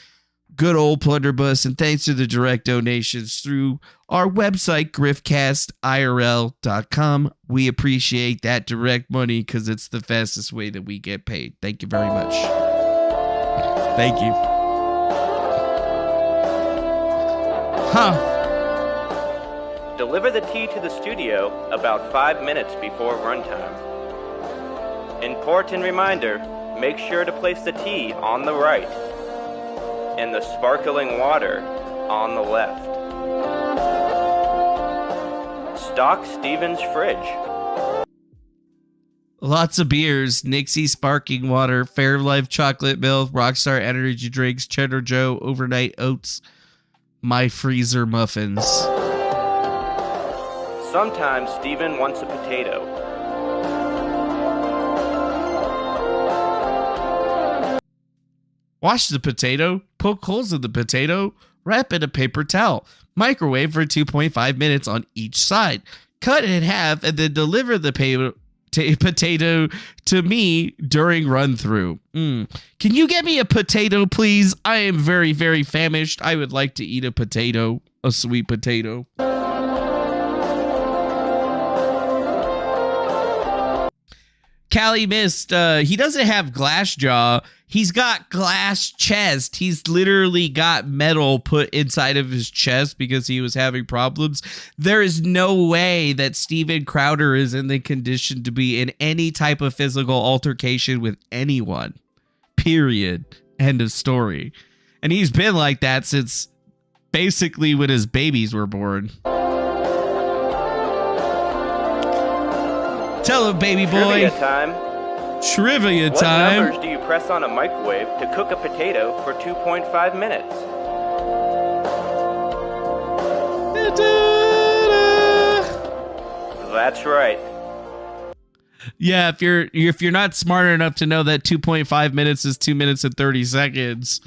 Good old Plunderbuss, and thanks to the direct donations through our website, grievances.com. We appreciate that direct money because it's the fastest way that we get paid. Thank you very much. Thank you. Deliver the tea to the studio about 5 minutes before runtime. Important reminder, make sure to place the tea on the right and the sparkling water on the left. Stock Steven's fridge. Lots of beers, Nixie sparkling water, Fairlife chocolate milk, Rockstar energy drinks, Cheddar Joe overnight oats, my freezer muffins. Sometimes Steven wants a potato. Wash the potato, poke holes in the potato, wrap in a paper towel, microwave for 2.5 minutes on each side, cut it in half, and then deliver the potato to me during run-through. Can you get me a potato, please? I am very, very famished. I would like to eat a potato, a sweet potato. Callie missed. He doesn't have glass jaw. He's got glass chest. He's literally got metal put inside of his chest because he was having problems. There is no way that Steven Crowder is in the condition to be in any type of physical altercation with anyone. Period. End of story. And he's been like that since basically when his babies were born. Tell him, baby boy. Trivia time. Trivia What time. numbers do you press on a microwave to cook a potato for 2.5 minutes? That's right. Yeah, if you're not smart enough to know that 2.5 minutes is 2 minutes and 30 seconds,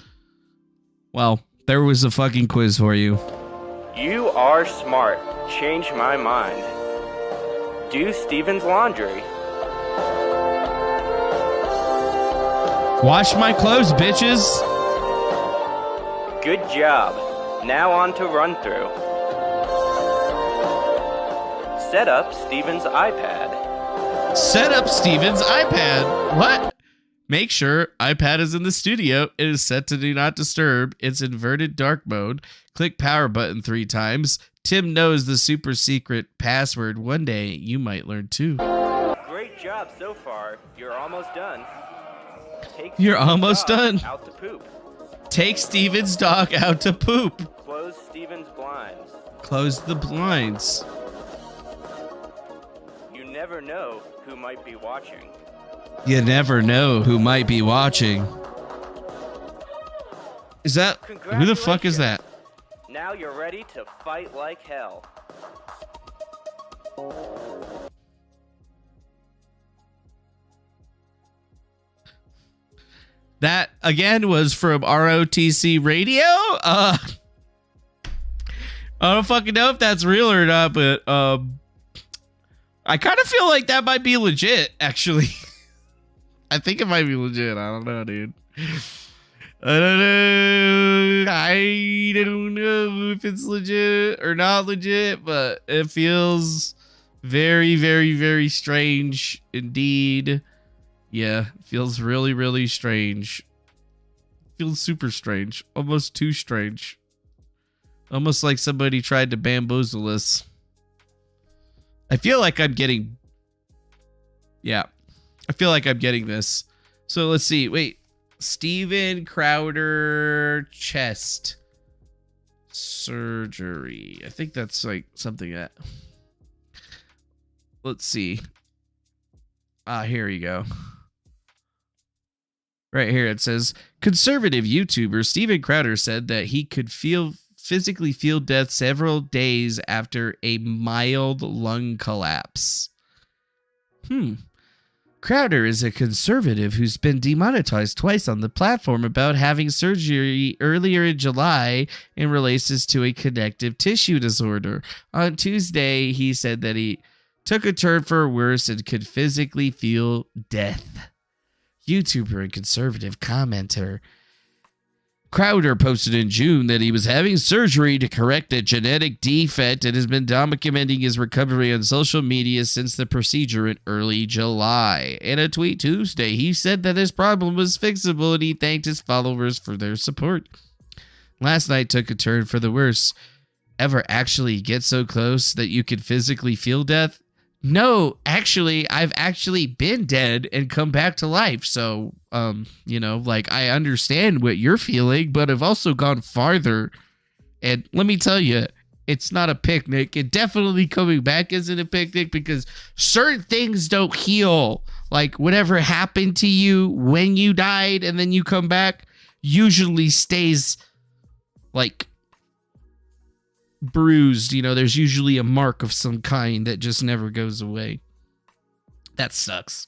well, there was a fucking quiz for you. You are smart. Change my mind. Do Steven's laundry. Wash my clothes, bitches. Good job. Now on to run through. Set up Steven's iPad. Set up Steven's iPad. What? Make sure iPad is in the studio. It is set to do not disturb. It's inverted dark mode. Click power button 3 times. Tim knows the super secret password. One day you might learn too. Great job so far. You're almost done. You're almost done. Out to poop. Take Steven's dog out to poop. Close Steven's blinds. Close the blinds. You never know who might be watching. You never know who might be watching. Is that who the fuck is that? Now you're ready to fight like hell. That again was from ROTC Radio. I don't fucking know if that's real or not, but I kind of feel like that might be legit, actually. I think it might be legit. I don't know, dude. I don't know if it's legit or not legit, but it feels very, very, very strange indeed. Yeah, it feels really, really strange. It feels super strange. Almost too strange. Almost like somebody tried to bamboozle us. I feel like I'm getting... Yeah. I feel like I'm getting this. So let's see. Wait. Steven Crowder chest surgery. I think that's like something that... Let's see. Here you go. Right here it says, conservative YouTuber Steven Crowder said that he could physically feel death several days after a mild lung collapse. Crowder is a conservative who's been demonetized twice on the platform about having surgery earlier in July in relation to a connective tissue disorder. On Tuesday, he said that he took a turn for worse and could physically feel death. YouTuber and conservative commenter Crowder posted in June that he was having surgery to correct a genetic defect and has been documenting his recovery on social media since the procedure in early July. In a tweet Tuesday, he said that his problem was fixable and he thanked his followers for their support. Last night took a turn for the worse. Ever actually get so close that you could physically feel death? No, actually, I've actually been dead and come back to life. So, like, I understand what you're feeling, but I've also gone farther. And let me tell you, it's not a picnic. And definitely coming back isn't a picnic because certain things don't heal. Like, whatever happened to you when you died and then you come back usually stays, like, bruised. There's usually a mark of some kind that just never goes away. That sucks.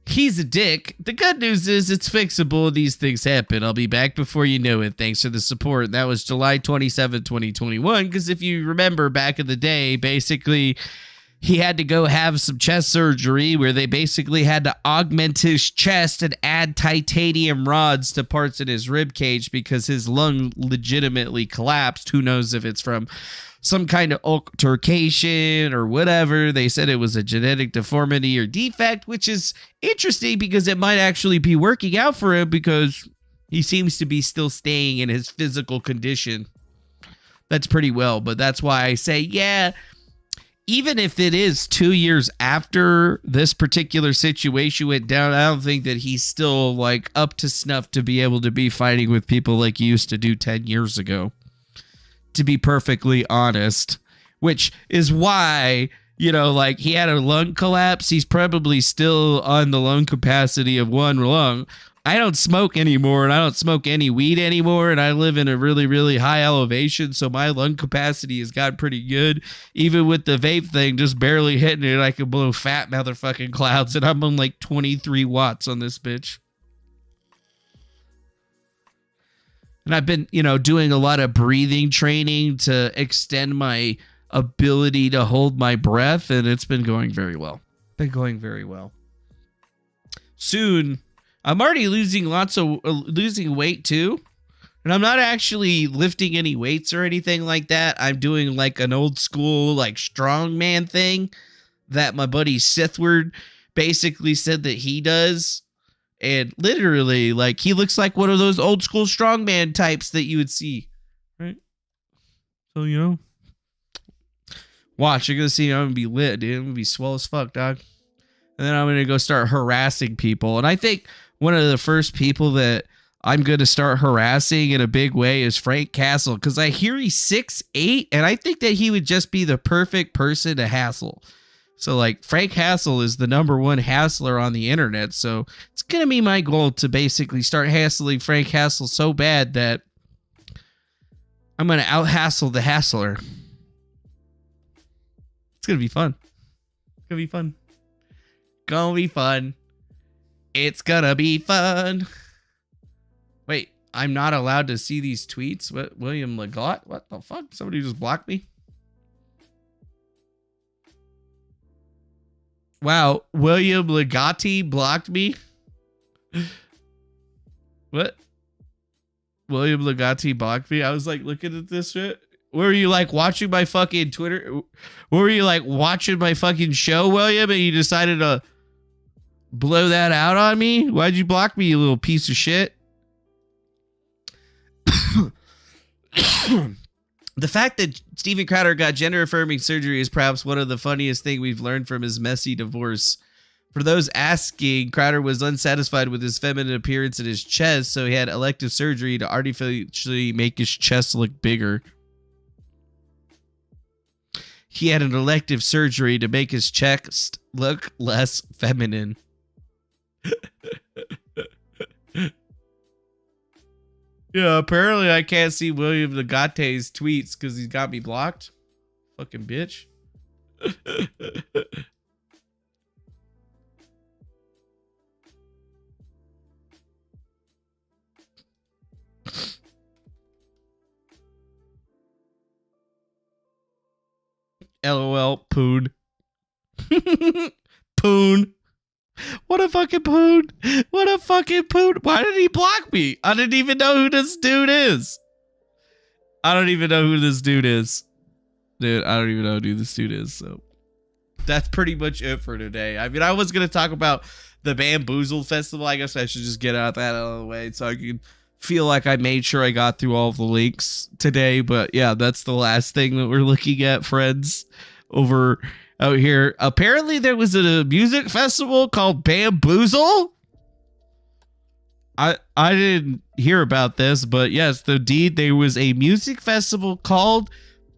He's a dick. The good news is it's fixable. These things happen. I'll be back before you know it. Thanks for the support. That was July 27, 2021. Because if you remember back in the day, basically he had to go have some chest surgery where they basically had to augment his chest and add titanium rods to parts in his rib cage because his lung legitimately collapsed. Who knows if it's from some kind of altercation or whatever. They said it was a genetic deformity or defect, which is interesting because it might actually be working out for him because he seems to be still staying in his physical condition. That's pretty well, but that's why I say, yeah, even if it is 2 years after this particular situation went down, I don't think that he's still like up to snuff to be able to be fighting with people like he used to do 10 years ago, to be perfectly honest, which is why, like he had a lung collapse. He's probably still on the lung capacity of one lung. I don't smoke anymore and I don't smoke any weed anymore. And I live in a really, really high elevation. So my lung capacity has got pretty good. Even with the vape thing, just barely hitting it, I can blow fat motherfucking clouds. And I'm on like 23 watts on this bitch. And I've been, doing a lot of breathing training to extend my ability to hold my breath. And it's been going very well. Soon, I'm already losing weight too. And I'm not actually lifting any weights or anything like that. I'm doing like an old school, like strongman thing that my buddy Sithward basically said that he does. And literally, like, he looks like one of those old school strongman types that you would see. Right? So, watch, you're going to see, I'm going to be lit, dude. I'm going to be swell as fuck, dog. And then I'm going to go start harassing people. And I think one of the first people that I'm going to start harassing in a big way is Frank Castle. Because I hear he's 6'8", and I think that he would just be the perfect person to hassle. So like Frank Hassel is the #1 hassler on the internet. So it's going to be my goal to basically start hassling Frank Hassel so bad that I'm going to out-hassle the hassler. It's going to be fun. It's going to be fun. Gonna be fun. It's gonna be fun. Wait, I'm not allowed to see these tweets? What, William Legault? What the fuck? Somebody just blocked me? Wow, William Legault blocked me? What? William Legault blocked me? I was like looking at this shit. Were you like watching my fucking Twitter? Were you like watching my fucking show, William, and you decided to blow that out on me? Why'd you block me, you little piece of shit? The fact that Steven Crowder got gender-affirming surgery is perhaps one of the funniest things we've learned from his messy divorce. For those asking, Crowder was unsatisfied with his feminine appearance and his chest, so he had elective surgery to artificially make his chest look bigger. He had an elective surgery to make his chest look less feminine. Yeah, apparently I can't see William Legault's tweets because he's got me blocked. Fucking bitch. LOL, poon. Poon. What a fucking poon. What a fucking poon. Why did he block me? I didn't even know who this dude is. I don't even know who this dude is. Dude, I don't even know who this dude is. So that's pretty much it for today. I mean, I was going to talk about the Bamboozle festival. I guess I should just get out that out of the way so I can feel like I made sure I got through all of the links today. But yeah, that's the last thing that we're looking at, friends, over out here. Apparently there was a music festival called Bamboozle. I didn't hear about this, but yes, indeed, there was a music festival called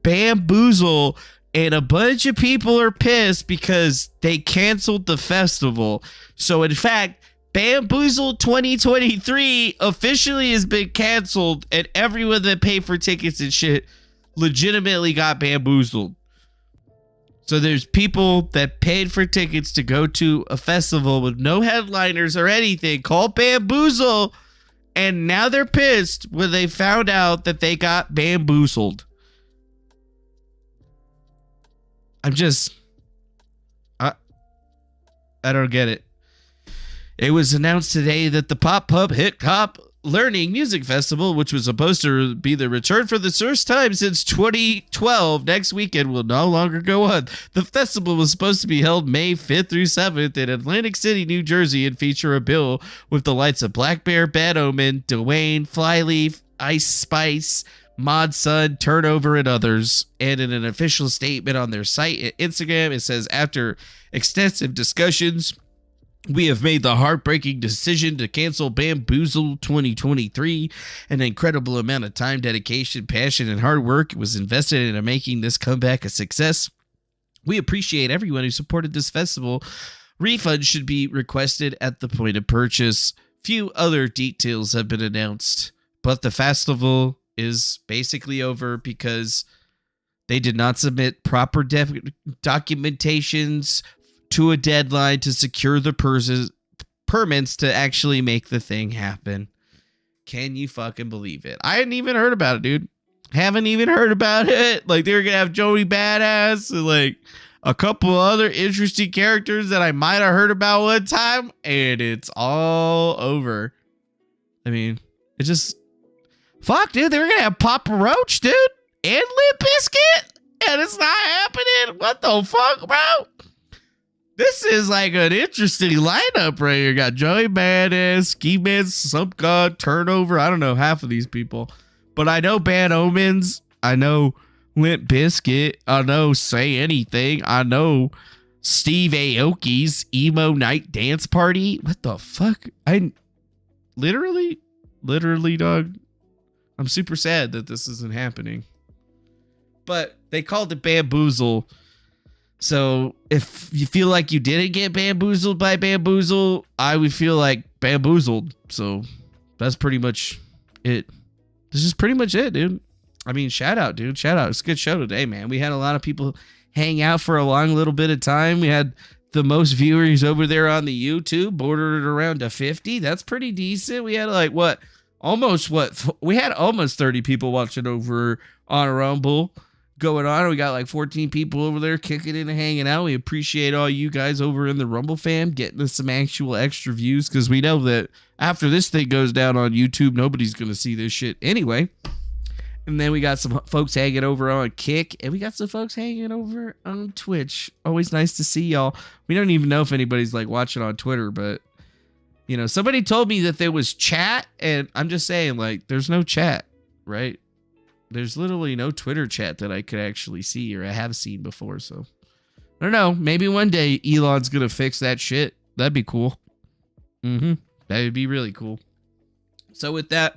Bamboozle, and a bunch of people are pissed because they canceled the festival. So in fact, Bamboozle 2023 officially has been canceled, and everyone that paid for tickets and shit legitimately got bamboozled. So there's people that paid for tickets to go to a festival with no headliners or anything called Bamboozle, and now they're pissed when they found out that they got bamboozled. I don't get it. It was announced today that the Pop Pub Hip Hop Learning Music Festival, which was supposed to be the return for the first time since 2012, next weekend will no longer go on. The festival was supposed to be held May 5th through 7th in Atlantic City, New Jersey, and feature a bill with the lights of Black Bear, Bad Omen, Dwayne, Flyleaf, Ice Spice, Mod Sun, Turnover, and others. And in an official statement on their site at Instagram, it says, after extensive discussions, we have made the heartbreaking decision to cancel Bamboozle 2023. An incredible amount of time, dedication, passion, and hard work was invested into making this comeback a success. We appreciate everyone who supported this festival. Refunds should be requested at the point of purchase. Few other details have been announced, but the festival is basically over because they did not submit proper documentations to a deadline to secure the permits to actually make the thing happen. Can you fucking believe it? I hadn't even heard about it, dude. Haven't even heard about it. Like, they were gonna have Joey Badass and like a couple other interesting characters that I might have heard about one time, and it's all over. I mean, it just fuck, dude. They were gonna have Papa Roach, dude, and Limp Bizkit, and it's not happening. What the fuck, bro? This is like an interesting lineup right here. Got Joey Badass, Ski Man, Sump God, Turnover. I don't know half of these people, but I know Bad Omens. I know Limp Bizkit. I know Say Anything. I know Steve Aoki's Emo Night Dance Party. What the fuck? I literally, dog. I'm super sad that this isn't happening. But they called it Bamboozle. So if you feel like you didn't get bamboozled by Bamboozle, I would feel like bamboozled. So that's pretty much it. This is pretty much it, dude. I mean, shout out, dude. Shout out. It's a good show today, man. We had a lot of people hang out for a long little bit of time. We had the most viewers over there on the YouTube, bordered around to 50. That's pretty decent. We had like we had almost 30 people watching over on Rumble going on. We got like 14 people over there kicking in and hanging out. We appreciate all you guys over in the Rumble fam getting us some actual extra views, because we know that after this thing goes down on YouTube, nobody's going to see this shit anyway. And then we got some folks hanging over on Kick, and we got some folks hanging over on Twitch. Always nice to see y'all. We don't even know if anybody's like watching on Twitter, but you know, somebody told me that there was chat, and I'm just saying, like, there's no chat, right? There's literally no Twitter chat that I could actually see or I have seen before. So I don't know. Maybe one day Elon's going to fix that shit. That'd be cool. That would be really cool. So with that,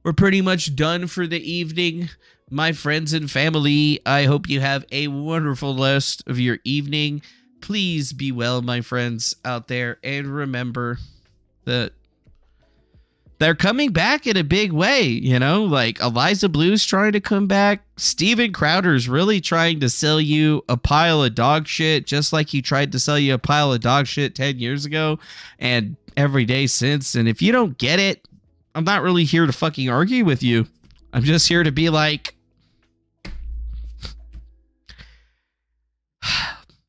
we're pretty much done for the evening. My friends and family, I hope you have a wonderful rest of your evening. Please be well, my friends out there. And remember that they're coming back in a big way, you know, like Eliza Blue's trying to come back. Steven Crowder's really trying to sell you a pile of dog shit, just like he tried to sell you a pile of dog shit 10 years ago and every day since. And if you don't get it, I'm not really here to fucking argue with you. I'm just here to be like,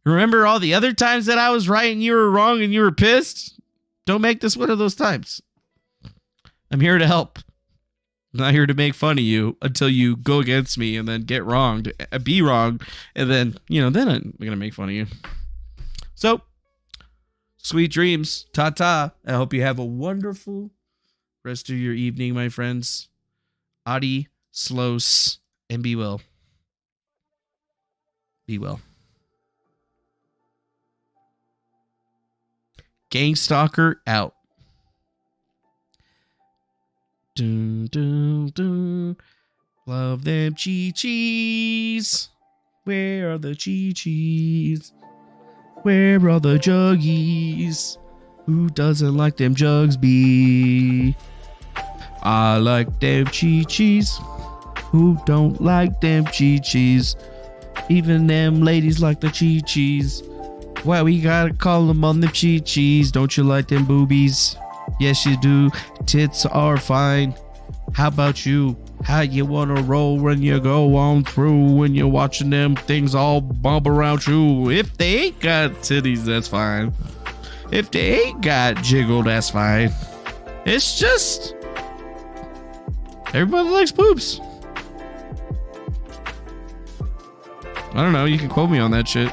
remember all the other times that I was right and you were wrong and you were pissed? Don't make this one of those times. I'm here to help. I'm not here to make fun of you until you go against me and then get wrong, be wrong, and then, you know, then I'm going to make fun of you. So, sweet dreams. Ta-ta. I hope you have a wonderful rest of your evening, my friends. Adi, Slos, and be well. Be well. Gangstalker out. Dun, dun, dun. Love them chi-chis. Where are the chi-chis? Where are the juggies? Who doesn't like them jugs be? I like them chi-chis. Who don't like them chi-chis? Even them ladies like the chi-chis. Why we gotta call them on the chi-chis? Don't you like them boobies? Yes, you do. Tits are fine. How about you? How you wanna roll when you go on through, when you're watching them things all bump around you? If they ain't got titties, that's fine. If they ain't got jiggle, that's fine. It's just everybody likes boobs. I don't know. You can quote me on that shit.